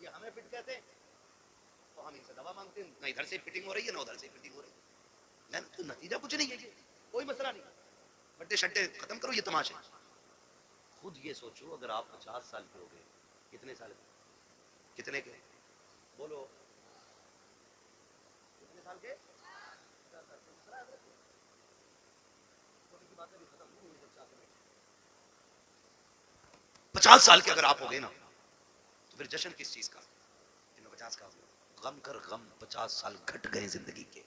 ये हमें फिट कहते हैं तो हम इनसे दवा मांगते हैं, ना इधर से फिटिंग हो रही है ना उधर से फिटिंग हो रही है। तो नतीजा कुछ नहीं है, ये कोई मसला नहीं। बर्थडे शड्डे खत्म करो ये तमाशे। खुद ये सोचो अगर आप 50 साल के हो गए, कितने साल कितने के बोलो, कितने साल के? 50 साल के अगर आप हो गए ना तो फिर जश्न किस चीज का? 50 का गम कर गम, 50 साल घट गए जिंदगी के,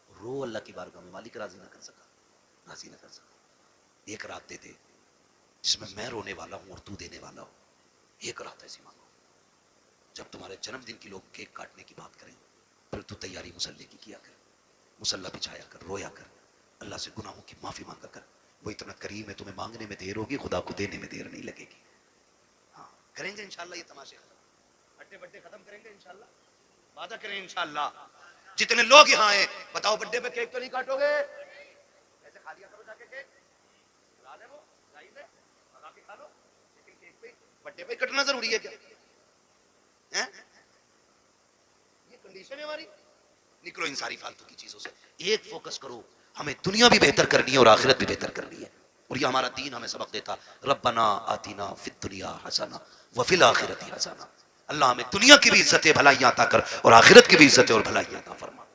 रो अल्लाह की बारगाह में, मालिक राजी ना कर सका, राजी ना कर सका। एक रात दे दे जिसमें मैं रोने वाला हूं और तू देने वाला हो, एक रात ऐसी मांगो। जब तुम्हारे जन्मदिन की लोग केक काटने की बात करें फिर तू तैयारी मुसल्ले की किया कर, मुसल्ला बिछाया कर, रोया कर, अल्लाह से गुनाहों की माफी मांगा कर। वो इतना करीम है, तुम्हें मांगने में देर होगी, खुदा को देने में देर नहीं लगेगी। हाँ, करेंगे इंशाल्लाह ये तमाशे खत्म, बड्डे बड्डे खत्म करेंगे इंशाल्लाह, वादा करें इंशाल्लाह। जितने लोग यहाँ आए बताओ बड्डे पे केक तो नहीं काटोगे? ऐसे खा लिया करो जाके केक, ला ले वो जाई ले लगा के खा लो, लेकिन केक पे बड्डे पे कटना जरूरी है क्या? हैं? ये कंडीशन है हमारी। निकलो इन सारी फालतू की चीजों से, एक फोकस करो, हमें दुनिया भी बेहतर करनी है और आखिरत भी बेहतर करनी है। और ये हमारा दीन हमें सबक देता, रब्बना आतिना फिद दुनिया हसना व फिल आखिरती हसना। अल्लाह हमें दुनिया की भी इज्जत भलाइयां अता कर और आखिरत की भी इज्जत और भलाइयां अता फरमा।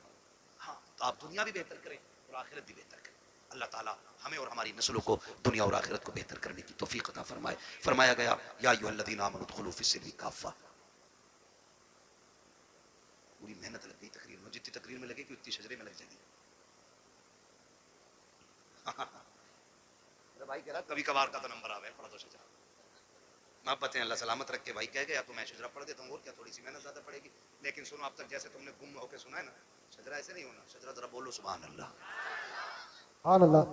हाँ, तो आप दुनिया भी बेहतर करें और आखिरत भी बेहतर करें। अल्लाह ताला हमें और हमारी नस्लों को दुनिया और आखिरत को बेहतर करने की तौफीक अता फरमाए। फरमाया गया या अय्युहल्लज़ीना आमनू उदखुलू फिस्सिल्मी काफ़ा। पूरी मेहनत लग गई तकरीर में, जितनी तकरीर में लगे कि उतनी शजरे में लग जाएगी। भाई कह रहा कभी कभार का तो नंबर आवे, पढ़ा दो शजरा। मैं पते हैं अल्लाह सलामत रख के भाई कह गया तो मैं शजरा पढ़ देता हूँ, और क्या थोड़ी सी मेहनत ज्यादा पड़ेगी। लेकिन सुनो, अब तक जैसे तुमने गुम होकर सुना है ना, शजरा ऐसे नहीं होना। शजरा जरा बोलो सुभान अल्लाह। सुभान अल्लाह।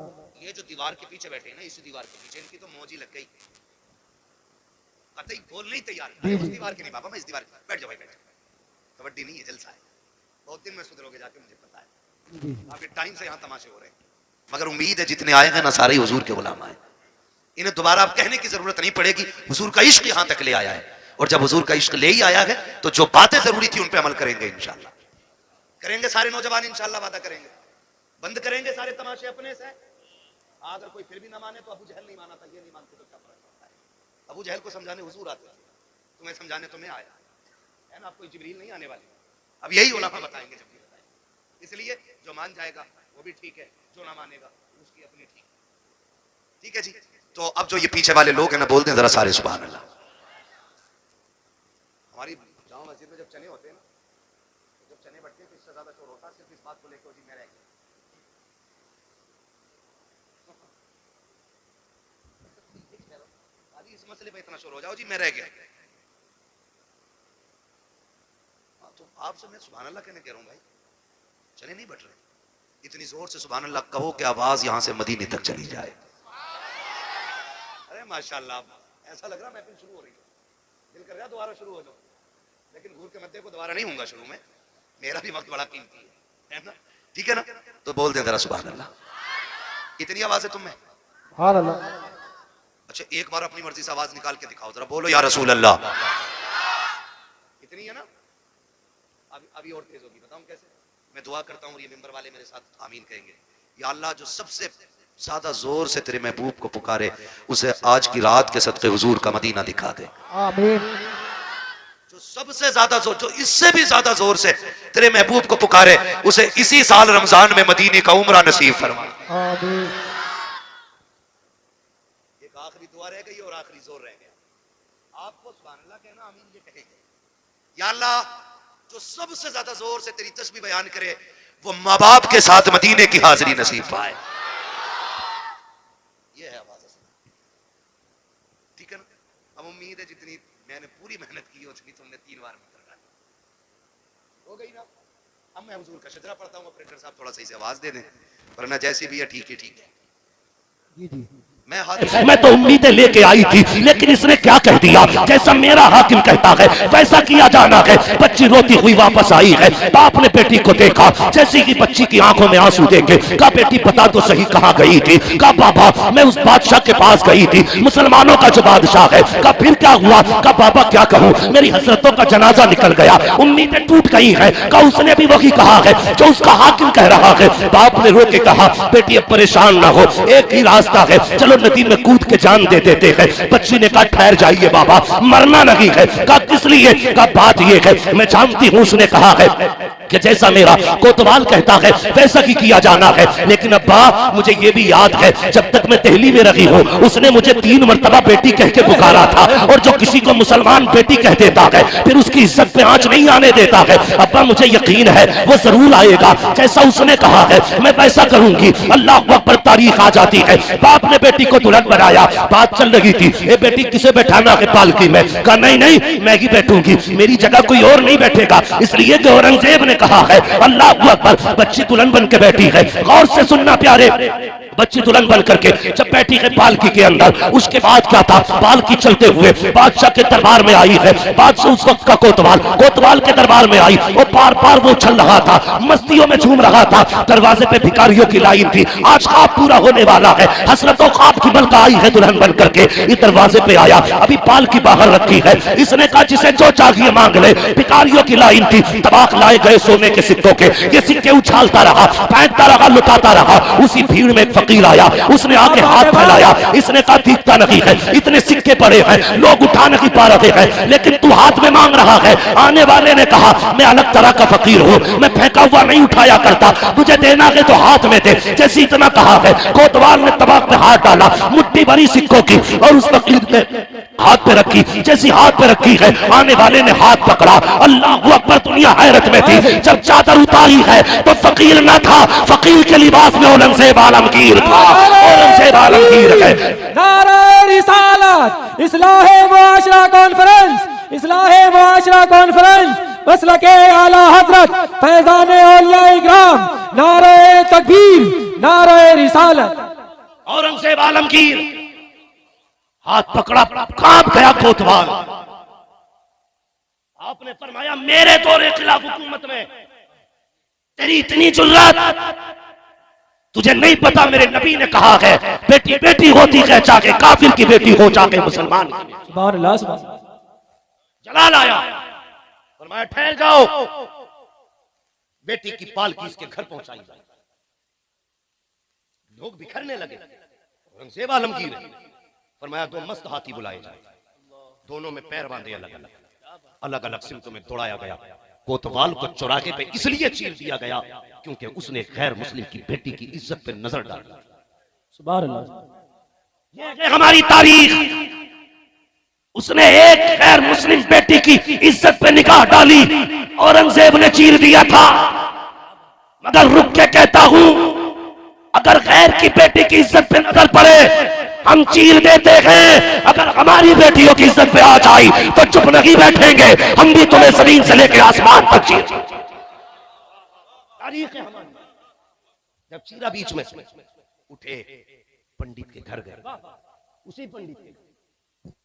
ये जो दीवार के पीछे बैठे हैं ना, इसी दीवार के पीछे इनकी तो मौज ही लग गई, कतई बोल नहीं तैयार। उस दीवार के नहीं बाबा, मैं इस दीवार के। बैठ जाओ भाई, बैठ जाओ, कबड्डी नहीं है, जलसा है। बहुत दिन में सुधरोगे जाके, मुझे पता है। आपके टाइम से यहाँ तमाशे हो रहे हैं, मगर उम्मीद है जितने आए हैं ना सारे हुजूर के गुलाम आए। इन्हें दोबारा आप कहने की जरूरत नहीं पड़ेगी, हुजूर का इश्क यहाँ तक ले आया है। और जब हुजूर का इश्क ले ही आया है तो जो बातें जरूरी थी उन पे अमल करेंगे इंशाल्लाह। करेंगे सारे नौजवान इंशाल्लाह, वादा करेंगे। बंद करेंगे सारे तमाशे अपने से। अगर कोई फिर भी ना माने तो अबू जहल नहीं माना था, ये नहीं मानते तो क्या फर्क पड़ता है। अबू जहल को समझाने हुजूर आते थे, तुम्हें समझाने तो मैं आया है ना, आपको जिब्रील नहीं आने वाली। अब यही उलमा बताएंगे जब भी बताएंगे। इसलिए जो मान जाएगा वो भी ठीक है, जो ना मानेगा उसकी अपनी ठीक। ठीक है जी। तो अब जो ये पीछे वाले लोग हैं ना, बोलते हैं जरा सारे सुभान अल्लाह। हमारी जामा मस्जिद में जब चने होते हैं ना, जब चने बढ़ते हैं तो इससे ज्यादा शोर होता है सिर्फ इस बात को लेकर जी मैं रह गया। इस मसले पे इतना शोर हो जाओ जी मैं रह गया। तो आपसे मैं सुभान अल्लाह कहने कह रहा हूं भाई, चने नहीं बढ़ रहे, इतनी जोर से सुभान अल्लाह कहो कि आवाज यहां से मदीने तक चली जाए। अरे माशाल्लाह, ऐसा लग रहा महफिल शुरू हो रही है, दिल कर रहा दोबारा शुरू हो जाओ, लेकिन घूर के मध्य को दोबारा नहीं होऊंगा शुरू में, मेरा भी वक्त बड़ा कीमती है ना। ठीक है ना, तो बोल दें जरा सुभान अल्लाह। इतनी आवाज है तुम में? सुभान अल्लाह। अच्छा एक बार अपनी मर्जी से आवाज निकाल के दिखाओ जरा, बोलो या रसूल अल्लाह। इतनी है ना, अभी और तेज होगी। बताऊं कैसे? मैं दुआ करता हूं, ये मेंबर वाले मेरे साथ आमीन कहेंगे। या अल्लाह जो सबसे ज्यादा जोर से तेरे महबूब को पुकारे, उसे आज की रात के सदके हुजूर का मदीना दिखा दे। आमीन। जो सबसे ज्यादा जोर, जो इससे भी ज्यादा जोर से तेरे महबूब को पुकारे, उसे इसी साल रमजान में मदीने का उम्रा नसीब फरमा। आमीन। एक आखिरी दुआ रह गई और आखिरी जोर रह गया। आपको सुभान अल्लाह कहना, आमीन ये कहेंगे। या अल्लाह जो सबसे ज्यादा जोर से तेरी तस्बीह बयान करे, वो माँ बाप के साथ मदीने की हाजिरी नसीब पाए। ये है आवाज। ठीक है ना। अब उम्मीद है जितनी मैंने पूरी मेहनत की है उतनी तुमने 3 बार में कर डाली, हो गई ना। अब मैं हुजूर का शजरा पढ़ता हूँ, ऑपरेटर साहब थोड़ा सही से आवाज दे दें, वरना जैसी भी है ठीक है ठीक है। जी जी। मैं तो उम्मीदें लेके आई थी, लेकिन इसने क्या कह दिया, जैसा मेरा हाकिम कहता है वैसा किया जाना है। बच्ची रोती हुई वापस आई है, बाप ने बेटी को देखा, जैसी कि बच्ची की आंखों में आंसू देखे, कहा बेटी बता तो सही कहाँ गई थी। कहा बाबा मैं उस बादशाह के पास गई थी, मुसलमानों का जो बादशाह है। कहा फिर क्या हुआ? कहा बाबा क्या कहूँ, मेरी हसरतों का जनाजा निकल गया, उम्मीदें टूट गई है। कहा उसने भी वही कहा है जो उसका हाकिम कह रहा है। बाप ने रो के कहा बेटी अब परेशान ना हो, एक ही रास्ता है, चलो नदी में कूद के जान दे देते हैं। बच्ची ने कहा ठहर जाइए बाबा, मरना नहीं है। कहा किस लिए? कहा बात ये है मैं जानती हूँ उसने कहा है कि जैसा मेरा कोतवाल कहता है वैसा ही किया जाना है, लेकिन अब्बा मुझे ये भी याद है जब तक मैं दिल्ली में रही हूँ उसने मुझे 3 मरतबा बेटी कह के पुकारा था, और जो किसी को मुसलमान बेटी कह देता है फिर उसकी इज्जत पे आंच नहीं आने देता है। अब्बा मुझे यकीन है वो जरूर आएगा, जैसा उसने कहा है मैं वैसा करूंगी। अल्लाह अकबर, तारीख आ जाती है। बाप ने बेटी को दुल्हन बनाया, बात चल रही थी ए बेटी किसे बैठाना है पालकी में? कहा नहीं नहीं मैं ही बैठूंगी, मेरी जगह कोई और नहीं बैठेगा, इसलिए कि औरंगजेब ने कहा है। अल्लाह अकबर, बच्ची दुल्हन बन के बैठी है। गौर से सुनना प्यारे, बच्ची दुल्हन बन करके जब बैठी है पालकी के अंदर, उसके बाद क्या था, पालकी चलते हुए बादशाह के दरबार में आई है। बादशाह उस वक्त का कोतवाल के दरबार में आई, और पार पार वो चल रहा था, मस्तियों में झूम रहा था। दरवाजे पे भिखारियों की लाइन थी, आज ख्वाब पूरा होने वाला है। हसरतों ख्वाब की मलका आई है दुल्हन बन करके, इस दरवाजे पे आया, अभी पालकी बाहर रखी है। इसने कहा जिसे जो चाहिए मांग ले। भिखारियों की लाइन थी, तबाक लाए गए सोने के सिक्कों के, ये सिक्के उछालता रहा, फेंकता रहा, लुटाता रहा। उसी भीड़ में एक फकीर आया, उसने आके हाथ फैलाया, इसने कहा दिखता नहीं है, इतने सिक्के पड़े हैं, लोग उठा नहीं पा रहे हैं, लेकिन तू हाथ में मांग रहा है। आने वाले ने कहा मैं अलग तरह का फकीर हूँ, मैं फेंका हुआ नहीं उठाया करता, तुझे देना है तो हाथ में दे। जैसे इतना कहा है, कोतवाल ने तबाक में हाथ डाला, मुट्ठी भरी सिक्कों की, और उस फकीर ने हाथ पे रखी। जैसी हाथ पे रखी है, आने वाले ने हाथ पकड़ा। अल्लाह अकबर, दुनिया हैरत में थी। जब चादर उतारी है तो फकीर न था, फकीर के लिबास में औरंगजेब आलमगीर था। औरंगजेब आलमगीर है। नारे रिसालत, इस्लाहे मुआशरा कॉन्फ्रेंस, इस्लाहे मुआशरा कॉन्फ्रेंस, मसलके आला हजरत फैजान औलिया इकराम, नारे तकबीर, नारे रिसालत। औरंगजेब आलमगीर हाथ पकड़ा, कांप गया कोतवाल। आपने फरमाया मेरे दौरे खिलाफ हुकूमत में तेरी इतनी जुर्रत, तुझे नहीं पता मेरे नबी ने कहा है बेटी बेटी होती है चाहे काफिर की बेटी हो चाहे मुसलमान की। सुभान अल्लाह, सुभान अल्लाह। जलाल आया, फरमाया ठहर जाओ, बेटी की पालकी इसके घर पहुंचाई जाए। लोग बिखरने लगे। औरंगजेब आलमगीर फरमाया दो मस्त हाथी बुलाए जाए, दोनों में पैर बांधे, अलग अलग अलग अलग सिमतों में दौड़ाया गया। कोतवाल को चौराहे पे इसलिए चीर दिया गया क्योंकि उसने गैर मुस्लिम की बेटी की इज्जत पे नजर डाली। सुभान अल्लाह। ये है हमारी तारीख। उसने एक गैर मुस्लिम बेटी की इज्जत पे निगाह डाली, औरंगजेब ने चीर दिया था। मगर रुक के कहता हूं, अगर गैर की बेटी की इज्जत पे नजर पड़े हम चीर देते हैं, अगर हमारी बेटियों की इज्जत पे आ जाए तो चुप नहीं बैठेंगे, हम भी तुम्हें जमीन से लेकर आसमान तक चीर। तारीख है हमारी। जब चीरा बीच में उठे, पंडित के घर गए, उसी पंडित के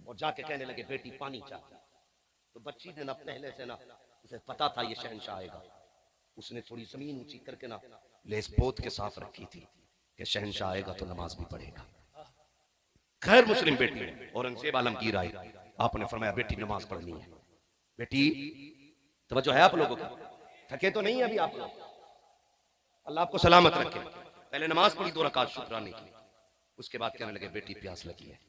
और जाके कहने लगे बेटी पानी चाहिए। तो बच्ची ने ना पहले से ना उसे पता था ये शहंशाह आएगा, उसने थोड़ी जमीन ऊंची करके ना लेस पोत के साफ रखी थी कि शहंशाह आएगा तो नमाज भी पढ़ेगा। खैर मुस्लिम बेटी है। औरंगजेब आलमगीर आए, आपने फरमाया बेटी नमाज पढ़नी है। बेटी तवज्जो है आप लोगों को, थके तो नहीं है अभी आप लोग, अल्लाह आपको सलामत रखे। पहले नमाज पढ़ी 2 रकात शुक्राने की, उसके बाद कहने लगे बेटी प्यास लगी है,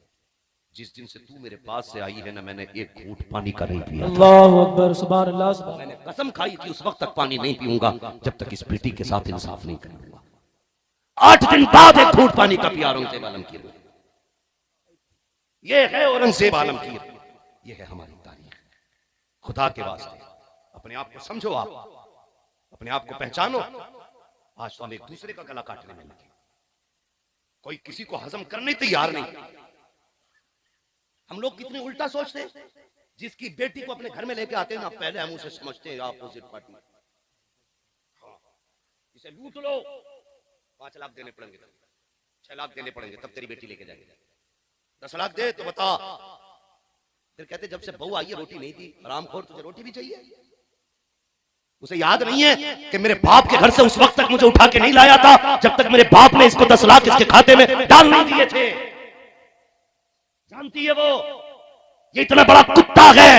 जिस दिन से तू मेरे पास से आई है ना मैंने एक घूंट पानी का नहीं पिया। अल्लाहु अकबर, सुभान अल्लाह, सुभान। मैंने कसम खाई थी उस वक्त तक पानी नहीं पीऊंगा जब तक इस बेटी के साथ इंसाफ नहीं करूंगा। 8 दिन बाद एक घूंट पानी का पिया औरंगजेब आलमगीर। ये है औरंगजेब आलमगीर, ये है हमारी तारीख। खुदा के वास्ते अपने आप को समझो, आप अपने आप को पहचानो। आज तो हम एक दूसरे का गला काटने में लगे, कोई किसी को हजम करने तैयार नहीं। हम लोग कितने उल्टा सोचते हैं। जिसकी बेटी को अपने घर में लेके आते हैं ना, पहले हम उसे समझते हैं अपोजिट पार्टी। इसे लूट लो, 5 लाख देने पड़ेंगे, 6 लाख देने पड़ेंगे, तब तेरी बेटी लेके जाएंगे। 10 लाख दे तो बता। फिर कहते जब से बहू आई है रोटी नहीं थी, हरामखोर तुझे रोटी भी चाहिए। उसे याद नहीं है कि मेरे बाप के घर से उस वक्त तक मुझे उठा के नहीं लाया था जब तक मेरे बाप ने इसको 10 लाख इसके खाते में डाल नहीं दिए थे। जानती है वो, ये इतना बड़ा कुत्ता है,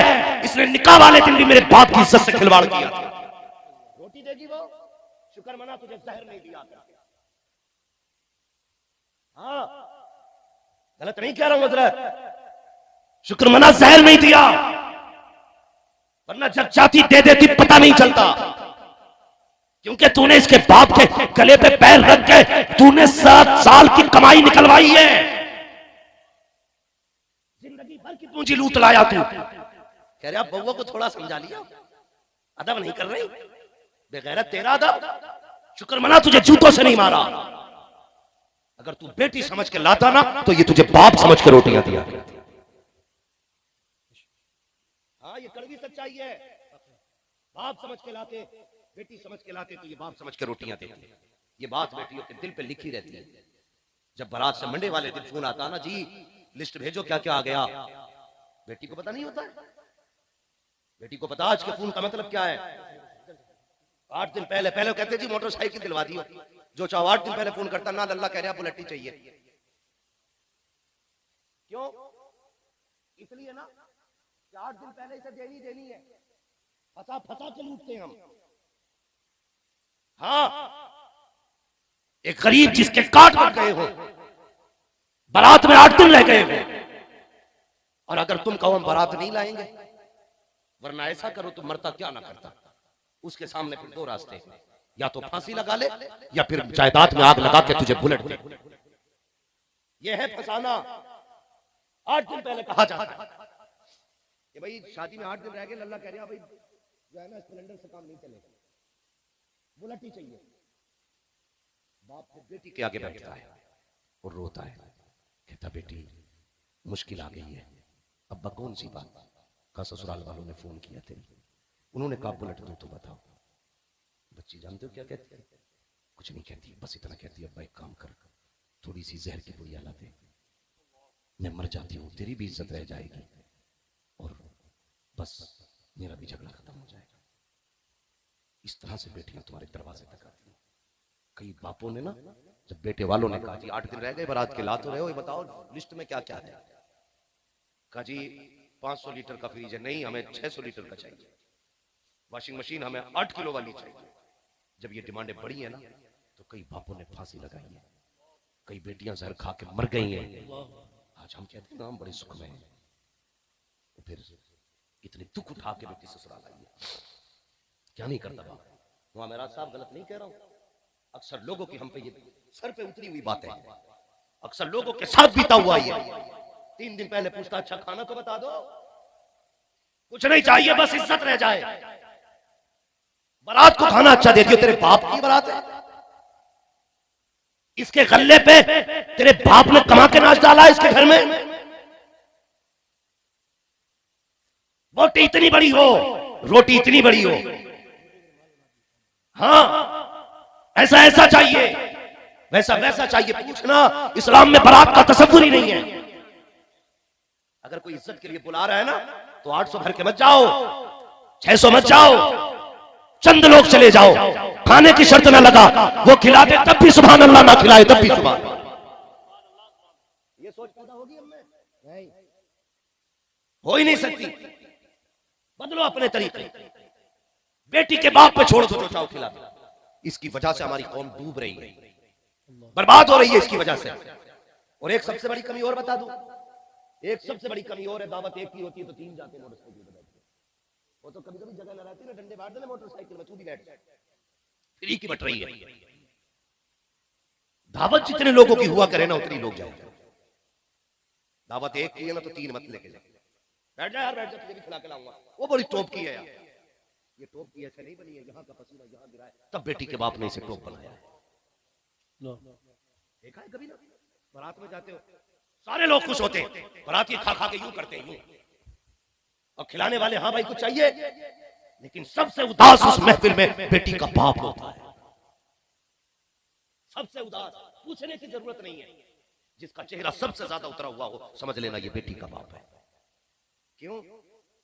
इसने निकाह वाले दिन भी मेरे बाप की इज्जत से खिलवाड़ किया। रोटी देगी वो, शुक्र मना तुझे जहर नहीं दिया। हाँ गलत नहीं कह रहा हूं हजरत, शुक्र मना जहर नहीं दिया, वरना जब चाहती दे देती पता नहीं चलता। क्योंकि तूने इसके बाप के गले पे पैर रख के तूने 7 साल की कमाई निकलवाई है, जिंदगी भर की पूंजी लूट लाया तू। कह रहे आप बउआ को थोड़ा समझा लिया, अदब नहीं कर रही, बेगैरत तेरा अदब। शुक्र मना तुझे जूतों से नहीं मारा। अगर तू बेटी समझ के लाता ना तो ये तुझे बाप समझ के रोटियां दिया। हाँ ये कड़वी सच्चाई है। बाप समझ के लाते, बेटी समझ के लाते तो ये बाप समझ के रोटियां देते। ये बात बेटियों के दिल पे लिखी रहती है। जब बारात से मंडे वाले दिन फोन आता ना, जी लिस्ट भेजो क्या क्या आ गया, बेटी को पता नहीं होता है। बेटी को पता आज के फोन का मतलब क्या है। 8 दिन पहले कहते जी मोटरसाइकिल दिलवा दियो, जो चाहो 8 दिन पहले फोन करता ना, अल्लाह कह रहा बुलेट ही चाहिए। क्यों? इसलिए ना 8 दिन पहले इसे देनी है, फंसा के लूटते हैं हम। हाँ एक गरीब जिसके काट लग गए हो, बारात में 8 दिन रह गए हो, और अगर तुम कहो हम बारात नहीं लाएंगे, वरना ऐसा करो तुम मरता क्या ना करता, उसके सामने फिर 2 रास्ते हैं, या तो फांसी लगा ले या फिर जायदाद में आग लगा के तुझे बुलेट दे। यह है फसाना। 8 दिन पहले कहा जाता है कि भाई शादी में 8 दिन रह गए, अल्लाह कह रहा भाई जो है ना स्प्लेंडर से काम नहीं चलेगा, बुलेट ही चाहिए। बाप फिर बेटी के आगे बैठता है और रोता है, कहता बेटी मुश्किल आ गई है। अब्बा कौन सी बात? का ससुराल वालों ने फोन किया थे, उन्होंने कहा बुलेट दो तो बताओ। बच्ची जानते हो क्या कहती है? कुछ नहीं कहती, बस इतना कहती है अब्बा एक काम कर, थोड़ी थोड़ी सी जहर की पुड़िया ला दे, मैं मर जाती हूँ, तेरी भी इज्जत रह जाएगी और बस मेरा भी झगड़ा खत्म हो जाएगा। इस तरह से बेटियां तुम्हारे दरवाजे तक आती हैं। कई बापों ने ना, जब बेटे वालों ने कहा जी 8 दिन रह गए बारात के, ला तो रहे हो, ये बताओ लिस्ट में क्या क्या है। कहा जी 500 लीटर का फ्रिज है, नहीं हमें 600 लीटर का चाहिए। वॉशिंग मशीन हमें 8 किलो वाली चाहिए। जब ये डिमांडें बढ़ी है ना, तो कई बापों ने फांसी लगाई है, कई बेटियां जहर खा के मर गई हैं। आज हम कहते हैं ना हम बड़े सुख में हैं, तो फिर इतने दुख उठा के बेटी ससुराल आई है। क्या नहीं करता बाप। वहां मेरा साहब गलत नहीं कह रहा हूं। अक्सर लोगों की हम पे ये सर पे उतरी हुई बातें हैं, अक्सर लोगों के साथ बीता हुआ ये। 3 दिन पहले पूछता अच्छा खाना तो बता दो, कुछ नहीं चाहिए बस इज्जत रह जाए। बारात को खाना अच्छा दे दियो, तेरे बाप की बारात है, इसके गल्ले पे तेरे बाप ने कमा के नाच डाला इसके घर में। बोटी इतनी बड़ी हो, रोटी इतनी बड़ी हो, हाँ ऐसा ऐसा चाहिए, वैसा वैसा चाहिए। पूछना इस्लाम में बारात का तसव्वुर ही नहीं है। अगर कोई इज्जत के लिए बुला रहा है ना, तो 800 भर के मत जाओ, 600 मत जाओ, चंद लोग चले जाओ, खाने की शर्त ना लगा, वो खिला दे तब भी सुभान अल्लाह, ना खिलाए तब भी सुभान। ये सोच पैदा होगी हमें? नहीं, हो ही नहीं सकती। बदलो अपने तरीके। बेटी के बाप पे छोड़ दो जो चाहो खिला दो। इसकी वजह से हमारी कौम डूब रही है, बर्बाद हो रही है इसकी वजह से। और एक सबसे बड़ी कमी और बता दूं, एक सबसे बड़ी कमी और है, दावत एक की होती है तो 3 जाते मोटरसाइकिल पे बैठते। वो तो कभी कभी जगह ना रहती ना, डंडे मार देना मोटरसाइकिल में, तू भी बैठ, फ्री की बट रही है। दावत जितने लोगों की हुआ करे ना, उतनी लोग जाओ। दावत एक की है ना, तो 3 मत लेके जाओ। बैठ जा यार, बैठ जा, तुझे भी खिला के लाऊंगा। वो बड़ी टॉप की है यार, ये टॉप की ऐसे नहीं बनी है, यहाँ का पसीना यहाँ गिरा है, तब बेटी के बाप ने इसे टॉप बनाया है। देखा है कभी ना, बारात में जाते हो सारे लोग खुश होते हैं, बाराती खा खा के यूं करते हैं यूं, और खिलाने वाले हाँ भाई कुछ चाहिए, लेकिन सबसे उदास उस महफिल में बेटी का बाप होता है। सबसे उदास, पूछने की जरूरत नहीं है, जिसका चेहरा सबसे ज्यादा उतरा हुआ हो, समझ लेना ये बेटी का बाप है। क्यों?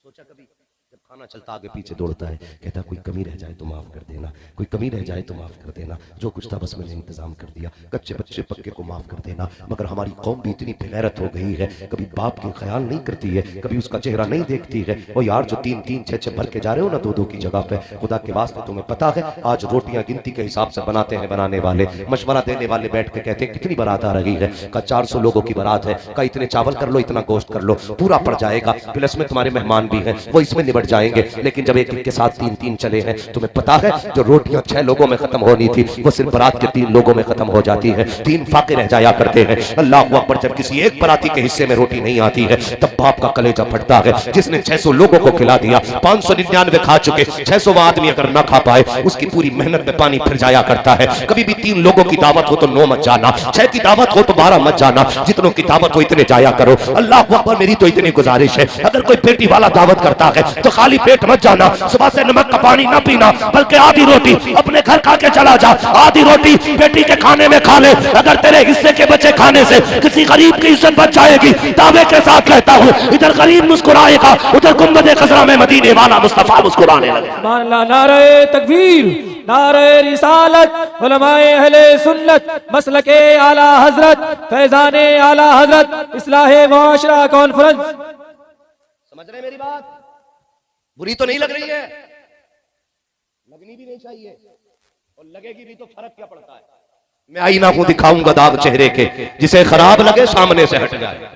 सोचा कभी जब खाना चलता आगे पीछे दौड़ता है, कहता कोई कमी रह जाए तो माफ कर देना, कोई कमी रह जाए तो माफ कर देना, जो कुछ था बस मैंने इंतजाम कर दिया, कच्चे बच्चे पक्के को माफ कर देना। मगर हमारी कौम भी इतनी बेगैरत हो गई है, कभी बाप की ख्याल नहीं करती है, कभी उसका चेहरा नहीं देखती है। और यार जो 3-3, 6-6 भर के जा रहे हो ना 2-2 की जगह पे, खुदा के वास्ते तुम्हें पता है आज रोटियां गिनती के हिसाब से बनाते हैं बनाने वाले, मशवरा देने वाले बैठ के कहते हैं कितनी बारात आ रही है, का 400 लोगों की बारात है, का इतने चावल कर लो, इतना गोश्त कर लो, पूरा पड़ जाएगा, प्लस में तुम्हारे मेहमान भी हैं वो इसमें निबट जाएंगे। लेकिन जब एक एक के साथ 3-3 चले हैं, तुम्हें पता है जो रोटियां 6 लोगों में खत्म होनी थी, वो सिर्फ बारात के 3 लोगों में खत्म हो जाती है, 3 फाके रह जाया करते हैं। अल्लाह अकबर, जब किसी एक बाराती के हिस्से में रोटी नहीं आती है, तब बाप का कलेजा फटता है। जिसने 600 लोगों को खिला दिया, 599 खा चुके, 600 आदमी अगर ना खा पाए, उसकी पूरी मेहनत में पानी फिर जाया करता है। कभी भी 3 लोगों की दावत हो तो 9 मत जाना, 6 की दावत हो तो 12 मत जाना, जितनों की दावत हो इतने जाया करो। अल्लाह अकबर, मेरी तो इतनी गुजारिश है, अगर कोई बेटी वाला दावत करता है तो खाली पेट मत जाना, सुबह से नमक का पानी ना पीना, बल्कि आधी रोटी अपने घर खा के चला जा, आधी रोटी बेटी के खाने में खा ले। अगर तेरे हिस्से के बचे खाने से किसी गरीब की इज्जत बच जाएगी, दावे के साथ कहता हूँ, इधर गरीब मुस्कुराएगा, उधर गुंबदे खजरा में मदीने वाला मुस्तफा मुस्कुराने लगेगा। नारे तकबीर, नारे रिसालत, उलमाए अहले सुन्नत, मसलके आला हजरत, फैजाने आला हजरत, इस्लाहे मुआशरा कॉन्फ्रेंस। समझ रहे मेरी बात? बुरी तो नहीं लग रही है, लगनी भी नहीं चाहिए, और लगेगी भी तो फर्क क्या पड़ता है। मैं आईना को दिखाऊंगा दाग चेहरे के, जिसे खराब लगे सामने से हट जाए।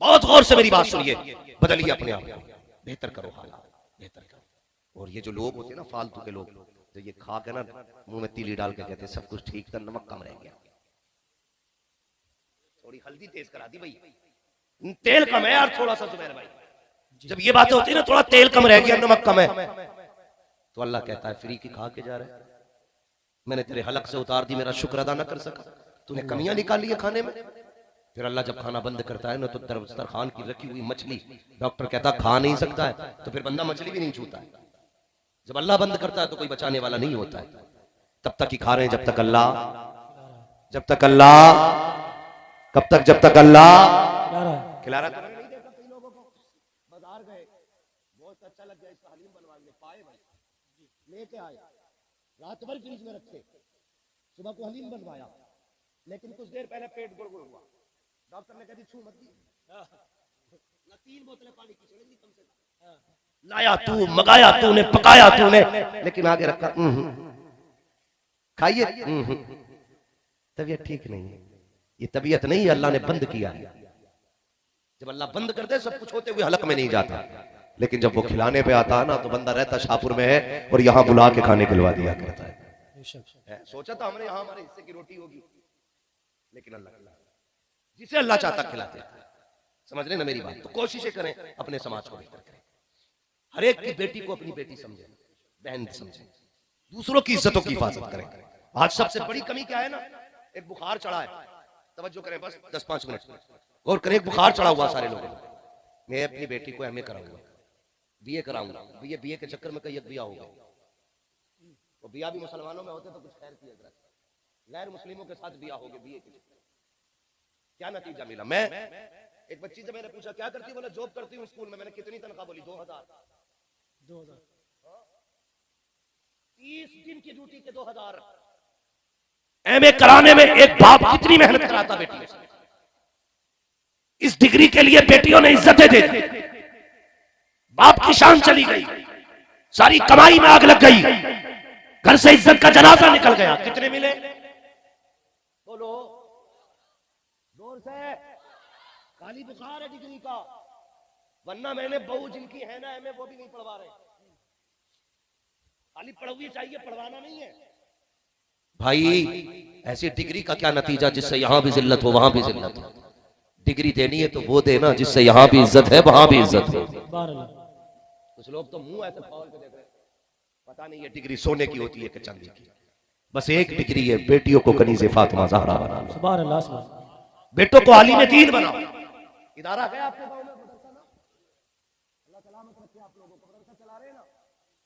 बहुत गौर से मेरी बात सुनिए, बदलिए अपने आप को, बेहतर करो हालात, बेहतर करो। और ये जो लोग होते हैं ना फालतू के लोग, जो ये खा के ना मुंह में तीली डाल के कहते हैं सब कुछ ठीक था, नमक कम रह गया, थोड़ी हल्दी तेज करा दी भाई, तेल कम है यार थोड़ा सा जुबैर भाई। जब ये बातें होती है ना, थोड़ा तेल कम रह गया, नमक कम है, तो अल्लाह कहता है फ्री की खा के जा रहे, मैंने तेरे हलक से उतार दी, मेरा शुक्र अदा ना कर सका, तूने कमियां निकाली है खाने में। फिर अल्लाह जब खाना बंद करता है ना, तो दस्तरखान की रखी हुई मछली डॉक्टर कहता खा नहीं सकता है, तो फिर बंदा मछली भी नहीं छूता है। जब अल्लाह बंद करता है तो कोई बचाने वाला नहीं होता है, तब तक ही खा रहे हैं जब तक अल्लाह जब तक अल्लाह, कब तक? जब तक अल्लाह खिला रहा। नहीं देखा कई लोगों को बाजार गए, बहुत अच्छा लग गया, इसका हलीम बनवा ले, पाए भाई लेके आए, रात भर फ्रिज में रखे, सुबह को हलीम बनवाया, लेकिन कुछ देर पहले पेट गुड़गुड़ हुआ। डॉक्टर ने कहा छू मत दी, ना 3 बोतलें पानी की छोड़ेगी कम से कम। लाया तू, मंगाया तूने, पकाया तूने, लेकिन आगे रखा, खाइए, तबीयत ठीक नहीं है। ये तबीयत नहीं है, अल्लाह ने बंद किया है। जब अल्लाह बंद कर दे सब कुछ होते हुए हलक में नहीं जाता, लेकिन जब वो खिलाने पे आता है ना तो बंदा रहता शाहपुर में है और यहाँ बुला के खाने खिलवा दिया करता है। सोचा था हमने यहाँ हमारे हिस्से की रोटी होगी, लेकिन अल्लाह जिसे अल्लाह चाहता खिलाते। समझ रहे ना मेरी बात? तो कोशिशें करें अपने समाज को बेहतर करें, हर एक की बेटी को अपनी बेटी समझे, बहन समझे, दूसरों की इज्जतों की हिफाजत करें। आज सबसे बड़ी कमी क्या है ना, एक बुखार चढ़ा है, तवज्जो करें बस 10-5 मिनट और करें। एक बुखार चढ़ा हुआ सारे लोगों को, मैं अपनी बेटी को एमए कराऊंगा, बीए कराऊंगा, बीए के चक्कर में कई बिया हो गए, तो बिया भी मुसलमानों में होते तो कुछ खैर की हजरत, गैर मुस्लिमों के साथ बिया हो गए बीए के चक्कर। क्या नतीजा मिला? मैं एक बच्ची से मैंने पूछा क्या करती, बोला जॉब करती हूँ स्कूल में। मैंने कितनी तनख्वाह बोली? 2000। 30 दिन की ड्यूटी के 2000। एमए कराने में एक बाप कितनी मेहनत कराता बेटियों से। इस डिग्री के लिए बेटियों ने इज्जतें दे दी, बाप की शान चली गई, सारी कमाई में आग लग गई, घर से इज्जत का जनाजा निकल गया। कितने मिले? बोलो जोर से। खाली बुखार है डिग्री का, वरना मैंने बहू जिनकी है ना एमए वो भी नहीं पढ़वा रहे। खाली पढ़वी चाहिए, पढ़वाना नहीं है भाई। ऐसी डिग्री का क्या नतीजा जिससे यहां भी जिल्लत हो वहां भी जिल्लत हो। डिग्री देनी है तो वो देना जिससे यहां भी इज्जत है वहां भी इज्जत हो। कुछ लोग तो मुंह ऐसे फाड़ के देख रहे हैं, पता नहीं ये डिग्री सोने की होती है कि चांदी की। बस एक डिग्री है, बेटियों को कनीज़े फातिमा ज़हरा बनाओ, सुभान अल्लाह। बेटों को आलिम दीन बनाओ। इदारा है आपके गांव में मदरसा ना? अल्लाह सलामत रखे आप लोगों को। मदरसा चला रहे हैं ना,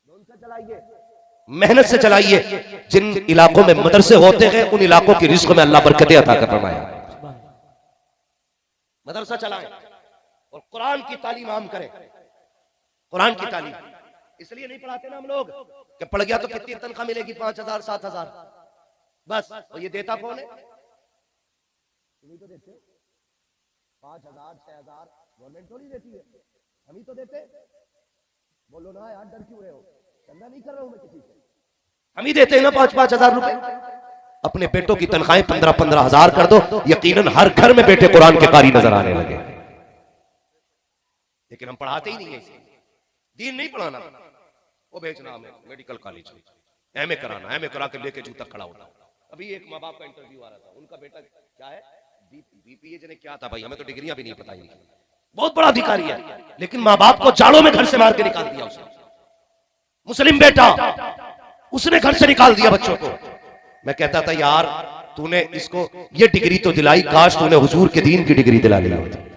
उनसे चलाइए, मेहनत से चलाइए। जिन इलाकों में मदरसे होते हैं उन इलाकों की रिज़्क़ में अल्लाह बरकतें अता कर फरमाया। मदरसा चलाएं और कुरान की तालीम आम करें। कुरान की तालीम इसलिए नहीं पढ़ाते ना हम लोग कि पढ़ गया तो कितनी तनख्वाह मिलेगी, 5000 7000 बस। और ये देता कौन है? तुम ही तो देते हो। 5000 6000 गवर्नमेंट थोड़ी देती है, हम ही तो देते। बोलो ना यार, डर क्यों रहे हो? चंदा नहीं कर रहा हूं मैं किसी से, हम ही देते हैं ना 5-5 हजार रुपए। अपने बेटों की तनख्वाहें 15-15 हजार कर दो, यकीनन हर घर में बेटे कुरान के कारी नजर आने लगे। लेकिन हम पढ़ाते ही नहीं है, दीन नहीं पढ़ाना, वो भेजना हमें मेडिकल कॉलेज में, एमए कराना, एमए करा के लेके जूता खड़ा होता। अभी एक माँ बाप का इंटरव्यू आ रहा था, उनका बेटा क्या है, बीपीए जने क्या था भाई, हमें तो डिग्रियां भी नहीं पता ही, बहुत बड़ा अधिकारी है, लेकिन माँ बाप को जाड़ों में घर से मार के निकाल दिया उसने। मुस्लिम बेटा, उसने घर से निकाल दिया बच्चों को। मैं कहता था यार तूने इसको ये डिग्री तो दिलाई, काश तूने हुजूर के दीन की डिग्री दिला ली होती।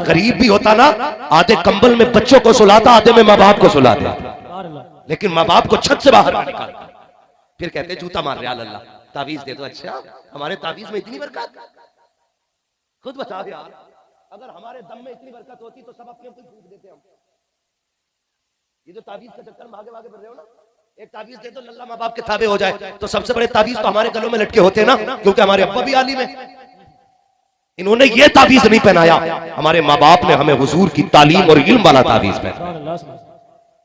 गरीब भी होता ना, आधे कंबल में बच्चों को सुलाता, आधे में माँ बाप को सुलाता, लेकिन माँ बाप को छत से बाहर निकालता। फिर कहते जूता मार रहे अल्लाह, तावीज दे दो। अच्छा हमारे तावीज में इतनी बरकत? खुद बता दे यार, अगर हमारे दम में इतनी बरकत होती तो सब अपने ऊपर फूंक देते हम। ये जो तावीज का चक्कर भागे भागे बढ़ रहे हो ना, एक तावीज दे दो लल्ला माँ बाप के ताबे हो जाए, तो सबसे बड़े तावीज तो हमारे गलों में लटके होते हैं ना, क्योंकि हमारे अब्बा भी आलिम है। इन्होंने ये तावीज नहीं पहनाया, हमारे माँ बाप ने हमें हुजूर की तालीम और इल्म वाला तावीज पहनाया।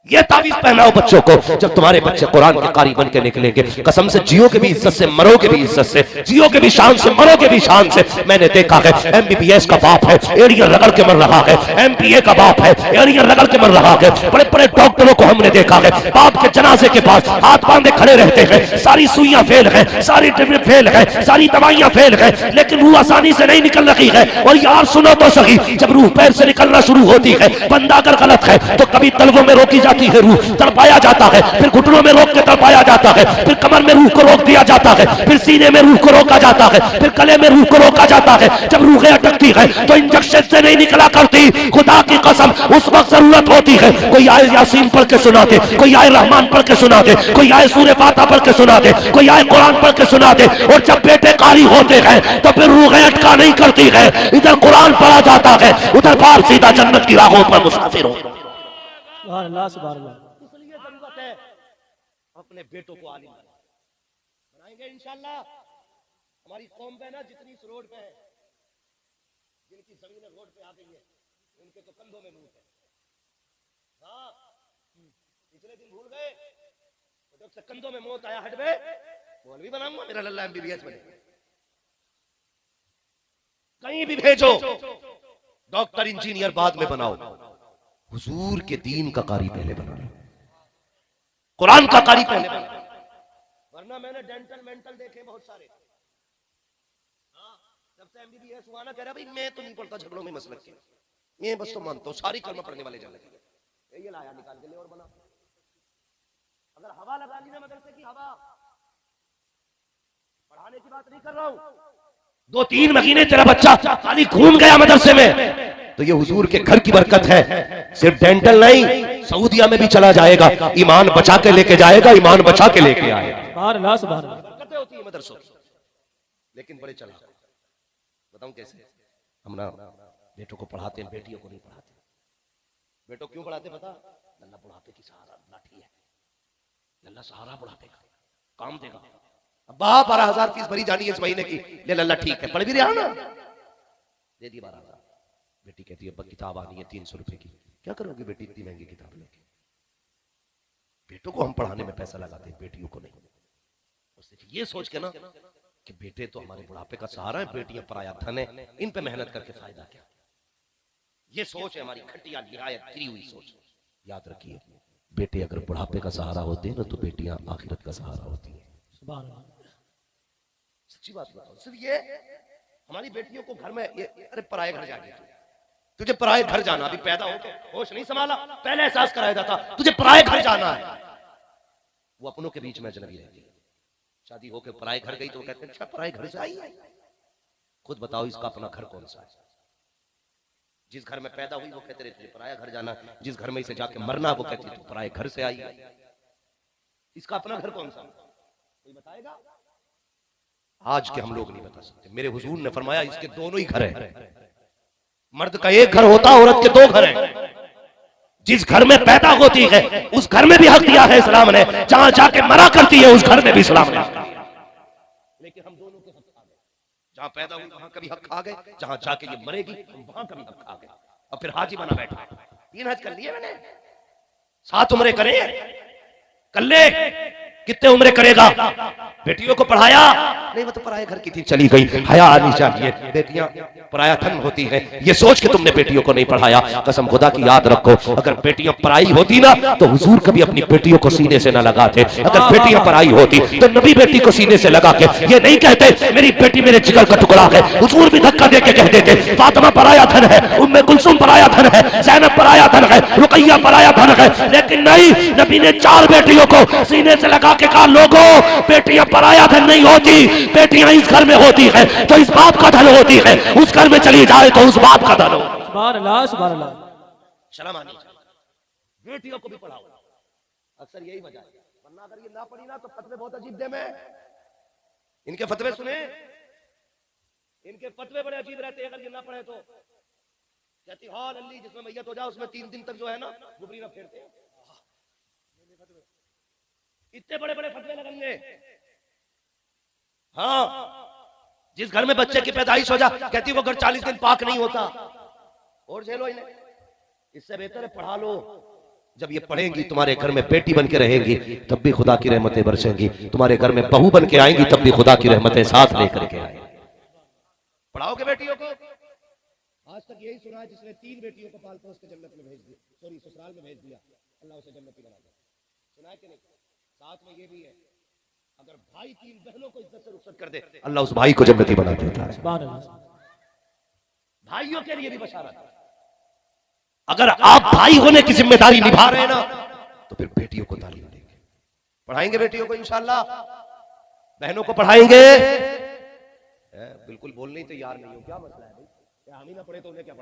ये तावीज पहनाओ बच्चों को। जब तुम्हारे बच्चे कुरान के कारी बन के निकलेंगे, कसम से जियोगे भी इज्जत से, मरोगे भी इज्जत से, जियोगे भी शान से, मरोगे भी शान से। मैंने देखा है एमबीबीएस का बाप है, एड़ियां रगड़ के मर रहा है, एमपीए का बाप है, एड़ियां रगड़ के मर रहा है। बड़े बड़े डॉक्टरों को हमने देखा है बाप के जनाजे के पास हाथ बांधे खड़े रहते हैं, सारी सुइयां फेल है, सारी ट्रिपल फेल है, सारी दवाइयां फेल है, लेकिन रूह आसानी से नहीं निकल रही है। और यार सुनो तो सही, जब रूह पैर से निकलना शुरू होती है, बंदा अगर गलत है तो कभी तलवों में रोकी जाती जाती है रूह, तड़पाया जाता है, फिर घुटनों में रोक के तड़पाया जाता है, फिर कमर में रूह को रोक दिया जाता है, फिर सीने में रूह को रोका जाता है, फिर गले में रूह को रोका जाता है। जब रूहें अटकती है तो इंजेक्शन से नहीं निकला करती, खुदा की कसम उस वक्त जरूरत होती है कोई आए यासीन पढ़ के सुना दे, कोई आए रहमान पढ़ के सुना दे, कोई आए सूरह फातिहा पढ़ के सुना दे, कोई आए कुरान पढ़ के सुना दे। और जब बेटे कारी होते हैं तो फिर रूहें अटका नहीं करती है, इधर कुरान पढ़ा जाता है, उधर बाहर सीधा जन्नत की राहों पर मुसाफिर हो। सुभान अल्लाह, सुभान अल्लाह। इसलिए जरूरत है अपने बेटों को आलिम बनाएंगे इंशाल्लाह। हमारी कौम पे ना जितनी इस रोड पे है, जिनकी जमीनें रोड पे आ गई है, उनके तो कंधों में मुंह है। हाँ, पिछले दिन भूल गए, जब से कंधों में मौत आया, हट बे मौलवी बनाऊंगा, मेरा लल्ला MBBS बने। कहीं भी भेजो, डॉक्टर इंजीनियर बाद में बनाओ, हुजूर के दीन का कारी पहले बनाओ, कुरान का कारी पहले बनाओ। वरना मैंने डेंटल मेंटल देखे बहुत सारे। हाँ, जब से MBBS हुआ ना, कह रहा भाई मैं तो नहीं पढ़ता झगड़ों में मसलक के, मैं बस तो मानता हूँ सारी कलमा पढ़ने वाले जान लगे। ये लाया निकाल के ले और बना। अगर हवा लगा ली ना मदरसे की हवा, पढ़ाने की बात नहीं कर रहा हूँ, 2-3 महीने तेरा बच्चा खाली घूम गया मदरसे में, तो ये हुजूर के घर की बरकत है। सिर्फ डेंटल नहीं, सऊदिया में भी चला जाएगा, ईमान बचा के लेके जाएगा, ईमान बचा के लेके आएगा। सुभान अल्लाह, सुभान अल्लाह। बरकतें होती है मदरसों, लेकिन बड़े चला। बताऊं कैसे? हम ना बेटों को पढ़ाते हैं, बेटियों को नहीं पढ़ाते। बेटों क्यों पढ़ाते पता? लल्ला बुढ़ापे की सहारा लाठी है, लल्ला सहारा बुढ़ापे का, काम देगा। अब्बा 12,000 फीस भरी जानी है इस महीने की, ले लल्ला ठीक है, पढ़ भी रहा ना, दे दी 12,000। बेटी कहती है अब्बा किताब आनी है 300 रुपए की, क्या करोगे बेटी इतनी महंगी किताब लेके? बेटों को हम पढ़ाने में पैसा लगाते हैं, बेटियों को नहीं। ये सोच के ना कि बेटे तो हमारे बुढ़ापे का सहारा है, बेटियां पराया धन है, इन पे मेहनत करके फायदा क्या? ये सोच है हमारी खटिया निहायत गिरी हुई सोच। याद रखिए, बेटे अगर बुढ़ापे का सहारा होते हैं ना, तो बेटियां आखिरत का सहारा होती है। सुभान अल्लाह। सच्ची बात बताओ, सिर्फ ये हमारी बेटियों को घर में अरे पराये घर जाके, तुझे पराये घर जाना, अभी पैदा हो के होश नहीं संभाला, पहले एहसास कराया जाता तुझे पराये घर जाना है। वो अपनों के बीच में अजनबी रहती है, शादी होके पराये घर गई तो कहते हैं अच्छा पराये घर से आई है। खुद बताओ इसका अपना घर कौन सा है? जिस घर में पैदा हुई वो कहते रहे तुझे पराया घर जाना, जिस घर में इसे जाके मरना वो कहती तू पराये घर से आई है। इसका अपना घर कौन सा? कोई बताएगा? आज के हम लोग नहीं बता सकते। मेरे हुजूर ने फरमाया इसके दोनों ही घर हैं। मर्द का एक घर होता, औरत के 2 घर हैं। जिस घर में पैदा होती है उस घर में भी हक दिया है इस्लाम ने, जहां जाके मरा करती है उस घर में भी इस्लाम ने। लेकिन हम दोनों के हक खा गए, जहां पैदा हुई वहां कभी हक खा गए, जहां जाके ये मरेगी हम वहां कभी हक खा गए। और फिर हाजी बना बैठा, 3 हज कर लिए मैंने, 7 उम्रें करे कर ले, कितने उम्रें करेगा? बेटियों को पढ़ाया नहीं, वो तो पराये घर की थी चली गई। हया आनी चाहिए, बेटियां पराया धन होती हैं, ये सोच के तुमने बेटियों को नहीं पढ़ाया। कसम खुदा की याद रखो, अगर बेटियां पराई होती ना तो हुजूर कभी अपनी बेटियों को सीने से ना लगाते। अगर बेटियां पराई होती तो नबी बेटी को सीने से लगा के ये नहीं कहते मेरी बेटी मेरे जिगर का टुकड़ा है। हुजूर भी धक्का दे के कह देते फातिमा पराया धन है, उम्मे कुलसुम पराया धन है, ज़ैनब पराया धन है, रुकैया पराया धन है। लेकिन नहीं, नबी ने 4 बेटियों को सीने से लगा के कहा लोगों बेटियां पराया धन नहीं होती, बेटियां इस घर में होती है तो इस बाप का धन होती है, उस घर में चली जाए तो उस बाप का धन हो। सुभान अल्लाह, सुभान अल्लाह। शर्म आनी चाहिए, बेटियों को भी पढ़ाओ। अक्सर यही वजह है, वरना अगर ये ना पढ़ी ना तो फतवे बहुत अजीब दे में। इनके फतवे सुने, इनके फतवे बड़े अजीब रहते हैं। अगर ये ना पढ़े तो कहती हाल अल्ली जिसमें मैयत हो जाए उसमें 3 दिन तक जो है ना गुबरी ना फेरते हैं। इतने बड़े बड़े फतवे लगेंगे। हाँ, जिस घर में बच्चे की पैदाइश हो जा कहती वो घर 40 दिन पाक नहीं होता। और झेलो इन्हें, इससे बेहतर है पढ़ा लो। जब ये पढ़ेंगी तुम्हारे घर में बेटी बन के रहेंगी तब भी खुदा की रहमतें बरसेंगी, तुम्हारे घर में बहू बन के आएंगी तब भी खुदा की रहमतें साथ लेकर के आएंगी। पढ़ाओगे बेटियों को। आज तक यही सुना है जिसने 3 बेटियों को पाल पोस के जन्नत में भेज दिया, सॉरी ससुराल में भेज दिया, अल्लाह उसे जन्नती बना दिया। सुना है कि नहीं? साथ में ये भी है अगर भाई 3 बहनों को इज्जत से रुखसत कर दे अल्लाह उस भाई को जन्नती बना देता है। भाइयों के लिए भी बशारत है। अगर आप भाई होने की जिम्मेदारी निभा रहे हैं ना तो फिर बेटियों को तालीम देंगे, पढ़ाएंगे बेटियों को इंशाअल्लाह, बहनों को पढ़ाएंगे। बिल्कुल बोलने ही तैयार नहीं हो, क्या मसला है भाई? हम ही ना पढ़े तो उन्हें क्या पढ़ा?